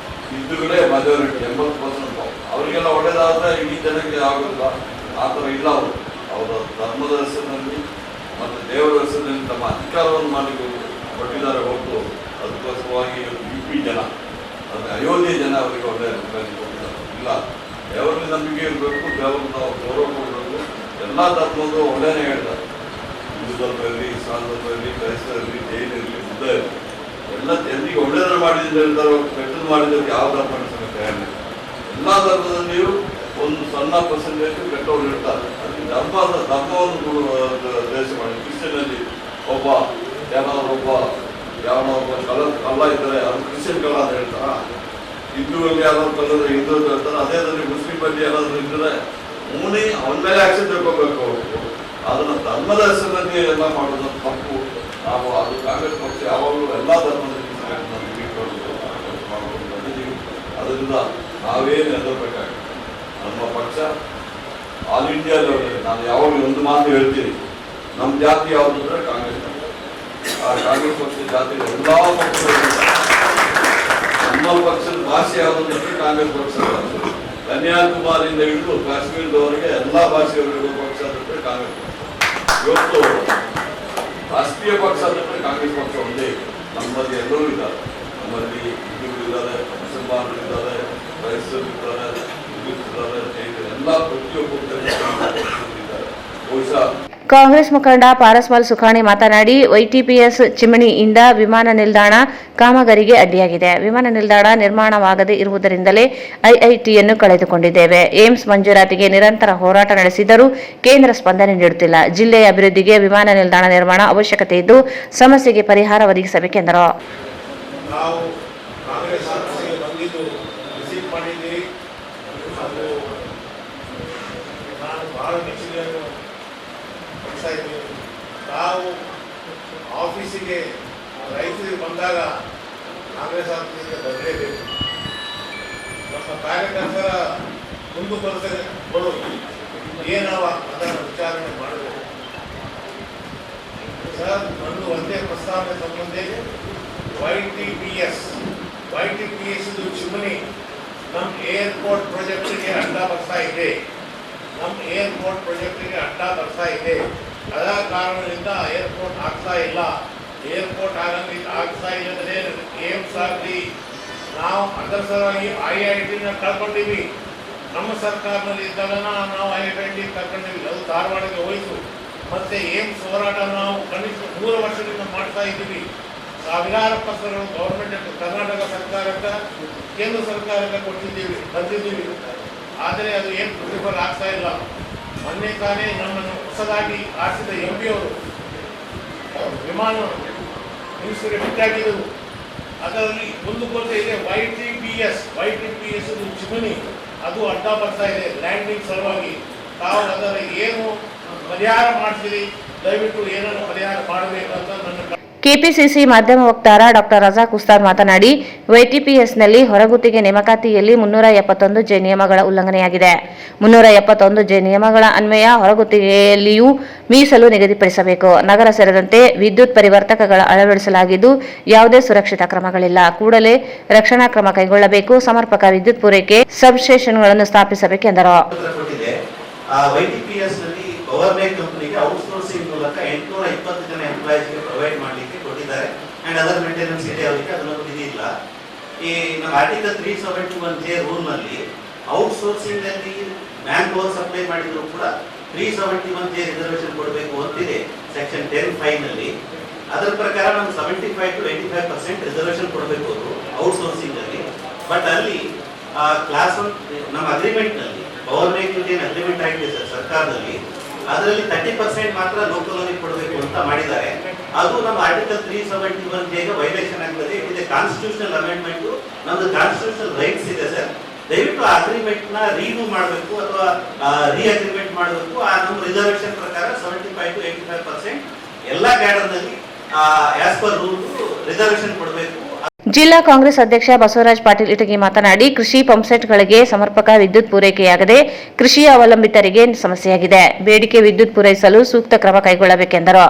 S5: ಹಿಂದೂಗಳೇ ಮೆಜಾರಿಟಿ 80%. ಅವರಿಗೆಲ್ಲ ಒಳ್ಳೇದಾದರೆ ಇಡೀ ಜನಕ್ಕೆ ಆಗೋದಿಲ್ಲ. ಆ ಥರ ಇಲ್ಲ. ಅವರ ಧರ್ಮದ ಹೆಸರಿನಲ್ಲಿ ಮತ್ತು ದೇವರ ಹೆಸರಿನಲ್ಲಿ ತಮ್ಮ ಅಧಿಕಾರವನ್ನು ಮಾಡಲಿಕ್ಕೆ ಕೊಟ್ಟಿದ್ದಾರೆ ಹೊರತು ಅದಕ್ಕೋಸ್ಕರವಾಗಿ UP ಜನ, ಅಂದರೆ ಅಯೋಧ್ಯೆ ಜನ ಅವರಿಗೆ ಒಳ್ಳೆ ಕೊಟ್ಟಿದ್ದಾರೆ. ಇಲ್ಲ, ದೇವರಲ್ಲಿ ನಂಬಿಕೆ ಇರಬೇಕು, ದೇವರನ್ನು ನಾವು ಗೌರವ ಕೊಡಬೇಕು. ಎಲ್ಲ ಧರ್ಮದ್ದು ಒಳ್ಳೆಯೇ ಹೇಳ್ತಾರೆ. ಹಿಂದೂ ಧರ್ಮ ಇರಲಿ, ಇಸ್ಲಾಂ ಧರ್ಮ ಇರಲಿ, ಕ್ರೈಸ್ತ ಇರಲಿ, ಜೈನ ಇರಲಿ, ಬುದ್ಧ ಇರಲಿ, ಎಲ್ಲ ಜನರಿಗೆ ಒಳ್ಳೆಯದನ್ನು ಮಾಡಿದ್ರೆ ಹೇಳ್ತಾರೆ. ಕೆಟ್ಟದ್ದು ಮಾಡಿದ್ದಕ್ಕೆ ಯಾವ ಧರ್ಮ ಸಮೇತ ಹೇಳಿ ಎಲ್ಲ ಧರ್ಮದಲ್ಲಿಯೂ ಒಂದು ಸಣ್ಣ ಪರ್ಸೆಂಟೇಜ್ ಕೆಟ್ಟವರು ಇರ್ತಾರೆ. ಅದಕ್ಕೆ ಧರ್ಮವನ್ನು ದೇಶ ಮಾಡಿ ಕ್ರಿಶ್ಚಿಯನ್ನಲ್ಲಿ ಒಬ್ಬ ಯಾವನೋ ಒಬ್ಬ ಕಲ್ಲ ಇದ್ದಾರೆ ಅದು ಕ್ರಿಶ್ಚಿಯನ್ ಕಲ್ಲ ಅಂತ ಹೇಳ್ತಾರ, ಹಿಂದೂಗಳಲ್ಲಿ ಯಾವ್ದಾದ್ರು ಕಲ್ಲದ್ರೆ ಹಿಂದೂ ಅಂತ ಹೇಳ್ತಾರೆ, ಅದೇ ಮುಸ್ಲಿಮಲ್ಲಿ ಯಾರಾದ್ರೂ ಇದ್ರೆ ಮೂನಿ ಅವನ ಮೇಲೆ ಆಕ್ಷನ್ ತಗೋಬೇಕು. ಅದನ್ನ ಧರ್ಮದ ಹೆಸರಿನಲ್ಲಿ ಎಲ್ಲ ಮಾಡೋದು ತಪ್ಪು. ನಾವು ಅದು ಕಾಂಗ್ರೆಸ್ ಪಕ್ಷ ಯಾವಾಗಲೂ ಎಲ್ಲ ಧರ್ಮದ ಅದರಿಂದ ನಾವೇನು ಎದಬೇಕಾಗಿದೆ. ನಮ್ಮ ಪಕ್ಷ ಆಲ್ ಇಂಡಿಯಾ ಲೆವೆಲ್, ನಾನು ಯಾವಾಗಲೂ ಒಂದು ಮಾತು ಹೇಳ್ತೀನಿ, ನಮ್ಮ ಜಾತಿ ಯಾವುದು ಅಂದರೆ ಕಾಂಗ್ರೆಸ್ ಪಕ್ಷ. ಆ ಕಾಂಗ್ರೆಸ್ ಪಕ್ಷದ ಜಾತಿ ಎಲ್ಲ ಪಕ್ಷಗಳು, ನಮ್ಮ ಪಕ್ಷದ ಭಾಷೆ ಯಾವುದು ಅಂದರೆ ಕಾಂಗ್ರೆಸ್ ಪಕ್ಷ. ಕನ್ಯಾಕುಮಾರಿಯಿಂದ ಹಿಡಿದು ಕಾಶ್ಮೀರದವರೆಗೆ ಎಲ್ಲ ಭಾಷೆಗಳಿರುವ ಪಕ್ಷ ಅಂದರೆ ಕಾಂಗ್ರೆಸ್ ಪಕ್ಷ. ಇವತ್ತು ರಾಷ್ಟ್ರೀಯ ಪಕ್ಷ ಅಂದರೆ ಕಾಂಗ್ರೆಸ್ ಪಕ್ಷ ಒಂದೇ. ನಮ್ಮಲ್ಲಿ ಎಲ್ಲರೂ ಇದ್ದಾರೆ, ನಮ್ಮಲ್ಲಿ ಹಿಂದೂಗಳಿದ್ದಾರೆ, ಮುಸಲ್ಮಾನರಿದ್ದಾರೆ, ಕ್ರೈಸ್ತರಿದ್ದಾರೆ, ಹಿಂದೂಗಳಿದ್ದಾರೆ, ಎಲ್ಲ ಪ್ರತಿಯೊಬ್ಬರು ಇದ್ದಾರೆ. ಬಹುಶಃ
S2: ಕಾಂಗ್ರೆಸ್ ಮುಖಂಡ ಪಾರಸ್ಮಲ್ ಸುಖಾಣಿ ಮಾತನಾಡಿ, ವೈಟಿಪಿಎಸ್ ಚಿಮಣಿಯಿಂದ ವಿಮಾನ ನಿಲ್ದಾಣ ಕಾಮಗಾರಿಗೆ ಅಡ್ಡಿಯಾಗಿದೆ. ವಿಮಾನ ನಿಲ್ದಾಣ ನಿರ್ಮಾಣವಾಗದೇ ಇರುವುದರಿಂದಲೇ ಐಐಟಿಯನ್ನು ಕಳೆದುಕೊಂಡಿದ್ದೇವೆ. ಏಮ್ಸ್ ಮಂಜೂರಾತಿಗೆ ನಿರಂತರ ಹೋರಾಟ ನಡೆಸಿದರೂ ಕೇಂದ್ರ ಸ್ಪಂದನೆ ನೀಡುತ್ತಿಲ್ಲ. ಜಿಲ್ಲೆಯ ಅಭಿವೃದ್ಧಿಗೆ ವಿಮಾನ ನಿಲ್ದಾಣ ನಿರ್ಮಾಣ ಅವಶ್ಯಕತೆ ಇದ್ದು ಸಮಸ್ಯೆಗೆ ಪರಿಹಾರ ಒದಗಿಸಬೇಕೆಂದರು.
S7: ನಾವು ಕಾಂಗ್ರೆಸ್ ಆಫೀಸಿಗೆ ಬಂದಿದ್ದು ವಿಸಿಟ್ ಮಾಡಿದ್ದೀವಿ. ಅದು ನಾನು ಬಹಳ ಮೆಚ್ಚುಗೆಯನ್ನು ಪಡಿಸ್ತಾ ಇದ್ದೀನಿ. ನಾವು ಆಫೀಸಿಗೆ ರೈತರಿಗೆ ಬಂದಾಗ ಕಾಂಗ್ರೆಸ್ ಆಫೀಸಿಗೆ ಬರಲೇಬೇಕು. ನಮ್ಮ ಕಾರ್ಯಕರ್ತರ ಮುಂದುವರೆಸಲು ಏನವ ಅದನ್ನು ವಿಚಾರಣೆ ಮಾಡಬೇಕು. ಸರ್, ನಂದು ಒಂದೇ ಪ್ರಸ್ತಾವನೆ ಸಂಬಂಧ YTPS ಇದು ಚಿಮಣಿ ನಮ್ಮ ಏರ್ಪೋರ್ಟ್ ಪ್ರಾಜೆಕ್ಟಿಗೆ ಅಡ್ಡ ಬರ್ತಾ ಇದೆ. ಅದ ಕಾರಣದಿಂದ ಏರ್ಪೋರ್ಟ್ ಆಗ್ತಾ ಇಲ್ಲ. ಏರ್ಪೋರ್ಟ್ ಆಗ್ತಾ ಇಲ್ಲದ್ರೆ ಏಮ್ಸ್ ಆಗಲಿ, ನಾವು ಅದರ ಸಲುವಾಗಿ IIT ಕಳ್ಕೊಂಡಿವಿ. ನಮ್ಮ ಸರ್ಕಾರದಲ್ಲಿ ಇದ್ದಾಗ ನಾವು IIT ಕಳ್ಕೊಂಡಿವಿ. ಅದು ಧಾರವಾಡಕ್ಕೆ ಹೋಯಿತು. ಮತ್ತೆ ಏಮ್ಸ್ ಹೋರಾಟ ನಾವು ಕನಿಷ್ಠ 3 ವರ್ಷದಿಂದ ಮಾಡ್ತಾ ಇದ್ದೀವಿ. ಸಾವಿರಾರು ಪತ್ರಗಳು ಗೌರ್ಮೆಂಟ್ ಕರ್ನಾಟಕ ಸರ್ಕಾರಕ್ಕೆ, ಕೇಂದ್ರ ಸರ್ಕಾರಕ್ಕೆ ಬಂದಿದ್ದೀವಿ. ಆದರೆ ಅದು ಏನು ಪ್ರತಿಫಲ ಆಗ್ತಾ ಇಲ್ಲ. ಮೊನ್ನೆ ತಾನೇ ನಮ್ಮನ್ನು ಹೊಸದಾಗಿ ಆರಿಸಿದ MP ಅವರು ವಿಮಾನ ಮಿನಿಸ್ಟರ್ಗೆ ಭೇಟಿಯಾಗಿದ್ದರು. ಅದರಲ್ಲಿ ಒಂದು ಕೊರತೆ ಇದೆ. YTPS ಇದು ಚಿಮಣಿ, ಅದು ಅಡ್ಡ ಬರ್ತಾ ಇದೆ ಲ್ಯಾಂಡಿಂಗ್ ಸಲುವಾಗಿ. ತಾವು ಅದರ ಏನು ಪರಿಹಾರ ಮಾಡ್ತೀರಿ, ದಯವಿಟ್ಟು ಏನನ್ನು ಪರಿಹಾರ ಮಾಡಬೇಕು ಅಂತ ನನ್ನ.
S2: ಕೆಪಿಸಿಸಿ ಮಾಧ್ಯಮ ವಕ್ತಾರ ಡಾಕ್ಟರ್ ರಜಾಕ್ ಉಸ್ತಾದ್ ಮಾತನಾಡಿ, ವೈಟಿಪಿಎಸ್ನಲ್ಲಿ ಹೊರಗುತ್ತಿಗೆ ನೇಮಕಾತಿಯಲ್ಲಿ 371 ಜೆ ನಿಯಮಗಳ ಉಲ್ಲಂಘನೆಯಾಗಿದೆ. 371 ಜೆ ನಿಯಮಗಳ ಅನ್ವಯ ಹೊರಗುತ್ತಿಗೆಯಲ್ಲಿಯೂ ಮೀಸಲು ನಿಗದಿಪಡಿಸಬೇಕು. ನಗರ ಸೇರಿದಂತೆ ವಿದ್ಯುತ್ ಪರಿವರ್ತಕಗಳ ಅಳವಡಿಸಲಾಗಿದ್ದು ಯಾವುದೇ ಸುರಕ್ಷಿತ ಕ್ರಮಗಳಿಲ್ಲ. ಕೂಡಲೇ ರಕ್ಷಣಾ ಕ್ರಮ ಕೈಗೊಳ್ಳಬೇಕು. ಸಮರ್ಪಕ ವಿದ್ಯುತ್ ಪೂರೈಕೆ ಸಬ್ಸ್ಟೇಷನ್ಗಳನ್ನು ಸ್ಥಾಪಿಸಬೇಕೆಂದರು.
S9: ಗವರ್ಮೆಂಟ್ ಕಂಪನಿಗೆ ಔಟ್ಸೋರ್ಸಿಂಗ್ ಮೂಲಕ 820 ಜನ ಎಂಪ್ಲಾಯೀಸ್ಗೆ ಪ್ರೊವೈಡ್ ಮಾಡಲಿಕ್ಕೆ ಕೊಟ್ಟಿದ್ದಾರೆ. ಅಂಡ್ ಅದರ್ ಮೇಂಟೆನೆನ್ಸ್ ಇದೆ ಅವರಿಗೆ, ಅದನ್ನೊಂದು ಇದಿಲ್ಲ. ಈ ನಮ್ಮ ಆರ್ಟಿಕಲ್ 371J ರೂಲ್ನಲ್ಲಿ ಔಟ್ಸೋರ್ಸಿಂಗ್ ಅಲ್ಲಿ ಮ್ಯಾನ್ ಪವರ್ ಸಪ್ಲೈ ಮಾಡಿದ್ರು ಕೂಡ 371J ರಿಸರ್ವೇಷನ್ ಕೊಡಬೇಕು ಅಂತಿದೆ ಸೆಕ್ಷನ್ 10(5) ನಲ್ಲಿ. ಅದರ ಪ್ರಕಾರ ನಮ್ಗೆ 75 to 85% ರಿಸರ್ವೇಷನ್ ಕೊಡಬೇಕು ಅವರು ಔಟ್ಸೋರ್ಸಿಂಗ್ ಅಲ್ಲಿ. ಬಟ್ ಅಲ್ಲಿ ಕ್ಲಾಸ್ 1 ನಮ್ಮ ಅಗ್ರಿಮೆಂಟ್ ನಲ್ಲಿ ಪವರ್ ಮೇಕಿಂಗ್ ಏನು ಅಗ್ರಿಮೆಂಟ್ ಆಗಿದೆ ಸರ್ ಸರ್ಕಾರದಲ್ಲಿ, ಅದರಲ್ಲಿ 30% ಮಾತ್ರ ಲೋಕಲ್ ಅವರಿಗೆ ಕೊಡಬೇಕು ಅಂತ ಮಾಡಿದ್ದಾರೆ. ಅದು ನಮ್ಮ ಆರ್ಟಿಕಲ್ 371J ವೈಲೇಷನ್ ಆಗ್ತದೆ. ಇದೆ ಕಾನ್ಸ್ಟಿಟ್ಯೂಷನಲ್ ಅಮೆಂಡ್ಮೆಂಟ್, ನಮ್ದು ಕಾನ್ಸ್ಟಿಟ್ಯೂಷನಲ್ ರೈಟ್ಸ್ ಇದೆ ಸರ್. ದಯವಿಟ್ಟು ಅಗ್ರಿಮೆಂಟ್ ನ ರೀನ್ಯೂ ಮಾಡಬೇಕು ಅಥವಾ ರೀ ಅಗ್ರಿಮೆಂಟ್ ಮಾಡಬೇಕು. ಆ ನಮ್ಮ ರಿಸರ್ವೇಷನ್ ಪ್ರಕಾರ 75 to 85% ಎಲ್ಲ ಕ್ಯಾಡರ್ನಲ್ಲಿ ಆಸ್ ಪರ್ ರೂಲ್ ರಿಸರ್ವೇಷನ್ ಕೊಡಬೇಕು.
S2: ಜಿಲ್ಲಾ ಕಾಂಗ್ರೆಸ್ ಅಧ್ಯಕ್ಷ ಬಸವರಾಜ್ ಪಾಟೀಲ್ ಇಟಗಿ ಮಾತನಾಡಿ, ಕೃಷಿ ಪಂಪ್ಸೆಟ್ಗಳಿಗೆ ಸಮರ್ಪಕ ವಿದ್ಯುತ್ ಪೂರೈಕೆಯಾಗದೆ ಕೃಷಿ ಅವಲಂಬಿತರಿಗೆ ಸಮಸ್ಯೆಯಾಗಿದೆ. ಬೇಡಿಕೆ ವಿದ್ಯುತ್ ಪೂರೈಸಲು ಸೂಕ್ತ ಕ್ರಮ ಕೈಗೊಳ್ಳಬೇಕೆಂದರು.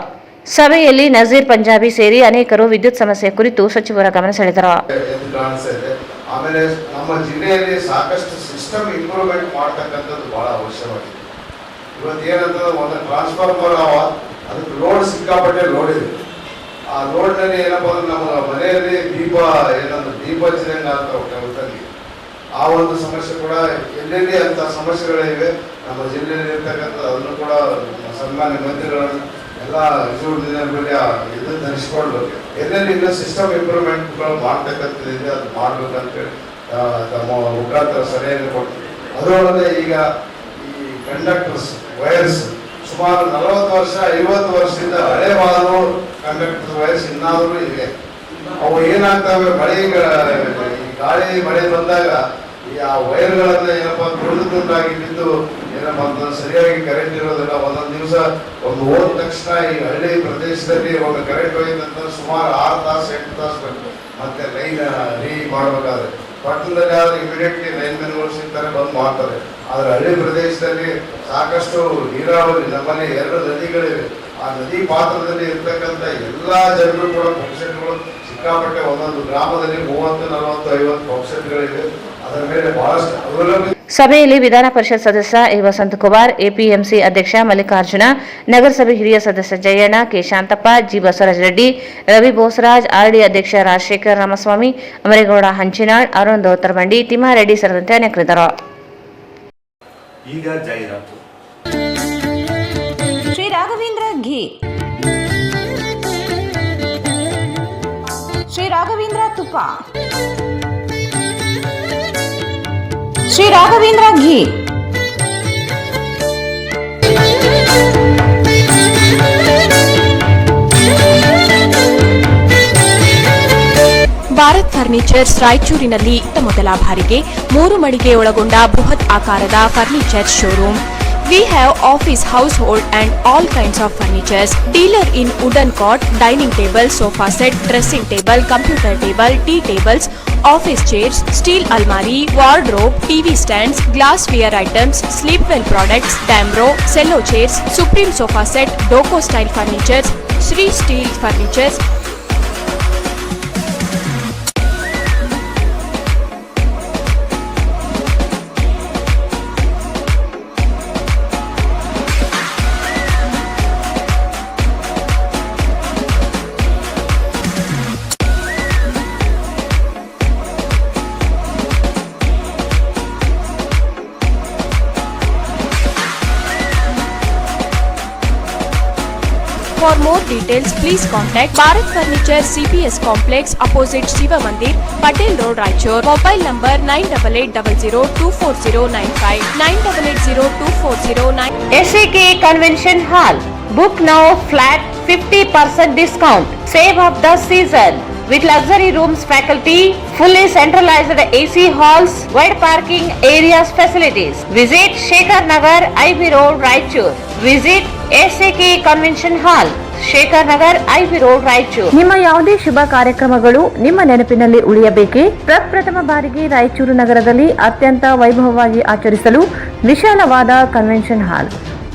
S2: ಸಭೆಯಲ್ಲಿ ನಜೀರ್ ಪಂಜಾಬಿ ಸೇರಿ ಅನೇಕರು ವಿದ್ಯುತ್ ಸಮಸ್ಯೆ ಕುರಿತು ಸಚಿವರ ಗಮನ ಸೆಳೆದರು.
S10: ಆಮೇಲೆ ನಮ್ಮ ಜಿಲ್ಲೆಯಲ್ಲಿ ಸಾಕಷ್ಟು ಸಿಸ್ಟಮ್ ಇಂಪ್ರೂವ್ಮೆಂಟ್ ಮಾಡ್ತಕ್ಕಂಥದ್ದು ಬಹಳ ಅವಶ್ಯವಾಗಿದೆ. ಇವತ್ತು ಏನಂತಂದ್ರೆ ಒಂದು ಟ್ರಾನ್ಸ್ಫಾರ್ಮರ್ ಅದಕ್ಕೆ ಲೋಡ್ ಸಿಕ್ಕಾಪಟ್ಟೆ ಲೋಡ್ ಇದೆ. ಆ ಲೋಡ್ನಲ್ಲಿ ಏನಪ್ಪ ಅಂದ್ರೆ ನಮ್ಮ ಮನೆಯಲ್ಲಿ ದೀಪ ಹಚ್ಚಿದಂಗೆ ಆಗ್ತಾವೆ. ಆ ಒಂದು ಸಮಸ್ಯೆ ಕೂಡ ಎಲ್ಲೆಲ್ಲಿ ಅಂತ ಸಮಸ್ಯೆಗಳಿವೆ ನಮ್ಮ ಜಿಲ್ಲೆಯಲ್ಲಿ ಇರ್ತಕ್ಕಂಥ. ಅದನ್ನು ಕೂಡ ಸನ್ಮಾನ್ಯ ಮಂತ್ರಿಗಳನ್ನು ಎಲ್ಲ ಮೇಲೆ ಇದನ್ನು ಧರಿಸಿಕೊಂಡು ಎಲ್ಲೆಲ್ಲಿ ಇನ್ನೂ ಸಿಸ್ಟಮ್ ಇಂಪ್ರೂವ್ಮೆಂಟ್ಗಳು ಮಾಡ್ತಕ್ಕಂಥದ್ದಿದೆ ಅದು ಮಾಡ್ಬೇಕಂತೇಳಿ ನಮ್ಮ ಮುಖಾಂತರ ಸಲಹೆಯನ್ನು ಕೊಡ್ತೀವಿ. ಅದರೊಳಗೆ ಈಗ ಈ ಕಂಡಕ್ಟರ್ಸ್, ವೈರ್ಸ್ ಸುಮಾರು 40 ವರ್ಷ 50 ವರ್ಷದಿಂದ ಹಳೆ ವಾಹನಗಳು ಕಂಡಕ್ಟರ್ ವಯಸ್ಸು ಇನ್ನಾದರೂ ಇವೆ. ಅವು ಏನಾಗ್ತವೆ, ಗಾಳಿ ಮಳೆ ಬಂದಾಗ ಆ ವೈರ್ಗಳನ್ನ ಏನಪ್ಪಾ ತುಳಿದುಂಟಾಗಿ ಬಿದ್ದು ಏನಪ್ಪಾ ಅಂತಂದ್ರೆ ಸರಿಯಾಗಿ ಕರೆಂಟ್ ಇರೋದಿಲ್ಲ. ಒಂದೊಂದು ದಿವಸ ಒಂದು ಹೋದ ತಕ್ಷಣ ಈ ಹಳ್ಳಿ ಪ್ರದೇಶದಲ್ಲಿ ಒಂದು ಕರೆಂಟ್ ಹೋಯ್ತಂತ ಸುಮಾರು 6 ತಾಸು 8 ತಾಸು ಬೇಕು ಮತ್ತೆ ಲೈನ್ ರೀ ಮಾಡಬೇಕಾದ್ರೆ. ಪಟ್ಟಣದಲ್ಲಿ ಆದ್ರೆ ಇಮಿಡಿಯೇಟ್ಲಿ ಲೈನ್ ಮೆನ್ಗಳು ಸಿಗ್ತಾರೆ, ಬಂದ್ ಮಾಡ್ತಾರೆ. ಆದ್ರೆ ಹಳ್ಳಿ ಪ್ರದೇಶದಲ್ಲಿ ಸಾಕಷ್ಟು ನೀರಾವರಿ, ನಮ್ಮಲ್ಲಿ 2 ನದಿಗಳಿವೆ. ಆ ನದಿ ಪಾತ್ರದಲ್ಲಿ ಇರ್ತಕ್ಕಂಥ ಎಲ್ಲಾ ಜನರು ಕೂಡ ಪಂಪ್ಸೆಟ್ಗಳು ಸಿಕ್ಕಾಪಟ್ಟೆ ಒಂದೊಂದು ಗ್ರಾಮದಲ್ಲಿ 30, 40, 50 ಪಂಪ್ಸೆಟ್ಗಳಿವೆ. ಅದರ ಮೇಲೆ ಬಹಳಷ್ಟು ಅವಲಂಬಿತ.
S2: ಸಭೆಯಲ್ಲಿ ವಿಧಾನ ಪರಿಷತ್ ಸದಸ್ಯ ಎ ವಸಂತಕುಮಾರ್, ಎಪಿಎಂಸಿ ಅಧ್ಯಕ್ಷ ಮಲ್ಲಿಕಾರ್ಜುನ, ನಗರಸಭೆ ಹಿರಿಯ ಸದಸ್ಯ Jayanna, K Shanthappa, G Basavaraja Reddy, Ravi Bosaraj, RD ಅಧ್ಯಕ್ಷ ರಾಜಶೇಖರ್ ರಾಮಸ್ವಾಮಿ, ಅಮರೇಗೌಡ ಹಂಚಿನಾಳ್, ಅರುಣ್ ದೋತರಬಂಡಿ, ತಿಮ್ಮಾರೆಡ್ಡಿ ಸೇರಿದಂತೆ ಅನೇಕರಿದ್ದರು.
S1: ಈಗ ಜಾಹೀರಾತು.
S2: ಶ್ರೀ ರಾಘವೇಂದ್ರ ಘೀ, ಶ್ರೀ ರಾಘವೇಂದ್ರ ತುಪ್ಪ, ಶ್ರೀ ರಾಘವೇಂದ್ರ ಘೀ,
S3: ಭಾರತ್ ಫರ್ನಿಚರ್ಸ್ ರಾಯಚೂರಿನಲ್ಲಿ ಮೊದಲ ಬಾರಿಗೆ 3 ಮಳಿಗೆ ಒಳಗೊಂಡ ಬೃಹತ್ ಆಕಾರದ furniture showroom. We have office, household and all kinds of furnitures. Dealer in wooden cot, dining table, sofa set, dressing table, computer table, tea tables, office chairs, steel almari, wardrobe, TV stands, glassware items, sleepwell products, Damro, cello chairs, Supreme sofa set, Doco style furnitures, Sri Steel furnitures. For more details, please contact Bharat Furniture CPS Complex opposite Shiva Mandir, Patel Road, Raichur. Mobile number 9880240959, 98802409.
S2: SAK Convention Hall. Book now, flat 50% discount. Save of the season. With luxury rooms, faculty, fully centralized AC halls, wide parking areas facilities. Visit Shekhar Nagar, IB Road, Raichur. Visit SAK Convention Hall, Shekhar Nagar, IB road, Raichur. ನಿಮ್ಮ ಯಾವುದೇ ಶುಭ ಕಾರ್ಯಕ್ರಮಗಳು ನಿಮ್ಮ ನೆನಪಿನಲ್ಲಿ ಉಳಿಯಬೇಕೇ? ಪ್ರಪ್ರಥಮ ಬಾರಿಗೆ ರಾಯಚೂರು ನಗರದಲ್ಲಿ ಅತ್ಯಂತ ವೈಭವವಾಗಿ ಆಚರಿಸಲು ವಿಶಾಲವಾದ ಕನ್ವೆನ್ಷನ್ ಹಾಲ್,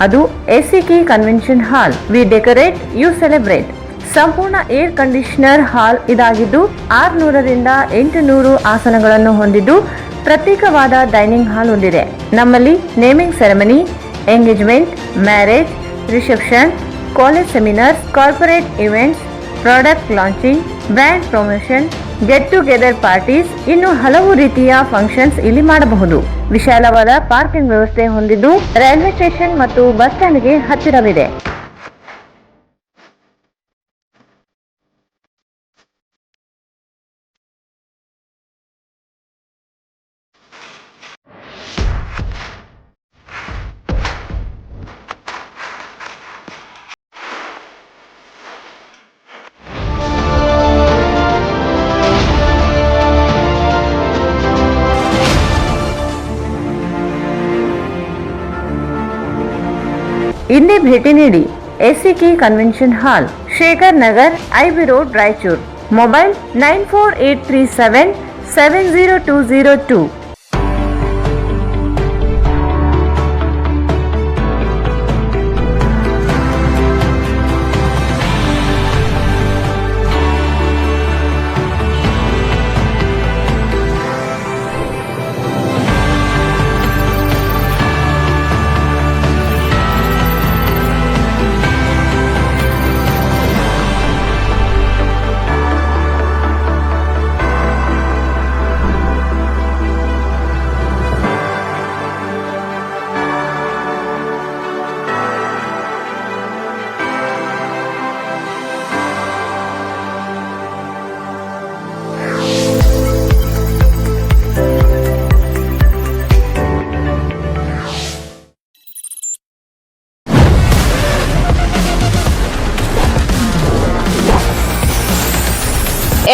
S2: ಅದು SAK convention hall. We decorate, you celebrate. ಸಂಪೂರ್ಣ ಏರ್ ಕಂಡೀಷನರ್ ಹಾಲ್ ಇದಾಗಿದ್ದು 600 ರಿಂದ 800 ಆಸನಗಳನ್ನು ಹೊಂದಿದ್ದು ಪ್ರತ್ಯೇಕವಾದ ಡೈನಿಂಗ್ ಹಾಲ್ ಹೊಂದಿದೆ. ನಮ್ಮಲ್ಲಿ naming ceremony, engagement, marriage, reception, college seminars, corporate events, product launching, brand promotion, get together parties, ಇನ್ನು ಹಲವು ರೀತಿಯ ಫಂಕ್ಷನ್ಸ್ ಇಲ್ಲಿ ಮಾಡಬಹುದು. ವಿಶಾಲವಾದ ಪಾರ್ಕಿಂಗ್ ವ್ಯವಸ್ಥೆ ಹೊಂದಿದ್ದು ರೈಲ್ವೆ ಸ್ಟೇಷನ್ ಮತ್ತು ಬಸ್ ಸ್ಟ್ಯಾಂಡ್ಗೆ ಹತ್ತಿರವಿದೆ. ಇಂದೇ ಭೇಟಿ ನೀಡಿ SAK ಕನ್ವೆನ್ಷನ್ ಹಾಲ್, Shekhar Nagar, IB road, Raichur. Mobile 9483770202.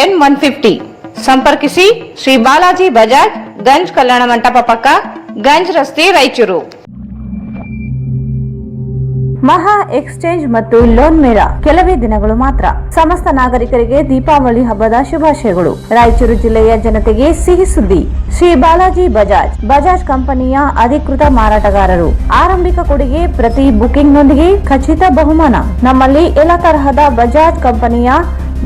S2: N150. ಸಂಪರ್ಕಿಸಿ ಶ್ರೀ ಬಾಲಾಜಿ ಬಜಾಜ್, ಗಂಜ್ ಕಲ್ಯಾಣ ಮಂಟಪ ಪಕ್ಕ, ಗಂಜ್ ರಸ್ತೆ, ರಾಯಚೂರು. ಮಹಾ ಎಕ್ಸ್ಚೇಂಜ್ ಮತ್ತು ಲೋನ್ ಮೇಳ ಕೆಲವೇ ದಿನಗಳು ಮಾತ್ರ. ಸಮಸ್ತ ನಾಗರಿಕರಿಗೆ ದೀಪಾವಳಿ ಹಬ್ಬದ ಶುಭಾಶಯಗಳು. ರಾಯಚೂರು ಜಿಲ್ಲೆಯ ಜನತೆಗೆ ಸಿಹಿ ಸುದ್ದಿ. ಶ್ರೀ ಬಾಲಾಜಿ ಬಜಾಜ್, ಬಜಾಜ್ ಕಂಪನಿಯ ಅಧಿಕೃತ ಮಾರಾಟಗಾರರು. ಆರಂಭಿಕ ಕೊಡುಗೆ ಪ್ರತಿ ಬುಕಿಂಗ್ನೊಂದಿಗೆ ಖಚಿತ ಬಹುಮಾನ. ನಮ್ಮಲ್ಲಿ ಎಲ್ಲ ತರಹದ ಬಜಾಜ್ ಕಂಪನಿಯ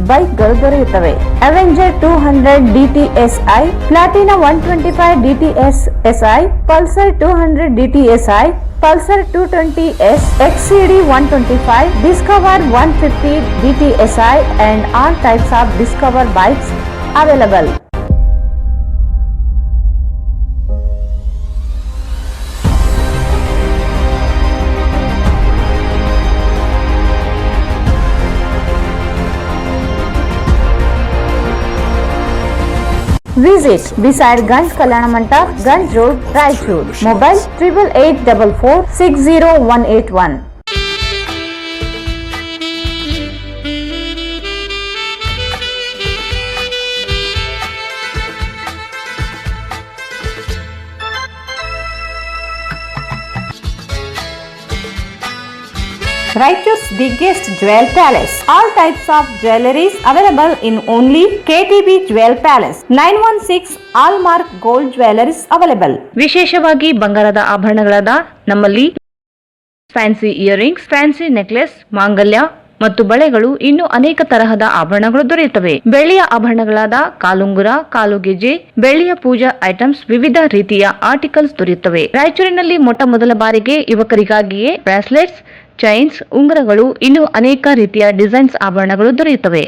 S2: ಬೈಕ್ಗಳು ದೊರೆಯುತ್ತವೆ. Avenger 200 DTSI, Platina 125 DTSI, Pulsar 200 DTSI, Pulsar 220S, XCD 125, Discover 150 DTSI and all types of Discover bikes available. Visit beside Ganj Kalyana Mandap, Ganj Road, Raichur. Mobile 8844 60181. Raichur's biggest jewel palace. All types of jewelries available in only KTB Jewel Palace. 916 Allmark Gold Jewelries available. ವಿಶೇಷವಾಗಿ ಬಂಗಾರದ ಆಭರಣಗಳಾದ ನಮ್ಮಲ್ಲಿ ಫ್ಯಾನ್ಸಿ ಇಯರಿಂಗ್ಸ್, ಫ್ಯಾನ್ಸಿ ನೆಕ್ಲೆಸ್, ಮಾಂಗಲ್ಯ ಮತ್ತು ಬಳೆಗಳು, ಇನ್ನು ಅನೇಕ ತರಹದ ಆಭರಣಗಳು ದೊರೆಯುತ್ತವೆ. ಬೆಳ್ಳಿಯ ಆಭರಣಗಳಾದ ಕಾಲುಂಗುರ, ಕಾಲುಗೆಜೆ, ಬೆಳ್ಳಿಯ ಪೂಜಾ ಐಟಮ್ಸ್, ವಿವಿಧ ರೀತಿಯ ಆರ್ಟಿಕಲ್ಸ್ ದೊರೆಯುತ್ತವೆ. ರಾಯಚೂರಿನಲ್ಲಿ ಮೊಟ್ಟ ಮೊದಲ ಬಾರಿಗೆ ಯುವಕರಿಗಾಗಿಯೇ ಬ್ರಾಸ್ಲೆಟ್ಸ್, ಚೈನ್ಸ್, ಉಂಗುರಗಳು, ಇನ್ನು ಅನೇಕ ರೀತಿಯ ಡಿಸೈನ್ಸ್ ಆಭರಣಗಳು ದೊರೆಯುತ್ತವೆ.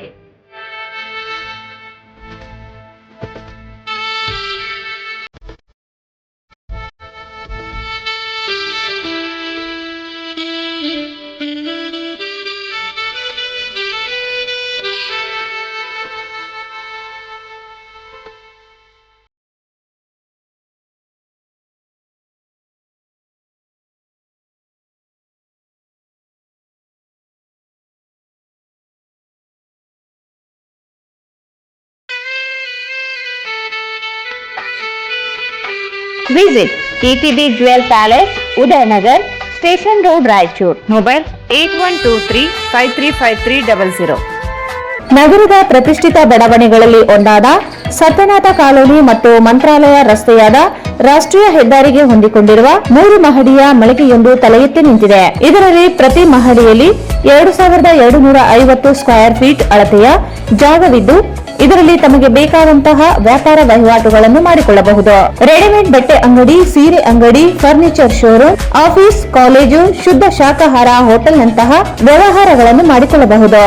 S2: Visit KTB Jewel Palace, Udayanagar, Station Road, Raichur. Mobile 8123-535300. ನಗರದ ಪ್ರತಿಷ್ಠಿತ ಬಡಾವಣೆಗಳಲ್ಲಿ ಒಂದಾದ ಸತ್ಯನಾಥ ಕಾಲೋನಿ ಮತ್ತು ಮಂತ್ರಾಲಯ ರಸ್ತೆಯಾದ ರಾಷ್ಟ್ರೀಯ ಹೆದ್ದಾರಿಗೆ ಹೊಂದಿಕೊಂಡಿರುವ 3 ಮಹಡಿಯ ಮಳಿಗೆಯೊಂದು ತಲೆ ಎತ್ತಿ ನಿಂತಿದೆ. ಇದರಲ್ಲಿ ಪ್ರತಿ ಮಹಡಿಯಲ್ಲಿ 2250 ಸ್ಕ್ವೇರ್ ಫೀಟ್ ಅಳತೆಯ ಜಾಗವಿದ್ದು, ಇದರಲ್ಲಿ ತಮಗೆ ಬೇಕಾದಂತಹ ವ್ಯಾಪಾರ ವಹಿವಾಟುಗಳನ್ನು ಮಾಡಿಕೊಳ್ಳಬಹುದು. ರೆಡಿಮೇಡ್ ಬಟ್ಟೆ ಅಂಗಡಿ, ಸೀರೆ ಅಂಗಡಿ, ಫರ್ನಿಚರ್ ಶೋರೂಮ್, ಆಫೀಸ್, ಕಾಲೇಜು, ಶುದ್ಧ ಶಾಕಾಹಾರ ಹೋಟೆಲ್ನಂತಹ ವ್ಯವಹಾರಗಳನ್ನು ಮಾಡಿಕೊಳ್ಳಬಹುದು.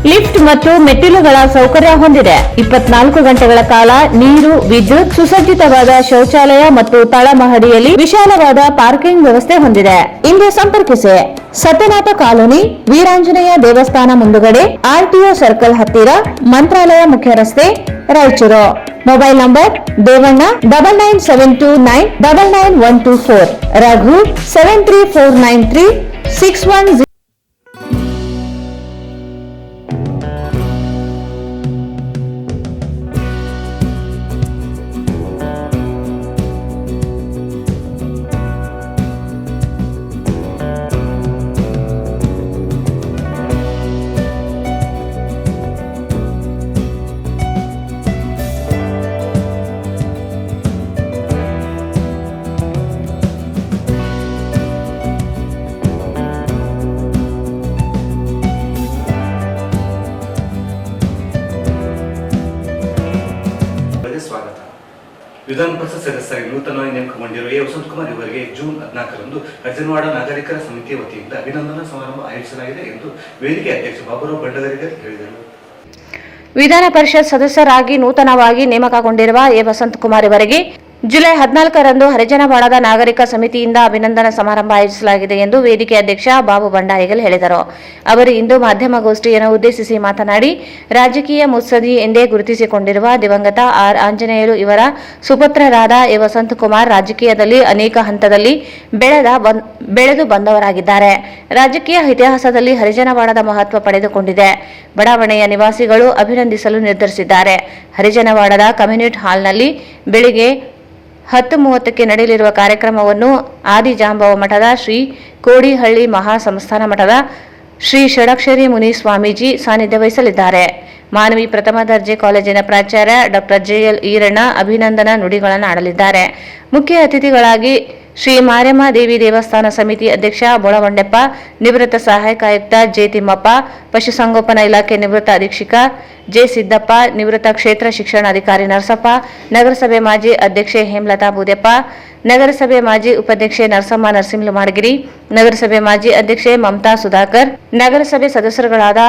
S2: ಲಿಫ್ಟ್ ಮತ್ತು ಮೆಟ್ಟಿಲುಗಳ ಸೌಕರ್ಯ ಹೊಂದಿದೆ. 24 ಗಂಟೆಗಳ ಕಾಲ ನೀರು, ವಿದ್ಯುತ್, ಸುಸಜ್ಜಿತವಾದ ಶೌಚಾಲಯ ಮತ್ತು ತಳಮಹಡಿಯಲ್ಲಿ ವಿಶಾಲವಾದ ಪಾರ್ಕಿಂಗ್ ವ್ಯವಸ್ಥೆ ಹೊಂದಿದೆ. ಇಂದು ಸಂಪರ್ಕಿಸಿ ಸತ್ಯನಾಥ ಕಾಲೋನಿ, ವೀರಾಂಜನೇಯ ದೇವಸ್ಥಾನ ಮುಂದುಗಡೆ, RTO ಸರ್ಕಲ್ ಹತ್ತಿರ, ಮಂತ್ರಾಲಯ ಮುಖ್ಯ ರಸ್ತೆ, ರಾಯಚೂರು. Mobile number Devanna 9972999124, Raghu 7349361.
S1: ಸ್ವಾಗತ. ವಿಧಾನ ಪರಿಷತ್ ಸದಸ್ಯರಾಗಿ ನೂತನವಾಗಿ ನೇಮಕಗೊಂಡಿರುವ ಎ ವಸಂತಕುಮಾರ್ ಇವರಿಗೆ ಜೂನ್ 14ರಂದು ಅಜ್ಜನವಾಡ ನಾಗರಿಕರ ಸಮಿತಿಯ ವತಿಯಿಂದ ಅಭಿನಂದನಾ ಸಮಾರಂಭ ಆಯೋಜಿಸಲಾಗಿದೆ ಎಂದು ವೇದಿಕೆ ಅಧ್ಯಕ್ಷ ಬಾಬುರಾವ್ ಬಂಡಗರಿಗರ್ ಹೇಳಿದರು.
S2: ವಿಧಾನ ಪರಿಷತ್ ಸದಸ್ಯರಾಗಿ ನೂತನವಾಗಿ ನೇಮಕಗೊಂಡಿರುವ ಎ ವಸಂತಕುಮಾರ್ ಇವರಿಗೆ ಜುಲೈ 14ರಂದು ಹರಿಜನವಾಡದ ನಾಗರಿಕ ಸಮಿತಿಯಿಂದ ಅಭಿನಂದನಾ ಸಮಾರಂಭ ಆಯೋಜಿಸಲಾಗಿದೆ ಎಂದು ವೇದಿಕೆ ಅಧ್ಯಕ್ಷ ಬಾಬು ಬಂಡಾರಿಗಲ್ ಹೇಳಿದರು. ಅವರು ಇಂದು ಮಾಧ್ಯಮಗೋಷ್ಠಿಯನ್ನು ಉದ್ದೇಶಿಸಿ ಮಾತನಾಡಿ, ರಾಜಕೀಯ ಮುತ್ಸದ್ದಿ ಎಂದೇ ಗುರುತಿಸಿಕೊಂಡಿರುವ ದಿವಂಗತ ಆರ್ ಆಂಜನೇಯಲು ಇವರ ಸುಪುತ್ರರಾದ ಎ ವಸಂತಕುಮಾರ್ ರಾಜಕೀಯದಲ್ಲಿ ಅನೇಕ ಹಂತದಲ್ಲಿ ಬೆಳೆದು ಬಂದವರಾಗಿದ್ದಾರೆ. ರಾಜಕೀಯ ಇತಿಹಾಸದಲ್ಲಿ ಹರಿಜನವಾಡದ ಮಹತ್ವ ಪಡೆದುಕೊಂಡಿದೆ. ಬಡಾವಣೆಯ ನಿವಾಸಿಗಳು ಅಭಿನಂದಿಸಲು ನಿರ್ಧರಿಸಿದ್ದಾರೆ. ಹರಿಜನವಾಡದ ಕಮ್ಯುನಿಟಿ ಹಾಲ್ನಲ್ಲಿ ಬೆಳಿಗ್ಗೆ 10:30ಕ್ಕೆ ನಡೆಯಲಿರುವ ಕಾರ್ಯಕ್ರಮವನ್ನು ಆದಿಜಾಂಬವ ಮಠದ ಶ್ರೀ ಕೋಡಿಹಳ್ಳಿ ಮಹಾಸಂಸ್ಥಾನ ಮಠದ ಶ್ರೀ ಷಡಕ್ಷರಿ ಮುನಿ ಸ್ವಾಮೀಜಿ ಸಾನ್ನಿಧ್ಯ ವಹಿಸಲಿದ್ದಾರೆ. ಮಾನವಿ ಪ್ರಥಮ ದರ್ಜೆ ಕಾಲೇಜಿನ ಪ್ರಾಚಾರ್ಯ ಡಾ JL ಈರಣ್ಣ ಅಭಿನಂದನಾ ನುಡಿಗಳನ್ನು ಆಡಲಿದ್ದಾರೆ. ಮುಖ್ಯ ಅತಿಥಿಗಳಾಗಿ ಶ್ರೀ ಮಾರಮ್ಮ ದೇವಿ ದೇವಸ್ಥಾನ ಸಮಿತಿ ಅಧ್ಯಕ್ಷ ಬೋಳವಂಡೆಪ್ಪ, ನಿವೃತ್ತ ಸಹಾಯಕ ಆಯುಕ್ತ ಜೆ ತಿಮ್ಮಪ್ಪ, ಪಶುಸಂಗೋಪನಾ ಇಲಾಖೆ ನಿವೃತ್ತ ಅಧೀಕ್ಷಕ ಜೆ ಸಿದ್ದಪ್ಪ, ನಿವೃತ್ತ ಕ್ಷೇತ್ರ ಶಿಕ್ಷಣಾಧಿಕಾರಿ ನರಸಪ್ಪ, ನಗರಸಭೆ ಮಾಜಿ ಅಧ್ಯಕ್ಷೆ ಹೇಮಲತಾ ಬೂದೆಪ್ಪ, ನಗರಸಭೆ ಮಾಜಿ ಉಪಾಧ್ಯಕ್ಷೆ ನರಸಮ್ಮ ನರಸಿಂಹಮಾಡಗಿರಿ, ನಗರಸಭೆ ಮಾಜಿ ಅಧ್ಯಕ್ಷೆ ಮಮತಾ ಸುಧಾಕರ್, ನಗರಸಭೆ ಸದಸ್ಯರುಗಳಾದ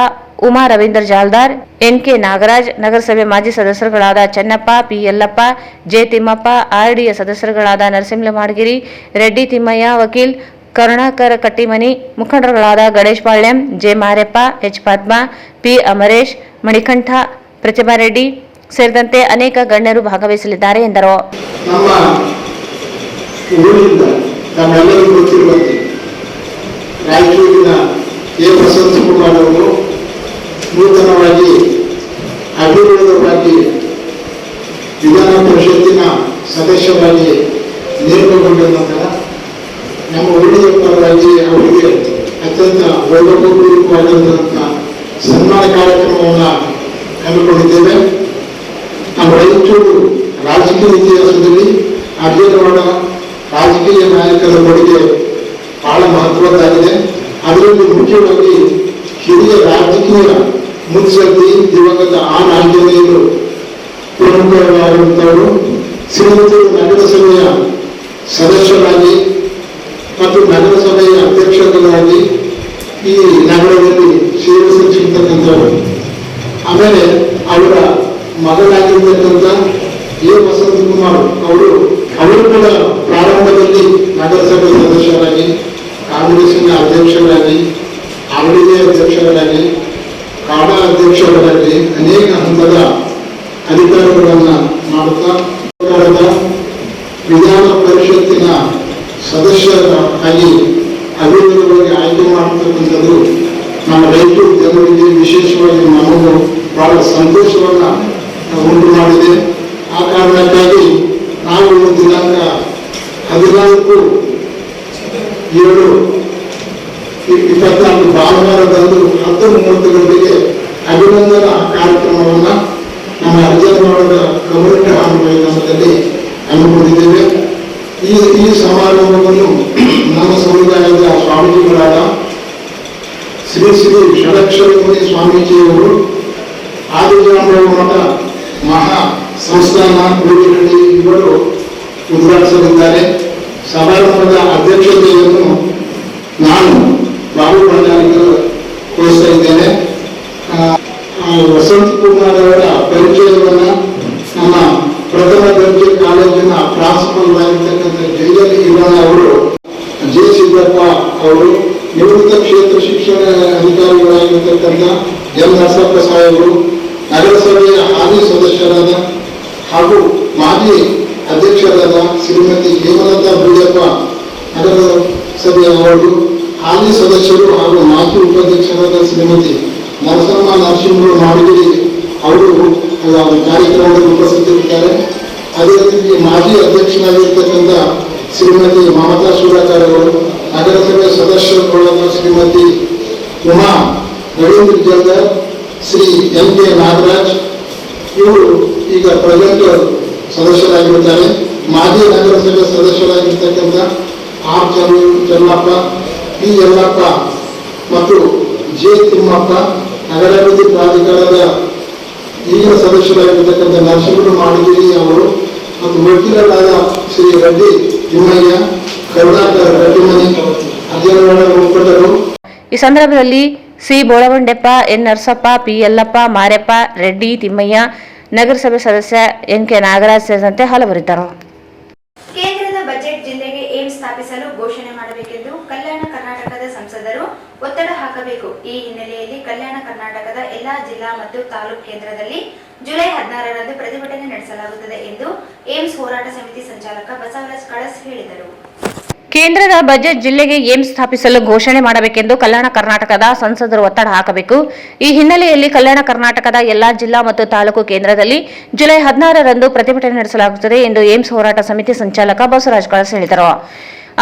S2: ಉಮಾ ರವೀಂದ್ರ ಜಾಲ್ದಾರ್, NK ನಾಗರಾಜ್, ನಗರಸಭೆ ಮಾಜಿ ಸದಸ್ಯರುಗಳಾದ Chennappa, P Yallappa, J Thimmappa, RDA ಸದಸ್ಯರುಗಳಾದ ನರಸಿಂಹಮಾಡಗಿರಿ, ರೆಡ್ಡಿ ತಿಮ್ಮಯ್ಯ, ವಕೀಲ್ ಕರುಣಾಕರ ಕಟ್ಟಿಮನಿ, ಮುಖಂಡರುಗಳಾದ Ganesh Palyam, J Mareppa, H Padma, P Amaresh, Manikanta, Prathibha Reddy ಸೇರಿದಂತೆ ಅನೇಕ ಗಣ್ಯರು ಭಾಗವಹಿಸಲಿದ್ದಾರೆ ಎಂದರು.
S11: ನಮ್ಮ ಊರಿನಿಂದ ನಮ್ಮೆಲ್ಲರಿಗೂ ಗೊತ್ತಿರುವಂತೆ ರಾಯಚೂರಿನ ಎ ವಸಂತಕುಮಾರ್ ಅವರು ನೂತನವಾಗಿ ಅಭಿವೃದ್ಧವಾಗಿ ವಿಧಾನ ಪರಿಷತ್ತಿನ ಸದಸ್ಯರಾಗಿ ನೇಮಕಗೊಂಡ ನಂತರ ನಮ್ಮ ಊರಿನ ಪರವಾಗಿ ಅವರಿಗೆ ಅತ್ಯಂತ ಗೌರವಪೂರ್ವಕವಾದಂತಹ ಸನ್ಮಾನ ಕಾರ್ಯಕ್ರಮವನ್ನು ಹಮ್ಮಿಕೊಂಡಿದ್ದೇವೆ. ನಮ್ಮ ರಾಯಚೂರು ರಾಜಕೀಯ ಇತಿಹಾಸದಲ್ಲಿ ಹರಿಜನವಾಡ ರಾಜಕೀಯ ನಾಯಕರ ಕೊಡುಗೆ ಬಹಳ ಮಹತ್ವದ್ದಾಗಿದೆ. ಅದರಲ್ಲಿ ಮುಖ್ಯವಾಗಿ ಹಿರಿಯ ರಾಜಕೀಯ ಮುತ್ಸದ್ದಿ ದಿವಂಗತ ಆರ್ ಆಂಜನೇಯರು ಪ್ರಮುಖರಾದಂಥವರು ಶ್ರೀಮತಿ ನಗರಸಭೆಯ ಸದಸ್ಯರಾಗಿ ಮತ್ತು ನಗರಸಭೆಯ ಅಧ್ಯಕ್ಷರಾಗಿ ಈ ನಗರದಲ್ಲಿ ಸೇವೆ ಸಲ್ಲಿಸಿರ್ತಕ್ಕಂಥವರು. ಆಮೇಲೆ ಅವರ ಮಗನಾಗಿರ್ತಕ್ಕಂಥ ಎ ವಸಂತಕುಮಾರ್ ಅವರು ಕೂಡ ಪ್ರಾರಂಭದಲ್ಲಿ ನಗರಸಭೆ ಸದಸ್ಯರಾಗಿ, ಕಾಂಗ್ರೆಸ್ಸಿನ ಅಧ್ಯಕ್ಷರಾಗಿ, RDA ಅಧ್ಯಕ್ಷರಾಗಿ, ಕಾಡಾ ಅಧ್ಯಕ್ಷರಾಗಿ ಅನೇಕ ಹಂತದ ಅಧಿಕಾರಗಳನ್ನು ಮಾಡುತ್ತಾ ವಿಧಾನ ಪರಿಷತ್ತಿನ ಸದಸ್ಯರಾಗಿ ಅಭಿವೃದ್ಧಿಗಾಗಿ ಆಯ್ಕೆ ಮಾಡತಕ್ಕಂಥದ್ದು ನಮ್ಮ ರಾಯಚೂರು ಜನರಿಗೆ ವಿಶೇಷವಾಗಿ ನಮಗೂ ಬಹಳ ಸಂತೋಷವನ್ನು ಉಂಟು ಮಾಡಿದೆ. ಆ ಕಾರಣಕ್ಕಾಗಿ ನಾವು ದಿನಾಂಕ 14/7/24 ಭಾನುವಾರದಂದು 10:30 ಗಂಟೆಗೆ ಅಭಿನಂದನಾ ಕಾರ್ಯಕ್ರಮವನ್ನು ನಮ್ಮ ಹರಿಜನವಾಡದ ಕಮ್ಯುನಿಟಿ ಹಾಲ್ ಮೈದಾನದಲ್ಲಿ ಹಮ್ಮಿಕೊಂಡಿದ್ದೇವೆ. ಈ ಸಮಾರಂಭವನ್ನು ನಮ್ಮ ಸಮುದಾಯದ ಸ್ವಾಮೀಜಿಗಳಾದ ಶ್ರೀ ಶ್ರೀ ಷಡಕ್ಷರಿ ಮುನಿ ಸ್ವಾಮೀಜಿಯವರು ಆದಿಜಾಂಬವ ಮಠ ಮಹಾ ಸಂಸ್ಥಾನ ಕೋಡಿಹಳ್ಳಿ ಇವರು ಉದ್ಘಾಟಿಸಲಿದ್ದಾರೆ. ಸಮಾರಂಭದ ಅಧ್ಯಕ್ಷತೆಯನ್ನು ನಾನು ಬಾಬು ಬಂಡಾರಿಗಲ್ ವಹಿಸ್ತಾ ಇದ್ದೇನೆ. ವಸಂತಕುಮಾರ್ ಅವರ ಪರಿಚಯವನ್ನು ನಮ್ಮ ಪ್ರಥಮ ದರ್ಜೆ ಕಾಲೇಜಿನ ಪ್ರಾಂಶುಪಾಲ್ ಆಗಿರ್ತಕ್ಕಂಥ JL ಈರಣ್ಣ ಅವರು, ಜೆ ಸಿದ್ದಪ್ಪ ಅವರು, ನಿವೃತ್ತ ಕ್ಷೇತ್ರ ಶಿಕ್ಷಣ ಅಧಿಕಾರಿಗಳಾಗಿರ್ತಕ್ಕಂಥ ಎಂ ನರಸಪ್ಪ ಸಾಹೇಬರು, ನಗರಸಭೆಯ ಹಾಲಿ ಸದಸ್ಯರಾದ ಹಾಗೂ ಮಾಜಿ ಅಧ್ಯಕ್ಷರಾದ ಶ್ರೀಮತಿ ಹೇಮಲತಾ ಬೂದೆಪ್ಪ, ನಗರಸಭೆಯ ಅವರು, ಹಾಲಿ ಸದಸ್ಯರು ಹಾಗೂ ಮಾಜಿ ಉಪಾಧ್ಯಕ್ಷರಾದ ಶ್ರೀಮತಿ ನರಸಮ್ಮ ನರಸಿಂಹಮಾಡಗಿರಿ ಅವರು ಕಾರ್ಯಕ್ರಮದಲ್ಲಿ ಉಪಸ್ಥಿತರಿದ್ದಾರೆ. ಅದೇ ರೀತಿ ಮಾಜಿ ಅಧ್ಯಕ್ಷರಾಗಿರ್ತಕ್ಕಂಥ ಶ್ರೀಮತಿ ಮಮತಾ ಸುಧಾಕರ್ ಅವರು, ನಗರಸಭೆ ಸದಸ್ಯರುಗಳಾದ ಶ್ರೀಮತಿ ಉಮಾ ರವೀಂದ್ರ ಜಾಲ್ದಾರ್, ಶ್ರೀ NK ನಾಗರಾಜ್ ಇವರು ಈಗ ಪ್ರೆಸೆಂಟ್ ಸದಸ್ಯರಾಗಿರುತ್ತಾರೆ. ಮಾಜಿ ನಗರಸಭೆ ಸದಸ್ಯರಾಗಿರ್ತಕ್ಕಂಥ R ಚೆನ್ನಪ್ಪ, P ಯಲ್ಲಪ್ಪ ಮತ್ತು J ತಿಮ್ಮಪ್ಪ, ನಗರಾಭಿವೃದ್ಧಿ ಪ್ರಾಧಿಕಾರದ ಈಗಿನ ಸದಸ್ಯರಾಗಿರ್ತಕ್ಕಂಥ ನರಸಿಂಹಮಾಡಗಿರಿ ಅವರು ಮತ್ತು ವಕೀಲರಾದ ಶ್ರೀ ರೆಡ್ಡಿ ತಿಮ್ಮಯ್ಯ, ಕರುಣಾಕರ ಕಟ್ಟಿಮನಿ ಹರಿಜನವಾಡ ಮುಖಂಡರು.
S2: ಈ ಸಂದರ್ಭದಲ್ಲಿ C Bolavandeppa, N Narasappa, P Yallappa, Mareppa, Reddy Thimmayya, ನಗರಸಭೆ ಸದಸ್ಯ NK ನಾಗರಾಜ್ ಸೇರಿದಂತೆ ಹಲವರಿದ್ದರು.
S4: ಎಲ್ಲಾ ಜಿಲ್ಲಾ ಮತ್ತು ತಾಲೂಕು ಕೇಂದ್ರದಲ್ಲಿ ಜುಲೈ 16ರಂದು ಪ್ರತಿಭಟನೆ ನಡೆಸಲಾಗುತ್ತದೆ ಎಂದು ಏಮ್ಸ್ ಹೋರಾಟ ಸಮಿತಿ ಸಂಚಾಲಕ ಬಸವರಾಜ್ ಕಳಸ್ ಹೇಳಿದರು.
S2: ಕೇಂದ್ರದ ಬಜೆಟ್ ಜಿಲ್ಲೆಗೆ ಏಮ್ಸ್ ಸ್ಥಾಪಿಸಲು ಘೋಷಣೆ ಮಾಡಬೇಕೆಂದು ಕಲ್ಯಾಣ ಕರ್ನಾಟಕದ ಸಂಸದರು ಒತ್ತಡ ಹಾಕಬೇಕು. ಈ ಹಿನ್ನೆಲೆಯಲ್ಲಿ ಕಲ್ಯಾಣ ಕರ್ನಾಟಕದ ಎಲ್ಲಾ ಜಿಲ್ಲಾ ಮತ್ತು ತಾಲೂಕು ಕೇಂದ್ರದಲ್ಲಿ ಜುಲೈ 16ರಂದು ಪ್ರತಿಭಟನೆ ನಡೆಸಲಾಗುತ್ತದೆ ಎಂದು ಏಮ್ಸ್ ಹೋರಾಟ ಸಮಿತಿ ಸಂಚಾಲಕ ಬಸವರಾಜ್ ಕಳಸ್ ಹೇಳಿದರು.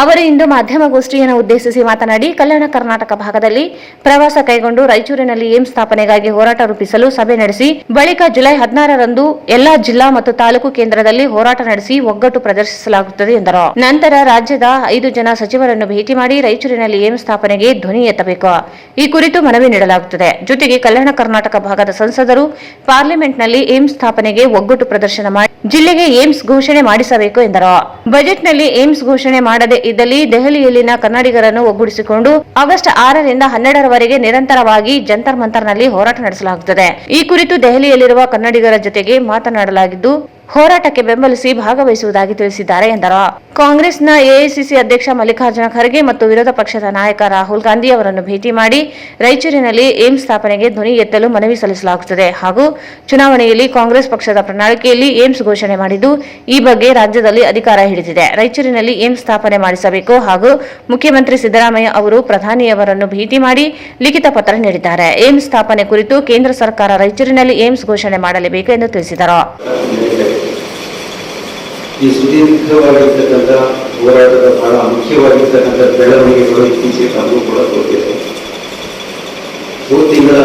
S2: ಅವರು ಇಂದು ಮಾಧ್ಯಮಗೋಷ್ಠಿಯನ್ನು ಉದ್ದೇಶಿಸಿ ಮಾತನಾಡಿ, ಕಲ್ಯಾಣ ಕರ್ನಾಟಕ ಭಾಗದಲ್ಲಿ ಪ್ರವಾಸ ಕೈಗೊಂಡು ರಾಯಚೂರಿನಲ್ಲಿ ಏಮ್ಸ್ ಸ್ಥಾಪನೆಗಾಗಿ ಹೋರಾಟ ರೂಪಿಸಲು ಸಭೆ ನಡೆಸಿ ಬಳಿಕ ಜುಲೈ 16ರಂದು ಎಲ್ಲಾ ಜಿಲ್ಲಾ ಮತ್ತು ತಾಲೂಕು ಕೇಂದ್ರದಲ್ಲಿ ಹೋರಾಟ ನಡೆಸಿ ಒಗ್ಗಟ್ಟು ಪ್ರದರ್ಶಿಸಲಾಗುತ್ತದೆ ಎಂದರು. ನಂತರ ರಾಜ್ಯದ 5 ಜನ ಸಚಿವರನ್ನು ಭೇಟಿ ಮಾಡಿ ರಾಯಚೂರಿನಲ್ಲಿ ಏಮ್ಸ್ ಸ್ಥಾಪನೆಗೆ ಧ್ವನಿ ಎತ್ತಬೇಕು, ಈ ಕುರಿತು ಮನವಿ ನೀಡಲಾಗುತ್ತದೆ. ಜೊತೆಗೆ ಕಲ್ಯಾಣ ಕರ್ನಾಟಕ ಭಾಗದ ಸಂಸದರು ಪಾರ್ಲಿಮೆಂಟ್ನಲ್ಲಿ ಏಮ್ಸ್ ಸ್ಥಾಪನೆಗೆ ಒಗ್ಗಟ್ಟು ಪ್ರದರ್ಶನ ಮಾಡಿ ಜಿಲ್ಲೆಗೆ ಏಮ್ಸ್ ಘೋಷಣೆ ಮಾಡಿಸಬೇಕು ಎಂದರು. ಬಜೆಟ್ನಲ್ಲಿ ಏಮ್ಸ್ ಘೋಷಣೆ ಮಾಡದೆ ಇದ್ದಲ್ಲಿ ದೆಹಲಿಯಲ್ಲಿನ ಕನ್ನಡಿಗರನ್ನು ಒಗ್ಗೂಡಿಸಿಕೊಂಡು ಆಗಸ್ಟ್ 6ರಿಂದ 12ರವರೆಗೆ ನಿರಂತರವಾಗಿ ಜಂತರ್ ಮಂತರ್ನಲ್ಲಿ ಹೋರಾಟ ನಡೆಸಲಾಗುತ್ತದೆ. ಈ ಕುರಿತು ದೆಹಲಿಯಲ್ಲಿರುವ ಕನ್ನಡಿಗರ ಜೊತೆಗೆ ಮಾತನಾಡಲಾಗಿದ್ದು ಹೋರಾಟಕ್ಕೆ ಬೆಂಬಲಿಸಿ ಭಾಗವಹಿಸುವುದಾಗಿ ತಿಳಿಸಿದ್ದಾರೆ ಎಂದರು. ಕಾಂಗ್ರೆಸ್ನ ಎಐಸಿಸಿ ಅಧ್ಯಕ್ಷ ಮಲ್ಲಿಕಾರ್ಜುನ ಖರ್ಗೆ ಮತ್ತು ವಿರೋಧ ಪಕ್ಷದ ನಾಯಕ ರಾಹುಲ್ ಗಾಂಧಿ ಅವರನ್ನು ಭೇಟಿ ಮಾಡಿ ರಾಯಚೂರಿನಲ್ಲಿ ಏಮ್ಸ್ ಸ್ಥಾಪನೆಗೆ ಧ್ವನಿ ಎತ್ತಲು ಮನವಿ ಸಲ್ಲಿಸಲಾಗುತ್ತದೆ ಹಾಗೂ ಚುನಾವಣೆಯಲ್ಲಿ ಕಾಂಗ್ರೆಸ್ ಪಕ್ಷದ ಪ್ರಣಾಳಿಕೆಯಲ್ಲಿ ಏಮ್ಸ್ ಘೋಷಣೆ ಮಾಡಿದ್ದು ಈ ಬಗ್ಗೆ ರಾಜ್ಯದಲ್ಲಿ ಅಧಿಕಾರ ಹಿಡಿದಿದೆ. ರಾಯಚೂರಿನಲ್ಲಿ ಏಮ್ಸ್ ಸ್ಥಾಪನೆ ಮಾಡಿಸಬೇಕು ಹಾಗೂ ಮುಖ್ಯಮಂತ್ರಿ ಸಿದ್ದರಾಮಯ್ಯ ಅವರು ಪ್ರಧಾನಿಯವರನ್ನು ಭೇಟಿ ಮಾಡಿ ಲಿಖಿತ ಪತ್ರ ನೀಡಿದ್ದಾರೆ. ಏಮ್ಸ್ ಸ್ಥಾಪನೆ ಕುರಿತು ಕೇಂದ್ರ ಸರ್ಕಾರ ರಾಯಚೂರಿನಲ್ಲಿ ಏಮ್ಸ್ ಘೋಷಣೆ ಮಾಡಲೇಬೇಕು ಎಂದು ತಿಳಿಸಿದರು.
S12: ಈ ಸುದೀರ್ಘವಾಗಿರ್ತಕ್ಕಂಥ ಹೋರಾಟದ ಬಹಳ ಮುಖ್ಯವಾಗಿರ್ತಕ್ಕಂಥ ಬೆಳವಣಿಗೆಗಳು ಇತ್ತೀಚೆಗೆ ನಮಗೂ ಕೂಡ ಗೊತ್ತಿದೆ. ಹೋದ ತಿಂಗಳ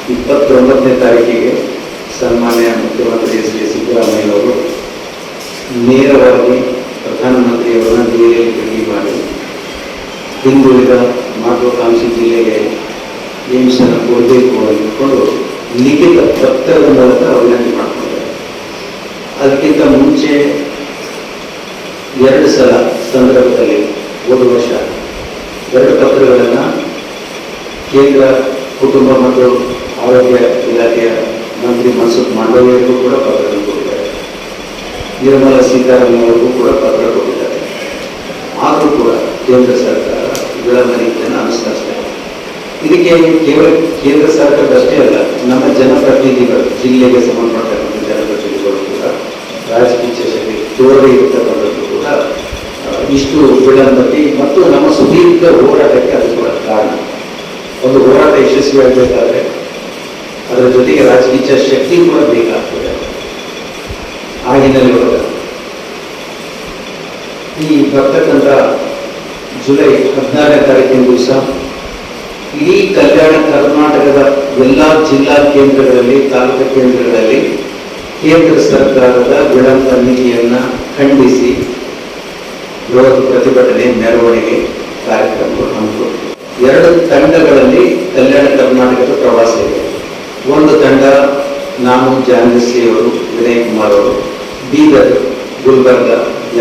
S12: 29ನೇ ತಾರೀಕಿಗೆ ಸನ್ಮಾನ್ಯ ಮುಖ್ಯಮಂತ್ರಿ ಶ್ರೀ ಸಿದ್ದರಾಮಯ್ಯನವರು ನೇರವಾಗಿ ಪ್ರಧಾನಮಂತ್ರಿಯವರನ್ನ ದೆಹಲಿಯಲ್ಲಿ ಭೇಟಿ ಮಾಡಿ ಹಿಂದುಳಿದ ಮಹತ್ವಾಕಾಂಕ್ಷಿ ಜಿಲ್ಲೆಗೆ ಏಮ್ಸ್ ಅನ್ನು ಕೊಡಬೇಕು ಅಂದ್ಕೊಂಡು ಲಿಖಿತ ಪತ್ರದ ಮೂಲಕ ವಿನಂತಿ ಮಾಡಿಕೊಂಡಿದ್ದಾರೆ. ಅದಕ್ಕಿಂತ ಮುಂಚೆ 2 ಸಲ ಸಂದರ್ಭದಲ್ಲಿ ಹೋದ ವರ್ಷ 2 ಪತ್ರಗಳನ್ನು ಕೇಂದ್ರ ಕುಟುಂಬ ಮತ್ತು ಆರೋಗ್ಯ ಇಲಾಖೆಯ ಮಂತ್ರಿ ಮನ್ಸುಖ್ ಮಾಂಡವ್ಯರಿಗೂ ಕೂಡ ಪತ್ರವನ್ನು ಕೊಟ್ಟಿದ್ದಾರೆ. ನಿರ್ಮಲಾ ಸೀತಾರಾಮನ್ ಅವರಿಗೂ ಕೂಡ ಪತ್ರ ಕೊಟ್ಟಿದ್ದಾರೆ. ಆದರೂ ಕೂಡ ಕೇಂದ್ರ ಸರ್ಕಾರ ವಿಳಂಬನೆಯನ್ನು ಅನುಸರಿಸ್ತಾ ಇದೆ. ಇದಕ್ಕೆ ಕೇವಲ ಕೇಂದ್ರ ಸರ್ಕಾರದಷ್ಟೇ ಅಲ್ಲ, ನಮ್ಮ ಜನಪ್ರತಿನಿಧಿಗಳು, ಜಿಲ್ಲೆಗೆ ಸಂಬಂಧಪಟ್ಟಂಥ ಜನಪ್ರತಿನಿಧಿಗಳು ಕೂಡ ರಾಜಕೀಯ ಶಕ್ತಿ ತೋರದೇ ಇರ್ತಕ್ಕಂಥದ್ದು ಕೂಡ ಇಷ್ಟು ವಿಳಂಬತೆ ಮತ್ತು ನಮ್ಮ ಸುದೀರ್ಘ ಹೋರಾಟಕ್ಕೆ ಅದು ಕೂಡ ಕಾರಣ. ಒಂದು ಹೋರಾಟ ಯಶಸ್ವಿಯಾಗಬೇಕಾದ್ರೆ ಅದರ ಜೊತೆಗೆ ರಾಜಕೀಯ ಶಕ್ತಿ ಕೂಡ ಬೇಕಾಗ್ತದೆ. ಆ ಹಿನ್ನೆಲೆ ಈ ಬರ್ತಕ್ಕಂಥ ಜುಲೈ 14ನೇ ತಾರೀಕಿನ ದಿವಸ ಇಡೀ ಕಲ್ಯಾಣ ಕರ್ನಾಟಕದ ಎಲ್ಲ ಜಿಲ್ಲಾ ಕೇಂದ್ರಗಳಲ್ಲಿ, ತಾಲೂಕು ಕೇಂದ್ರಗಳಲ್ಲಿ ಕೇಂದ್ರ ಸರ್ಕಾರದ ವಿಳಂಬ ನೀತಿಯನ್ನು ಖಂಡಿಸಿ ಬೃಹತ್ ಪ್ರತಿಭಟನೆ, ಮೆರವಣಿಗೆ ಕಾರ್ಯಕ್ರಮಗಳು ಹಮ್ಮಿಕೊಂಡಿವೆ. 2 ತಂಡಗಳಲ್ಲಿ ಕಲ್ಯಾಣ ಕರ್ನಾಟಕದ ಪ್ರವಾಸ ಇದೆ. ಒಂದು ತಂಡ ನಾನು, ಜಾನ್ವಿಶ್ರೀ ಅವರು, ವಿನಯ್ ಕುಮಾರ್ ಅವರು ಬೀದರ್, ಗುಲ್ಬರ್ಗ,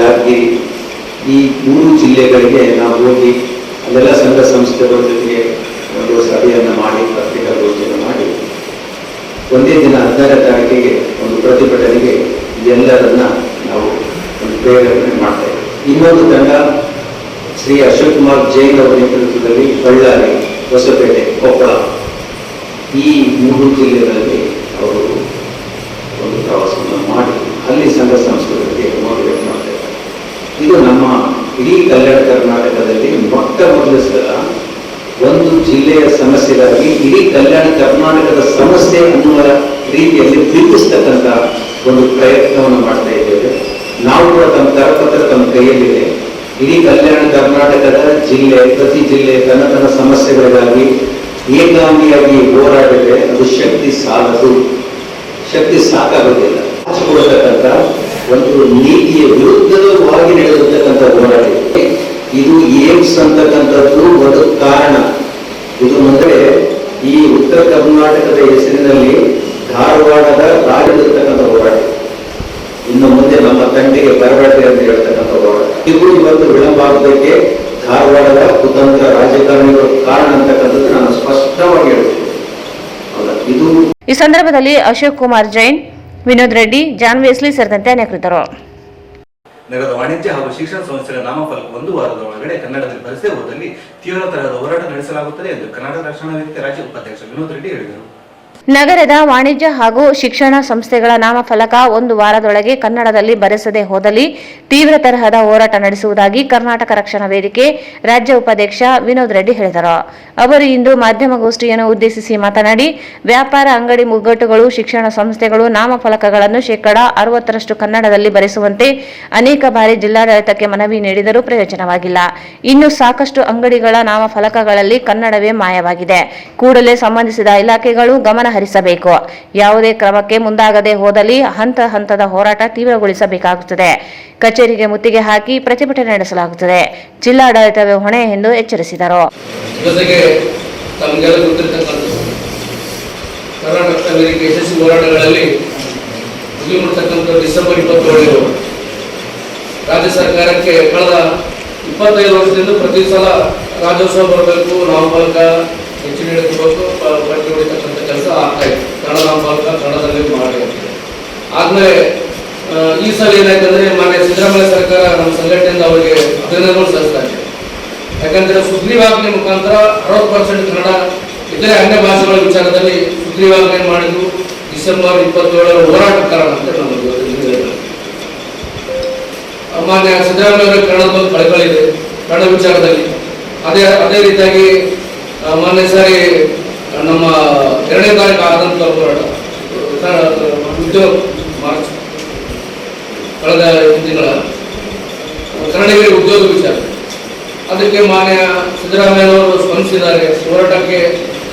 S12: ಯಾದಗಿರಿ ಈ 3 ಜಿಲ್ಲೆಗಳಿಗೆ ನಾವು ಹೋಗಿ ಅಲ್ಲೆಲ್ಲ ಸಂಘ ಸಂಸ್ಥೆಗಳ ಜೊತೆಗೆ ಒಂದು ಸಭೆಯನ್ನು ಮಾಡಿ, ಪತ್ರಿಕಾಗೋಷ್ಠಿಯನ್ನು ಮಾಡಿ ಒಂದೇ ದಿನ 16ನೇ ತಾರೀಕಿಗೆ ಒಂದು ಪ್ರತಿಭಟನೆಗೆ ಎಲ್ಲರನ್ನ ನಾವು ಒಂದು ಪ್ರೇರಣೆ ಮಾಡ್ತಾ ಇದ್ದೇವೆ. ಇನ್ನೊಂದು ತಂಡ ಶ್ರೀ ಅಶೋಕ್ ಕುಮಾರ್ ಜೈನ್ ಅವರ ನೇತೃತ್ವದಲ್ಲಿ ಬಳ್ಳಾರಿ, ಹೊಸಪೇಟೆ, ಕೊಪ್ಪಳ ಈ 3 ಜಿಲ್ಲೆಗಳಲ್ಲಿ ಅವರು ಒಂದು ಪ್ರವಾಸವನ್ನು ಮಾಡಿ ಅಲ್ಲಿ ಸಂಘ ಸಂಸ್ಥೆಗಳಿಗೆ ಮೋಟಿವೇಟ್ ಮಾಡ್ತಾ ಇದ್ದಾರೆ. ಇದು ನಮ್ಮ ಇಡೀ ಕಲ್ಯಾಣ ಕರ್ನಾಟಕದಲ್ಲಿ ಮೊಟ್ಟ ಮೊದಲ ಸಲ ಒಂದು ಜಿಲ್ಲೆಯ ಸಮಸ್ಯೆಗಾಗಿ ಇಡೀ ಕಲ್ಯಾಣ ಕರ್ನಾಟಕದ ಸಮಸ್ಯೆ ಅನ್ನುವ ರೀತಿಯಲ್ಲಿ ಬಿಂಬಿಸ್ತಕ್ಕಂಥ ಒಂದು ಪ್ರಯತ್ನವನ್ನು ಮಾಡ್ತಾ ಇದ್ದೇವೆ. ನಾವು ಕೂಡ ತಮ್ಮ ಕರಪತ್ರ ತಮ್ಮ ಕೈಯಲ್ಲಿದೆ. ಇಡೀ ಕಲ್ಯಾಣ ಕರ್ನಾಟಕದ ಜಿಲ್ಲೆ, ಪ್ರತಿ ಜಿಲ್ಲೆ ತನ್ನ ಸಮಸ್ಯೆಗಳಿಗಾಗಿ ಏಕಾಂಗಿಯಾಗಿ ಹೋರಾಡಿದ್ರೆ ಅದು ಶಕ್ತಿ ಸಾಲದು, ಶಕ್ತಿ ಸಾಕಾಗೋದಿಲ್ಲ. ಹಂಚಿಕೊಳ್ತಕ್ಕಂಥ ಒಂದು ನೀತಿಯ ವಿರುದ್ಧವಾಗಿ ನಡೆದಿರ್ತಕ್ಕಂಥ ಹೋರಾಟ ಇದು ಏಮ್ಸ್ ಅಂತಕ್ಕಂಥದ್ದು ಒಂದು ಕಾರಣ. ಇದು ಮುಂದೆ ಈ ಉತ್ತರ ಕರ್ನಾಟಕದ ಹೆಸರಿನಲ್ಲಿ ಧಾರವಾಡದ ರಾಜ್ಯದಲ್ಲಿರ್ತಕ್ಕಂಥ ಹೋರಾಟ, ಇನ್ನು ಮುಂದೆ ನಮ್ಮ ತಂಟೆಗೆ ಬರಬೇಡಿ ಅಂತ ಹೇಳ್ತಕ್ಕಂಥ ಹೋರಾಟ. ಇದು ಇವತ್ತು ವಿಳಂಬ ಆಗೋದಕ್ಕೆ ಧಾರವಾಡದ ಕುತಂತ್ರ ರಾಜಕಾರಣಿಗಳು ಕಾರಣ ಅಂತಕ್ಕಂಥದ್ದು ನಾನು ಸ್ಪಷ್ಟವಾಗಿ ಹೇಳ್ತೀನಿ. ಇದು
S2: ಈ ಸಂದರ್ಭದಲ್ಲಿ ಅಶೋಕ್ ಕುಮಾರ್ ಜೈನ್, ವಿನೋದ್ ರೆಡ್ಡಿ, ಜಾನ್ ವೆಸ್ಲಿ ಸೇರಿದಂತೆ ಅನೇಕರಿದ್ದರು.
S1: ನಗರದ ವಾಣಿಜ್ಯ ಹಾಗೂ ಶಿಕ್ಷಣ ಸಂಸ್ಥೆಗಳ ನಾಮಫಲಕ 1 ವಾರದ ಒಳಗಡೆ ಕನ್ನಡದಲ್ಲಿ ಬರೆಸದೇ ಹೋದಲ್ಲಿ ತೀವ್ರ ತರಹದ ಹೋರಾಟ ನಡೆಸಲಾಗುತ್ತದೆ ಎಂದು ಕರ್ನಾಟಕ ರಕ್ಷಣಾ ವೇದಿಕೆ ರಾಜ್ಯ ಉಪಾಧ್ಯಕ್ಷ ವಿನೋದ್ ರೆಡ್ಡಿ ಹೇಳಿದರು.
S2: ನಗರದ ವಾಣಿಜ್ಯ ಹಾಗೂ ಶಿಕ್ಷಣ ಸಂಸ್ಥೆಗಳ ನಾಮಫಲಕ ಒಂದು ವಾರದೊಳಗೆ ಕನ್ನಡದಲ್ಲಿ ಬರೆಸದೆ ಹೋದಲ್ಲಿ ತೀವ್ರ ತರಹದ ಹೋರಾಟ ನಡೆಸುವುದಾಗಿ ಕರ್ನಾಟಕ ರಕ್ಷಣಾ ವೇದಿಕೆ ರಾಜ್ಯ ಉಪಾಧ್ಯಕ್ಷ ವಿನೋದ್ ರೆಡ್ಡಿ ಹೇಳಿದರು. ಅವರು ಇಂದು ಮಾಧ್ಯಮಗೋಷ್ಠಿಯನ್ನು ಉದ್ದೇಶಿಸಿ ಮಾತನಾಡಿ, ವ್ಯಾಪಾರ ಅಂಗಡಿ ಮುಗ್ಗಟ್ಟುಗಳು, ಶಿಕ್ಷಣ ಸಂಸ್ಥೆಗಳು ನಾಮಫಲಕಗಳನ್ನು 60% ಕನ್ನಡದಲ್ಲಿ ಬರೆಸುವಂತೆ ಅನೇಕ ಬಾರಿ ಜಿಲ್ಲಾಡಳಿತಕ್ಕೆ ಮನವಿ ನೀಡಿದರೂ ಪ್ರಯೋಜನವಾಗಿಲ್ಲ. ಇನ್ನು ಸಾಕಷ್ಟು ಅಂಗಡಿಗಳ ನಾಮಫಲಕಗಳಲ್ಲಿ ಕನ್ನಡವೇ ಮಾಯವಾಗಿದೆ. ಕೂಡಲೇ ಸಂಬಂಧಿಸಿದ ಇಲಾಖೆಗಳು ಗಮನ ಹರಿಸಬೇಕು. ಯಾವುದೇ ಕ್ರಮಕ್ಕೆ ಮುಂದಾಗದೆ ಹೋದಲ್ಲಿ ಹಂತ ಹಂತದ ಹೋರಾಟ ತೀವ್ರಗೊಳಿಸಬೇಕಾಗುತ್ತದೆ. ಕಚೇರಿಗೆ ಮುತ್ತಿಗೆ ಹಾಕಿ ಪ್ರತಿಭಟನೆ ನಡೆಸಲಾಗುತ್ತದೆ. ಜಿಲ್ಲಾಡಳಿತವೇ ಹೊಣೆ ಎಂದು ಎಚ್ಚರಿಸಿದರು.
S13: ಜೊತೆಗೆ ತಮಗೆಲ್ಲ ಗೊತ್ತಿರತಕ್ಕಂಥದ್ದು ಕರ್ನಾಟಕ ವೇದಿಕೆ ಯಶಸ್ವಿ ಹೋರಾಟಗಳಲ್ಲಿ ಮುಗಿದಿರತಕ್ಕಂಥ ಡಿಸೆಂಬರ್ 27 ರಾಜ್ಯ ಸರ್ಕಾರಕ್ಕೆ ಕಳೆದ 25 ವರ್ಷದಿಂದ ಪ್ರತಿ ಸಲ ರಾಜ್ಯೋತ್ಸವ ಬರಬೇಕು, ನಾಮಫಲಕ ಹೆಚ್ಚಿನ ಇಡಬೇಕು, ಪಟ್ಟಿ ಹೊಡಿತಕ್ಕಂಥ ಕೆಲಸ ಆಗ್ತಾ ಇತ್ತು. ಕನ್ನಡ ನಾಮಫಲಕ ಕನ್ನಡದಲ್ಲಿ ಮಾಡಿ ಆದ್ಮೇಲೆ ಈ ಸಲ ಏನಾಯ್ತಂದ್ರೆ ಮಾನ್ಯ ಸಿದ್ದರಾಮಯ್ಯ ಸರ್ಕಾರ ನಮ್ಮ ಸಂಘಟನೆಯಿಂದ ಅವರಿಗೆ ಅಭಿನಂದನೆಗಳು ಸಲ್ಲಿಸ್ತಾ ಇದೆ. ಯಾಕಂದ್ರೆ ಸುಗ್ರೀವಾಜ್ಞೆ ಮುಖಾಂತರ 60% ಕನ್ನಡ ಇತರೆ ಅನ್ಯ ಭಾಷೆಗಳ ವಿಚಾರದಲ್ಲಿ ಸುಗ್ರೀವಾಜ್ಞೆ ಮಾಡಿದ್ದು ಡಿಸೆಂಬರ್ 27 ಹೋರಾಟ ಕಾರಣ ಅಂತ ನಮಗೆ ಮಾನ್ಯ ಸಿದ್ದರಾಮಯ್ಯ ಅವರ ಕನ್ನಡದ ಬಗ್ಗೆ ಕಳಕಳಿದೆ ಕನ್ನಡ ವಿಚಾರದಲ್ಲಿ. ಅದೇ ರೀತಿಯಾಗಿ ಮೊನ್ನೆ ಸಾರಿ ನಮ್ಮ 2ನೇ ತಾರೀಕು ಆದಂಥ ಹೋರಾಟ ಉದ್ಯೋಗ ಮಾರ್ಚ್ ಕಳೆದ ತಿಂಗಳ ಕನ್ನಡಿಗರಿಗೆ ಉದ್ಯೋಗ ವಿಚಾರ, ಅದಕ್ಕೆ ಮಾನ್ಯ ಸಿದ್ದರಾಮಯ್ಯನವರು ಸ್ಪಂದಿಸಿದ್ದಾರೆ. ಹೋರಾಟಕ್ಕೆ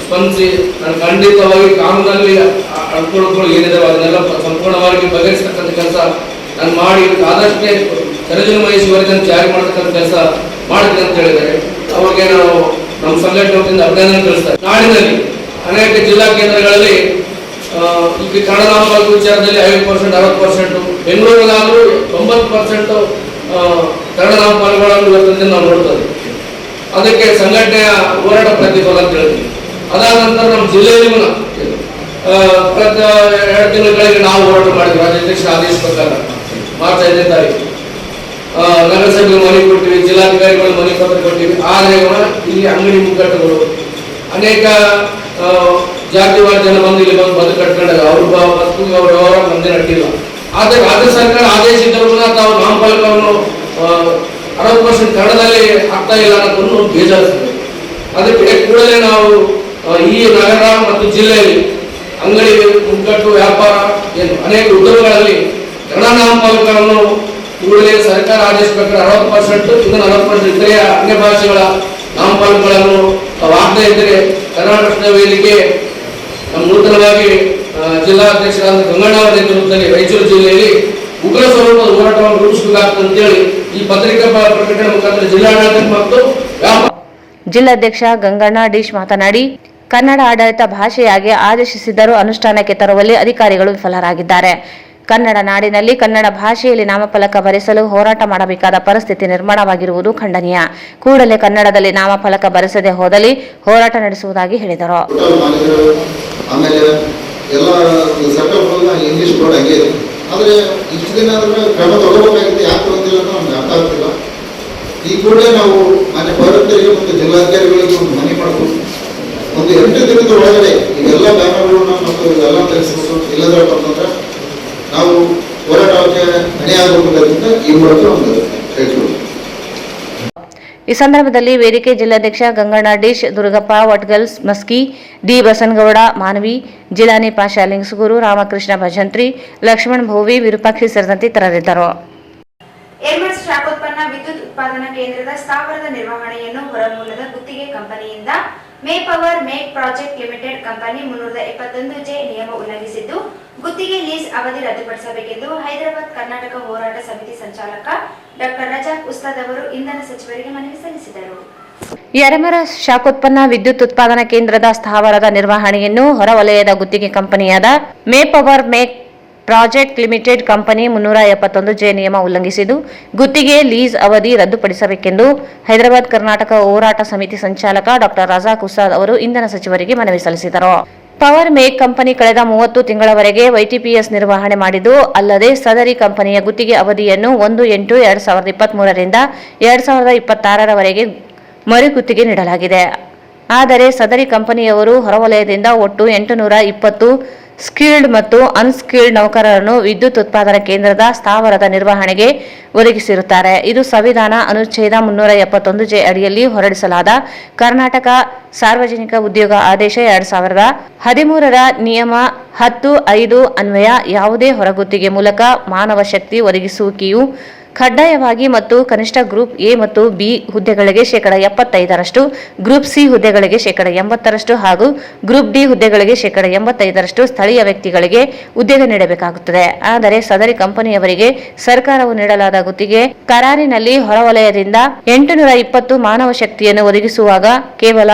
S13: ಸ್ಪಂದಿಸಿ ನಾನು ಖಂಡಿತವಾಗಿ ಕಾನೂನಲ್ಲಿ ಅನುಕೂಲಗಳು ಏನಿದಾವೆ ಅದನ್ನೆಲ್ಲ ಸಂಪೂರ್ಣವಾಗಿ ಬಗೆಹರಿಸತಕ್ಕಂಥ ಕೆಲಸ ನಾನು ಮಾಡಿ ಆದಷ್ಟೇ ಸರ್ವಜನಮಯ ವರದಿಯನ್ನು ಜಾರಿ ಮಾಡತಕ್ಕಂಥ ಕೆಲಸ ಮಾಡಿದೆ ಅಂತ ಹೇಳಿದ್ದಾರೆ. ಅವ್ರಿಗೆ ನಾವು ನಮ್ಮ ಸಂಘಟನೆ ವತಿಯಿಂದ ಅಭಿನಂದನೆ ತಿಳಿಸ್ತಾರೆ. ನಾಡಿನಲ್ಲಿ ಅನೇಕ ಜಿಲ್ಲಾ ಕೇಂದ್ರಗಳಲ್ಲಿ ಈಗ ಕನ್ನಡ ನಾಮಫಲಕ ವಿಚಾರದಲ್ಲಿ 50%, 60%, ಬೆಂಗಳೂರಿಗಾದರೂ 90% ಕನ್ನಡ ನಾಮಫಲಕಗಳನ್ನು ಇವತ್ತಿನ ನಾವು ನೋಡ್ತೇವೆ. ಅದಕ್ಕೆ ಸಂಘಟನೆಯ ಹೋರಾಟ ಪ್ರತಿಫಲ ಅಂತ ಹೇಳ್ತೀವಿ. ಅದಾದ ನಂತರ ನಮ್ಮ ಜಿಲ್ಲೆಯಲ್ಲಿ ಪ್ರತಿ 2 ತಿಂಗಳಿಗೆ ನಾವು ಹೋರಾಟ ಮಾಡಿದ್ವಿ. ರಾಜ್ಯಾಧ್ಯಕ್ಷರ ಆದೇಶ ಪ್ರಕಾರ ಮಾರ್ಚ್ 5ನೇ ತಾರೀಕು ನಗರಸಭೆಗೆ ಮನವಿ ಕೊಟ್ಟಿವಿ, ಜಿಲ್ಲಾಧಿಕಾರಿಗಳು ಮನವಿ ಪತ್ರ ಕೊಟ್ಟಿವಿ. ಆದರೆ ಇಲ್ಲಿ ಅಂಗಡಿ ಮುಗ್ಗಟ್ಟುಗಳು ಅನೇಕ ಜಾತಿವಾದ ಜನ ಬಂದು ಇಲ್ಲಿ ಬಂದು ಬದುಕು ಕಟ್ಕೊಂಡಾಗ ಅವ್ರ ಬದುಕು ಅವ್ರ ವ್ಯವಹಾರ ನಮ್ದೇ ನಟ್ಟಿಲ್ಲ. ಆದರೆ ರಾಜ್ಯ ಸರ್ಕಾರ ಆದೇಶ ಇದ್ದರೂ ತಾವು ನಾಮಫಲಕವನ್ನು 60% ಕನ್ನಡದಲ್ಲಿ ಆಗ್ತಾ ಇಲ್ಲ ಅನ್ನೋದನ್ನು ಬೇಜಾರಿಸ್ತದೆ. ಅದಕ್ಕೆ ಕೂಡಲೇ ನಾವು ಈ ನಗರ ಮತ್ತು ಜಿಲ್ಲೆಯಲ್ಲಿ ಅಂಗಡಿ ಮುಗ್ಗಟ್ಟು ವ್ಯಾಪಾರ ಏನು ಅನೇಕ ಉದ್ಯೋಗಗಳಲ್ಲಿ ಕನ್ನಡ ನಾಮಫಲಕವನ್ನು ಕೂಡಲೇ ಸರ್ಕಾರ ಆದೇಶ ಪ್ರಕಾರ 60%, ಇನ್ನು 40% ಇತರೆ ಅನ್ಯ ಭಾಷೆಗಳ ನಾಮಫಲಕಗಳನ್ನು ಆಗ್ತಾ ಇದ್ದರೆ ಕರ್ನಾಟಕ ವೇದಿಕೆ ನಮ್ಮ ನೂತನವಾಗಿ ಜಿಲ್ಲಾಧ್ಯಕ್ಷರಾದ ಗಂಗಣ್ಣ ಅವರ ನೇತೃತ್ವದಲ್ಲಿ ರಾಯಚೂರು ಜಿಲ್ಲೆಯಲ್ಲಿ ಉಗ್ರ ಸ್ವರೂಪದ ಹೋರಾಟವನ್ನು ರೂಪಿಸಬೇಕಾಗ್ತದೆ ಅಂತೇಳಿ ಈ ಪತ್ರಿಕಾ ಪ್ರಕಟಣೆ ಮುಖಾಂತರ ಜಿಲ್ಲಾಡಳಿತ ಮತ್ತು
S2: ಜಿಲ್ಲಾಧ್ಯಕ್ಷ ಗಂಗಣ್ಣ ಡಿಶ್ ಮಾತನಾಡಿ, ಕನ್ನಡ ಆಡಳಿತ ಭಾಷೆಯಾಗಿ ಆದೇಶಿಸಿದರೂ ಅನುಷ್ಠಾನಕ್ಕೆ ತರುವಲ್ಲಿ ಅಧಿಕಾರಿಗಳು ವಿಫಲರಾಗಿದ್ದಾರೆ. ಕನ್ನಡ ನಾಡಿನಲ್ಲಿ ಕನ್ನಡ ಭಾಷೆಯಲ್ಲಿ ನಾಮಫಲಕ ಬರೆಸಲು ಹೋರಾಟ ಮಾಡಬೇಕಾದ ಪರಿಸ್ಥಿತಿ ನಿರ್ಮಾಣವಾಗಿರುವುದು ಖಂಡನೀಯ. ಕೂಡಲೇ ಕನ್ನಡದಲ್ಲಿ ನಾಮಫಲಕ ಬರೆಸದೆ ಹೋದಲ್ಲಿ ಹೋರಾಟ ನಡೆಸುವುದಾಗಿ ಹೇಳಿದರು.
S11: ಆಮೇಲೆ ಎಲ್ಲ ಇಂಗ್ಲಿಷ್ ಬೋರ್ಡ್ ಹಂಗೆ ಇದೆ. ಆದರೆ ಇಷ್ಟು ದಿನ ಕ್ರಮ ತಗೋಬೇಕಾಗಿತ್ತು, ಯಾಕೆ ತಗೊಂಡಿಲ್ಲ ಅಂತ ನಮ್ಗೆ ಅರ್ಥ ಆಗ್ತಿಲ್ಲ. ಈ ಕೂಡಲೇ ನಾವು ಮಾನ್ಯ ಪೌರತ್ವರಿಗೆ ಮತ್ತು ಜಿಲ್ಲಾಧಿಕಾರಿಗಳಿಗೆ ಒಂದು ಮನವಿ ಮಾಡಬಹುದು. ಒಂದು 8 ದಿನದ ಒಳಗಡೆ ಇವೆಲ್ಲ ಬ್ಯಾನರ್ಗಳನ್ನ ಮತ್ತು ಇವೆಲ್ಲ ತಿಳಿಸ್ಬೋದು. ಇಲ್ಲದ್ರಪ್ಪ ಅಂತಂದ್ರೆ ನಾವು ಹೋರಾಟಕ್ಕೆ ಅಣಿಯಾಗಬೇಕಾದ್ರಿಂದ ಈ ಮೂಲಕ ಒಂದು ಹೇಳ್ತೀವಿ.
S2: ಈ ಸಂದರ್ಭದಲ್ಲಿ ವೇದಿಕೆ ಜಿಲ್ಲಾಧ್ಯಕ್ಷ ಗಂಗಣ್ಣ ಡಿಶ್, ದುರ್ಗಪ್ಪ ವಟ್ಗಲ್ ಮಸ್ಕಿ, ಡಿ ಬಸನಗೌಡ ಮಾನವಿ, ಜಿಲಾನಿ ಪಾಷಾ ಲಿಂಗಸುಗೂರು, ರಾಮಕೃಷ್ಣ ಭಜಂತ್ರಿ, ಲಕ್ಷ್ಮಣ್ ಭೋವಿ, ವಿರೂಪಾಕ್ಷಿ ಸೇರಿದಂತೆ ಇತರರಿದ್ದರು.
S4: ಏರ್ಮಡ್ಸ್ ಶಾಖೋತ್ಪನ್ನ ವಿದ್ಯುತ್ ಉತ್ಪಾದನಾ ಕೇಂದ್ರದ ಸ್ಥಾವರದ ನಿರ್ವಹಣೆಯನ್ನು ಹೊರಮೂಲದ ಗುತ್ತಿಗೆ ಕಂಪನಿಯಿಂದ May power mech project limited company 371 ನಿಯಮ ಉಲ್ಲಂಘಿಸಿದ್ದು, ಗುತ್ತಿಗೆ ಲೀಸ್ ಅವಧಿ ರದ್ದುಪಡಿಸಬೇಕೆಂದು ಹೈದರಾಬಾದ್ ಕರ್ನಾಟಕ ಹೋರಾಟ ಸಮಿತಿ ಸಂಚಾಲಕ ಡಾಕ್ಟರ್ ರಜಾಕ್ ಉಸ್ತಾದ್ ಅವರು ಇಂಧನ ಸಚಿವರಿಗೆ ಮನವಿ ಸಲ್ಲಿಸಿದರು.
S2: ಯರಮರ ಶಾಖೋತ್ಪನ್ನ ವಿದ್ಯುತ್ ಉತ್ಪಾದನಾ ಕೇಂದ್ರದ ಸ್ಥಾವರದ ನಿರ್ವಹಣೆಯನ್ನು ಹೊರವಲಯದ ಗುತ್ತಿಗೆ ಕಂಪನಿಯಾದ ಮೇ power mech project limited company 371 ನಿಯಮ ಉಲ್ಲಂಘಿಸಿದ್ದು, ಗುತ್ತಿಗೆ ಲೀಸ್ ಅವಧಿ ರದ್ದುಪಡಿಸಬೇಕೆಂದು ಹೈದರಾಬಾದ್ ಕರ್ನಾಟಕ ಹೋರಾಟ ಸಮಿತಿ ಸಂಚಾಲಕ ಡಾಕ್ಟರ್ ರಜಾಕ್ ಉಸ್ತಾದ್ ಅವರು ಇಂಧನ ಸಚಿವರಿಗೆ ಮನವಿ ಸಲ್ಲಿಸಿದರು. ಪವರ್ ಮೇಕ್ ಕಂಪನಿ ಕಳೆದ 30 ತಿಂಗಳವರೆಗೆ YTPS ನಿರ್ವಹಣೆ ಮಾಡಿದ್ದು, ಅಲ್ಲದೆ ಸದರಿ ಕಂಪನಿಯ ಗುತ್ತಿಗೆ ಅವಧಿಯನ್ನು 1/8/2023 ರಿಂದ 2026 ರವರೆಗೆ ಮರುಗುತ್ತಿಗೆ ನೀಡಲಾಗಿದೆ. ಆದರೆ ಸದರಿ ಕಂಪನಿಯವರು ಹೊರವಲಯದಿಂದ ಒಟ್ಟು 820 ಸ್ಕಿಲ್ಡ್ ಮತ್ತು ಅನ್ಸ್ಕಿಲ್ಡ್ ನೌಕರರನ್ನು ವಿದ್ಯುತ್ ಉತ್ಪಾದನಾ ಕೇಂದ್ರದ ಸ್ಥಾವರದ ನಿರ್ವಹಣೆಗೆ ಒದಗಿಸಿರುತ್ತಾರೆ. ಇದು ಸಂವಿಧಾನ ಅನುಚ್ಛೇದ 371 ಅಡಿಯಲ್ಲಿ ಹೊರಡಿಸಲಾದ ಕರ್ನಾಟಕ ಸಾರ್ವಜನಿಕ ಉದ್ಯೋಗ ಆದೇಶ 2013ರ ನಿಯಮ 10(5) ಅನ್ವಯ ಯಾವುದೇ ಹೊರಗುತ್ತಿಗೆ ಮೂಲಕ ಮಾನವ ಶಕ್ತಿ ಒದಗಿಸುವಿಕೆಯು ಕಡ್ಡಾಯವಾಗಿ ಮತ್ತು ಕನಿಷ್ಠ ಗ್ರೂಪ್ ಎ ಮತ್ತು ಬಿ ಹುದ್ದೆಗಳಿಗೆ 75%, ಗ್ರೂಪ್ ಸಿ ಹುದ್ದೆಗಳಿಗೆ 80% ಹಾಗೂ ಗ್ರೂಪ್ ಡಿ ಹುದ್ದೆಗಳಿಗೆ 85% ಸ್ಥಳೀಯ ವ್ಯಕ್ತಿಗಳಿಗೆ ಉದ್ಯೋಗ ನೀಡಬೇಕಾಗುತ್ತದೆ. ಆದರೆ ಸದರಿ ಕಂಪನಿಯವರಿಗೆ ಸರ್ಕಾರವು ನೀಡಲಾದ ಗುತ್ತಿಗೆ ಕರಾರಿನಲ್ಲಿ ಹೊರವಲಯದಿಂದ 820 ಮಾನವ ಶಕ್ತಿಯನ್ನು ಒದಗಿಸುವಾಗ ಕೇವಲ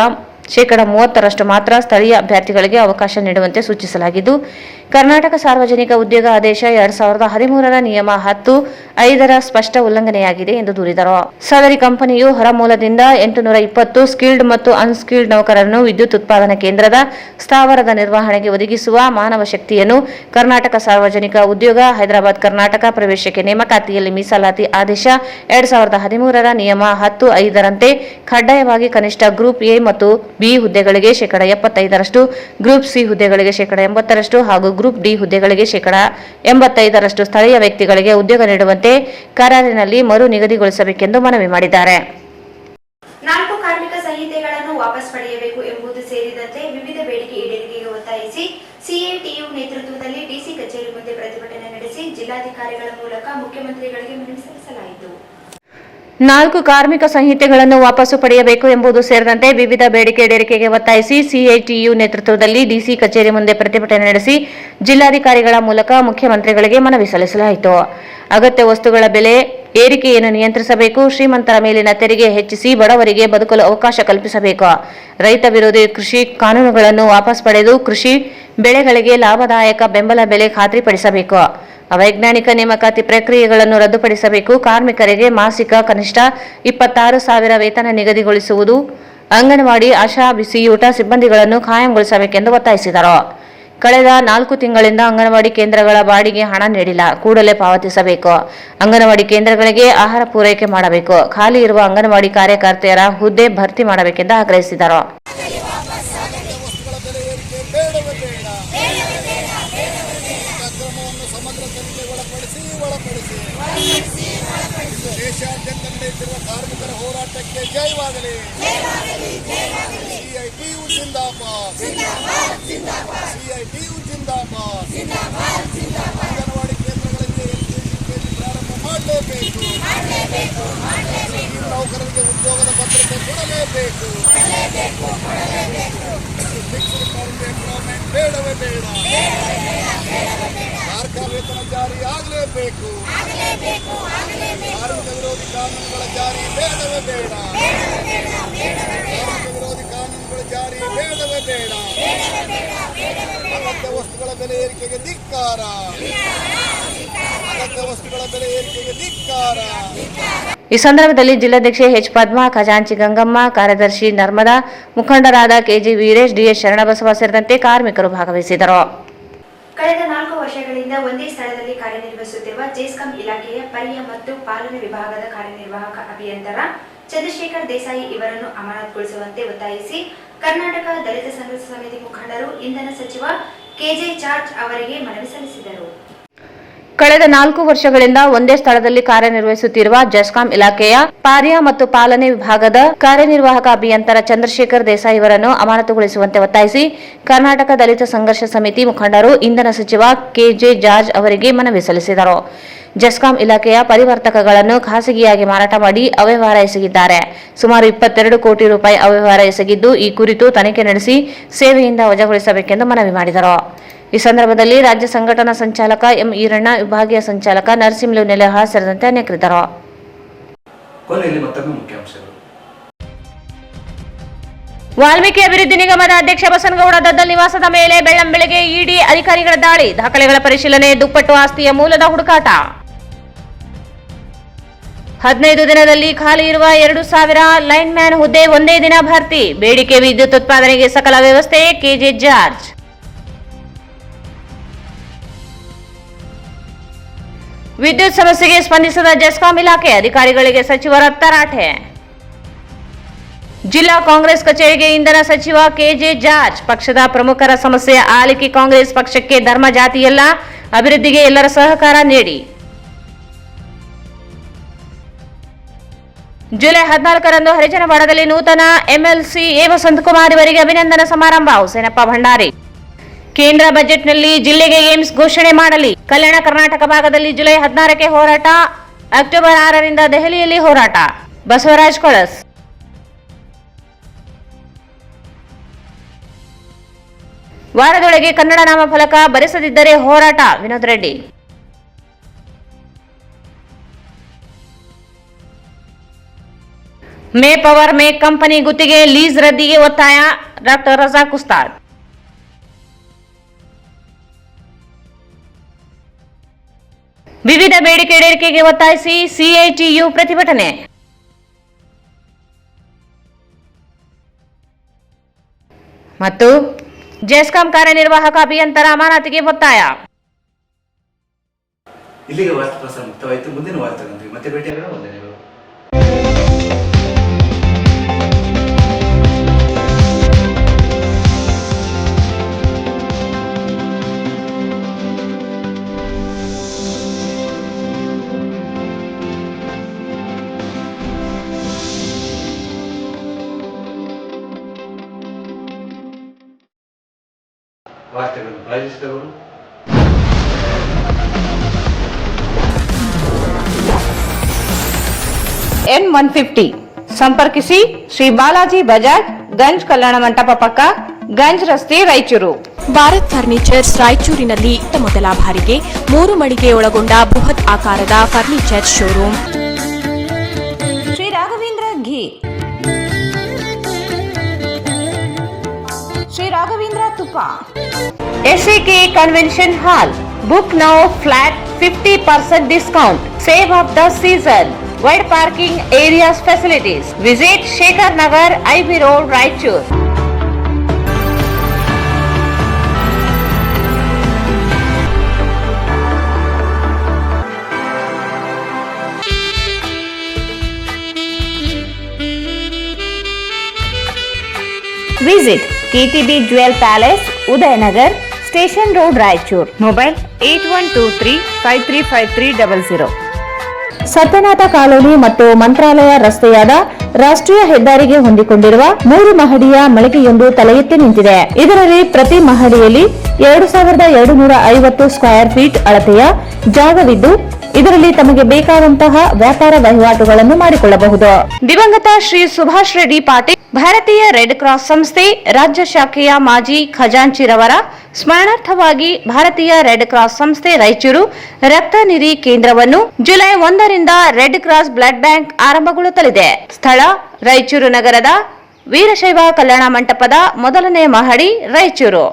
S2: 30% ಮಾತ್ರ ಸ್ಥಳೀಯ ಅಭ್ಯರ್ಥಿಗಳಿಗೆ ಅವಕಾಶ ನೀಡುವಂತೆ ಸೂಚಿಸಲಾಗಿದ್ದು, ಕರ್ನಾಟಕ ಸಾರ್ವಜನಿಕ ಉದ್ಯೋಗ ಆದೇಶ 2013ರ ನಿಯಮ 10(5)ರ ಸ್ಪಷ್ಟ ಉಲ್ಲಂಘನೆಯಾಗಿದೆ ಎಂದು ದೂರಿದರು. ಸದರಿ ಕಂಪನಿಯು ಹೊರಮೂಲದಿಂದ 820 ಸ್ಕಿಲ್ಡ್ ಮತ್ತು ಅನ್ಸ್ಕಿಲ್ಡ್ ನೌಕರರನ್ನು ವಿದ್ಯುತ್ ಉತ್ಪಾದನಾ ಕೇಂದ್ರದ ಸ್ಥಾವರದ ನಿರ್ವಹಣೆಗೆ ಒದಗಿಸುವ ಮಾನವ ಶಕ್ತಿಯನ್ನು ಕರ್ನಾಟಕ ಸಾರ್ವಜನಿಕ ಉದ್ಯೋಗ ಹೈದರಾಬಾದ್ ಕರ್ನಾಟಕ ಪ್ರವೇಶಕ್ಕೆ ನೇಮಕಾತಿಯಲ್ಲಿ ಮೀಸಲಾತಿ ಆದೇಶ 2013ರ ನಿಯಮ 10(5)ರಂತೆ ಕಡ್ಡಾಯವಾಗಿ ಕನಿಷ್ಠ ಗ್ರೂಪ್ ಎ ಮತ್ತು ಬಿ ಹುದ್ದೆಗಳಿಗೆ 75%, ಗ್ರೂಪ್ ಸಿ ಹುದ್ದೆಗಳಿಗೆ 80% ಹಾಗೂ ಗ್ರೂಪ್ ಡಿ ಹುದ್ದೆಗಳಿಗೆ 85% ಸ್ಥಳೀಯ ವ್ಯಕ್ತಿಗಳಿಗೆ ಉದ್ಯೋಗ ನೀಡುವಂತೆ ಕರಾರಿನಲ್ಲಿ ಮರು ನಿಗದಿಗೊಳಿಸಬೇಕೆಂದು ಮನವಿ ಮಾಡಿದ್ದಾರೆ.
S4: 4 ಕಾರ್ಮಿಕ ಸಂಹಿತೆಗಳನ್ನು ವಾಪಸ್ ಪಡೆಯಬೇಕು ಎಂಬುದು ಸೇರಿದಂತೆ ವಿವಿಧ ಬೇಡಿಕೆ ಈಡೇರಿಕೆಗೆ ಒತ್ತಾಯಿಸಿ ಸಿಐಟಿಯು ನೇತೃತ್ವದಲ್ಲಿ ಡಿಸಿ ಕಚೇರಿ ಮುಂದೆ ಪ್ರತಿಭಟನೆ ನಡೆಸಿ ಜಿಲ್ಲಾಧಿಕಾರಿಗಳ ಮೂಲಕ ಮುಖ್ಯಮಂತ್ರಿಗಳಿಗೆ ಮನವಿ ಸಲ್ಲಿಸಲಾಯಿತು.
S2: 4 ಕಾರ್ಮಿಕ ಸಂಹಿತೆಗಳನ್ನು ವಾಪಸ್ಸು ಪಡೆಯಬೇಕು ಎಂಬುದು ಸೇರಿದಂತೆ ವಿವಿಧ ಬೇಡಿಕೆ ಈಡೇರಿಕೆಗೆ ಒತ್ತಾಯಿಸಿ ಸಿಐಟಿಯು ನೇತೃತ್ವದಲ್ಲಿ ಡಿಸಿ ಕಚೇರಿ ಮುಂದೆ ಪ್ರತಿಭಟನೆ ನಡೆಸಿ ಜಿಲ್ಲಾಧಿಕಾರಿಗಳ ಮೂಲಕ ಮುಖ್ಯಮಂತ್ರಿಗಳಿಗೆ ಮನವಿ ಸಲ್ಲಿಸಲಾಯಿತು. ಅಗತ್ಯ ವಸ್ತುಗಳ ಬೆಲೆ ಏರಿಕೆಯನ್ನು ನಿಯಂತ್ರಿಸಬೇಕು, ಶ್ರೀಮಂತರ ಮೇಲಿನ ತೆರಿಗೆ ಹೆಚ್ಚಿಸಿ ಬಡವರಿಗೆ ಬದುಕಲು ಅವಕಾಶ ಕಲ್ಪಿಸಬೇಕು, ರೈತ ವಿರೋಧಿ ಕೃಷಿ ಕಾನೂನುಗಳನ್ನು ವಾಪಸ್ ಪಡೆದು ಕೃಷಿ ಬೆಳೆಗಳಿಗೆ ಲಾಭದಾಯಕ ಬೆಂಬಲ ಬೆಲೆ ಖಾತ್ರಿಪಡಿಸಬೇಕು, ಅವೈಜ್ಞಾನಿಕ ನೇಮಕಾತಿ ಪ್ರಕ್ರಿಯೆಗಳನ್ನು ರದ್ದುಪಡಿಸಬೇಕು, ಕಾರ್ಮಿಕರಿಗೆ ಮಾಸಿಕ ಕನಿಷ್ಠ 26,000 ವೇತನ ನಿಗದಿಗೊಳಿಸುವುದು, ಅಂಗನವಾಡಿ ಆಶಾ ಬಿಸಿಯೂಟ ಸಿಬ್ಬಂದಿಗಳನ್ನು ಕಾಯಂಗೊಳಿಸಬೇಕೆಂದು ಒತ್ತಾಯಿಸಿದರು. ಕಳೆದ 4 ತಿಂಗಳಿಂದ ಅಂಗನವಾಡಿ ಕೇಂದ್ರಗಳ ಬಾಡಿಗೆ ಹಣ ನೀಡಿಲ್ಲ, ಕೂಡಲೇ ಪಾವತಿಸಬೇಕು, ಅಂಗನವಾಡಿ ಕೇಂದ್ರಗಳಿಗೆ ಆಹಾರ ಪೂರೈಕೆ ಮಾಡಬೇಕು, ಖಾಲಿ ಇರುವ ಅಂಗನವಾಡಿ ಕಾರ್ಯಕರ್ತೆಯರ ಹುದ್ದೆ ಭರ್ತಿ ಮಾಡಬೇಕೆಂದು ಆಗ್ರಹಿಸಿದರು.
S10: ದೇಶಾದ್ಯಂತ ನಡೆಯುತ್ತಿರುವ ಕಾರ್ಮಿಕರ ಹೋರಾಟಕ್ಕೆ ಜಯವಾಗಲಿ. ಸಿಐಟಿಯು ಜಿಂದಾಬಾದ್, ಸಿಐಟಿಯು ಜಿಂದಾಬಾದ್. ಅಂಗನವಾಡಿ ಕೇಂದ್ರಗಳಲ್ಲಿ ಎಲ್ಕೆಜಿ ಪ್ರಾರಂಭ ಮಾಡಲೇಬೇಕು. ನೌಕರರಿಗೆ ಉದ್ಯೋಗದ ಭದ್ರತೆ ಕೊಡಲೇಬೇಕು. ಫಿಕ್ಸ್ಡ್ ಟರ್ಮ್ ಎಂಪ್ಲಾಯ್ಮೆಂಟ್ ಬೇಡವೇ ಬೇಡ. ಕಾರ್ಮಿಕ ವೇತನ ಜಾರಿ ಆಗಲೇಬೇಕು. ಕಾರ್ಮಿಕ ವಿರೋಧಿ ಕಾನೂನುಗಳ ಜಾರಿ ಬೇಡವೇ ಬೇಡ. ಕಾರ್ಮಿಕ ವಿರೋಧಿ ಕಾನೂನುಗಳ ಜಾರಿ ಬೇಡವೇ ಬೇಡ. ಅಗತ್ಯ ವಸ್ತುಗಳ ಬೆಲೆ ಏರಿಕೆಗೆ ಧಿಕ್ಕಾರ. ಅಗತ್ಯ ವಸ್ತುಗಳ ಬೆಲೆ ಏರಿಕೆಗೆ ಧಿಕ್ಕಾರ.
S2: ಈ ಸಂದರ್ಭದಲ್ಲಿ ಜಿಲ್ಲಾಧ್ಯಕ್ಷೆ ಎಚ್ ಪದ್ಮಾ, ಖಜಾಂಚಿ ಗಂಗಮ್ಮ, ಕಾರ್ಯದರ್ಶಿ ನರ್ಮದಾ, ಮುಖಂಡರಾದ ಕೆಜಿ ವೀರೇಶ್, ಡಿಎಸ್ ಶರಣಬಸವ ಸೇರಿದಂತೆ ಕಾರ್ಮಿಕರು ಭಾಗವಹಿಸಿದರು.
S4: ಕಳೆದ 4 ವರ್ಷಗಳಿಂದ ಒಂದೇ ಸ್ಥಳದಲ್ಲಿ ಕಾರ್ಯನಿರ್ವಹಿಸುತ್ತಿರುವ ಜೆಸ್ಕಾಂ ಇಲಾಖೆಯ ಪರಿಯ ಮತ್ತು ಪಾಲನೆ ವಿಭಾಗದ ಕಾರ್ಯನಿರ್ವಾಹಕ ಅಭಿಯಂತರ ಚಂದ್ರಶೇಖರ್ ದೇಸಾಯಿ ಇವರನ್ನು ಅಮಾನತುಗೊಳಿಸುವಂತೆ ಒತ್ತಾಯಿಸಿ ಕರ್ನಾಟಕ ದಲಿತ ಸಂಘರ್ಷ ಸಮಿತಿ ಮುಖಂಡರು ಇಂಧನ ಸಚಿವ ಕೆಜೆ ಜಾರ್ಜ್ ಅವರಿಗೆ ಮನವಿ ಸಲ್ಲಿಸಿದರು.
S2: ಕಳೆದ 4 ವರ್ಷಗಳಿಂದ ಒಂದೇ ಸ್ಥಳದಲ್ಲಿ ಕಾರ್ಯನಿರ್ವಹಿಸುತ್ತಿರುವ ಜೆಸ್ಕಾಂ ಇಲಾಖೆಯ ಕಾರ್ಯ ಮತ್ತು ಪಾಲನೆ ವಿಭಾಗದ ಕಾರ್ಯನಿರ್ವಾಹಕ ಅಭಿಯಂತರ ಚಂದ್ರಶೇಖರ್ ದೇಸಾಯಿ ಇವರನ್ನು ಅಮಾನತುಗೊಳಿಸುವಂತೆ ಒತ್ತಾಯಿಸಿ ಕರ್ನಾಟಕ ದಲಿತ ಸಂಘರ್ಷ ಸಮಿತಿ ಮುಖಂಡರು ಇಂಧನ ಸಚಿವ ಕೆಜೆ ಜಾರ್ಜ್ ಅವರಿಗೆ ಮನವಿ ಸಲ್ಲಿಸಿದರು. ಜೆಸ್ಕಾಂ ಇಲಾಖೆಯ ಪರಿವರ್ತಕಗಳನ್ನು ಖಾಸಗಿಯಾಗಿ ಮಾರಾಟ ಮಾಡಿ ಅವ್ಯವಹಾರ ಎಸಗಿದ್ದಾರೆ. ಸುಮಾರು 22 ಕೋಟಿ ರೂಪಾಯಿ ಅವ್ಯವಹಾರ ಎಸಗಿದ್ದು, ಈ ಕುರಿತು ತನಿಖೆ ನಡೆಸಿ ಸೇವೆಯಿಂದ ವಜಾಗೊಳಿಸಬೇಕೆಂದು ಮನವಿ ಮಾಡಿದರು. ಈ ಸಂದರ್ಭದಲ್ಲಿ ರಾಜ್ಯ ಸಂಘಟನಾ ಸಂಚಾಲಕ ಎಂ ಈರಣ್ಣ, ವಿಭಾಗೀಯ ಸಂಚಾಲಕ ನರಸಿಂಹಲು ನೆಲೆಹಾಳ ಸೇರಿದಂತೆ ಅನೇಕರಿದ್ದರು. ವಾಲ್ಮೀಕಿ ಅಭಿವೃದ್ಧಿ ನಿಗಮದ ಅಧ್ಯಕ್ಷ ಬಸನಗೌಡ ದದ್ದಲ್ ನಿವಾಸದ ಮೇಲೆ ಬೆಳ್ಳಂಬೆಳಗ್ಗೆ ಇಡಿ ಅಧಿಕಾರಿಗಳ ದಾಳಿ, ದಾಖಲೆಗಳ ಪರಿಶೀಲನೆ, ದುಪ್ಪಟ್ಟು ಆಸ್ತಿಯ ಮೂಲದ ಹುಡುಕಾಟ. 15 ದಿನದಲ್ಲಿ ಖಾಲಿ ಇರುವ 2,000 ಲೈನ್ಮ್ಯಾನ್ ಹುದ್ದೆ ಒಂದೇ ದಿನ ಭರ್ತಿ, ಬೇಡಿಕೆ ವಿದ್ಯುತ್ ಉತ್ಪಾದನೆಗೆ ಸಕಲ ವ್ಯವಸ್ಥೆ, ಕೆಜೆ ಜಾರ್ಜ್. ವಿದ್ಯುತ್ ಸಮಸ್ಯೆಗೆ ಸ್ಪಂದಿಸದ ಜೆಸ್ಕಾಂ ಇಲಾಖೆ, ಅಧಿಕಾರಿಗಳಿಗೆ ಸಚಿವರ ತರಾಟೆ. ಜಿಲ್ಲಾ ಕಾಂಗ್ರೆಸ್ ಕಚೇರಿಗೆ ಇಂಧನ ಸಚಿವ ಕೆಜೆ ಜಾರ್ಜ್. ಪಕ್ಷದ ಪ್ರಮುಖರ ಸಮಸ್ಯೆ ಆಲಿಕೆ ಕಾಂಗ್ರೆಸ್ ಪಕ್ಷಕ್ಕೆ ಧರ್ಮ ಜಾತಿಯಲ್ಲ, ಅಭಿವೃದ್ಧಿಗೆ ಎಲ್ಲರ ಸಹಕಾರ ನೀಡಿ. ಜುಲೈ 14ರಂದು ಹರಿಜನವಾಡದಲ್ಲಿ ನೂತನ ಎಂಎಲ್ಸಿ ಎ ವಸಂತಕುಮಾರ್ ಇವರಿಗೆ ಅಭಿನಂದನಾ ಸಮಾರಂಭ. ಹುಸೇನಪ್ಪ ಭಂಡಾರಿ. ಕೇಂದ್ರ ಬಜೆಟ್ನಲ್ಲಿ ಜಿಲ್ಲೆಗೆ ಏಮ್ಸ್ ಘೋಷಣೆ ಮಾಡಲಿ. ಕಲ್ಯಾಣ ಕರ್ನಾಟಕ ಭಾಗದಲ್ಲಿ ಜುಲೈ 16ಕ್ಕೆ ಹೋರಾಟ, ಅಕ್ಟೋಬರ್ 6ರಿಂದ ದೆಹಲಿಯಲ್ಲಿ ಹೋರಾಟ. ಬಸವರಾಜ್ ಕೊಳಸ್. ವಾರದೊಳಗೆ ಕನ್ನಡ ನಾಮಫಲಕ ಬರೆಸದಿದ್ದರೆ ಹೋರಾಟ. Vinod Reddy. May power make company ಗುತ್ತಿಗೆ ಲೀಸ್ ರದ್ದಿಗೆ ಒತ್ತಾಯ. ಡಾಕ್ಟರ್ ರಜಾಕ್ ಉಸ್ತಾದ್. ವಿವಿಧ ಬೇಡಿಕೆ ಈಡೇರಿಕೆಗೆ ಒತ್ತಾಯಿಸಿ ಸಿಐಟಿಯು ಪ್ರತಿಭಟನೆ. ಮತ್ತು ಜೆಸ್ಕಾಂ ಕಾರ್ಯನಿರ್ವಾಹಕ ಅಭಿಯಂತರ ಅಮಾನತಿಗೆ ಒತ್ತಾಯ.
S1: ಇಲ್ಲಿಗೆ ವಾರ್ತಾ ಪ್ರಸಾರ ಮುಕ್ತವಾಯಿತು. ಮುಂದಿನ ವಾರ್ತೆಗಳೊಂದಿಗೆ ಮತ್ತೆ ಭೇಟಿಯಾಗೋಣ. ವಂದನೆಗಳು. ವಾರ್ತೆಗಳನ್ನು ಪ್ರಾಯೋಜಿಸಿದವರು
S2: N150 ಸಂಪರ್ಕಿಸಿ ಶ್ರೀ ಬಾಲಾಜಿ ಬಜಾಜ್, ಗಂಜ್ ಕಲ್ಯಾಣ ಮಂಟಪ ಪಕ್ಕ, ಗಂಜ್ ರಸ್ತೆ, ರಾಯಚೂರು.
S3: ಭಾರತ್ ಫರ್ನಿಚರ್ಸ್ ರಾಯಚೂರಿನಲ್ಲಿ ಮೊದಲ ಬಾರಿಗೆ 3 ಮಳಿಗೆ ಒಳಗೊಂಡ ಬೃಹತ್ ಆಕಾರದ ಫರ್ನಿಚರ್ ಶೋರೂಮ್.
S2: ಶ್ರೀ ರಾಘವೇಂದ್ರ ಘೀ, ಶ್ರೀ ರಾಘವೇಂದ್ರ ತುಪ್ಪ, SAK convention hall. Book now, flat 50% discount. Save of the season. Wide parking areas facilities. Visit Shekhar Nagar, IB Road, Raichur. Visit KTB Jewel Palace, Udayanagar, Station Road, Raichur. Mobile 8123-535300. Satyanatha colony ಮತ್ತು ಮಂತ್ರಾಲಯ ರಸ್ತೆಯಾದ ರಾಷ್ಟ್ರೀಯ ಹೆದ್ದಾರಿಗೆ ಹೊಂದಿಕೊಂಡಿರುವ 3 ಮಹಡಿಯ ಮಳಿಗೆಯೊಂದು ತಲೆ ಎತ್ತಿ ನಿಂತಿದೆ. ಇದರಲ್ಲಿ ಪ್ರತಿ ಮಹಡಿಯಲ್ಲಿ 2250 ಸ್ಕ್ವೇರ್ ಫೀಟ್ ಅಳತೆಯ ಜಾಗವಿದ್ದು, ಇದರಲ್ಲಿ ತಮಗೆ ಬೇಕಾದಂತಹ ವ್ಯಾಪಾರ ವಹಿವಾಟುಗಳನ್ನು ಮಾಡಿಕೊಳ್ಳಬಹುದು. ದಿವಂಗತ ಶ್ರೀ ಸುಭಾಷ್ ರೆಡ್ಡಿ ಪಾಟೀಲ್ ಭಾರತೀಯ ರೆಡ್ ಕ್ರಾಸ್ ಸಂಸ್ಥೆ ರಾಜ್ಯ ಶಾಖೆಯ ಮಾಜಿ ಖಜಾಂಚಿರವರ ಸ್ಮರಣಾರ್ಥವಾಗಿ ಭಾರತೀಯ ರೆಡ್ ಕ್ರಾಸ್ ಸಂಸ್ಥೆ ರಾಯಚೂರು ರಕ್ತ ನಿಧಿ ಕೇಂದ್ರವನ್ನು ಜುಲೈ 1ರಿಂದ ರೆಡ್ ಕ್ರಾಸ್ ಬ್ಲಡ್ ಬ್ಯಾಂಕ್ ಆರಂಭಗೊಳ್ಳುತ್ತಲಿದೆ. ಸ್ಥಳ ರಾಯಚೂರು ನಗರದ ವೀರಶೈವ ಕಲ್ಯಾಣ ಮಂಟಪದ 1ನೇ ಮಹಡಿ, ರಾಯಚೂರು.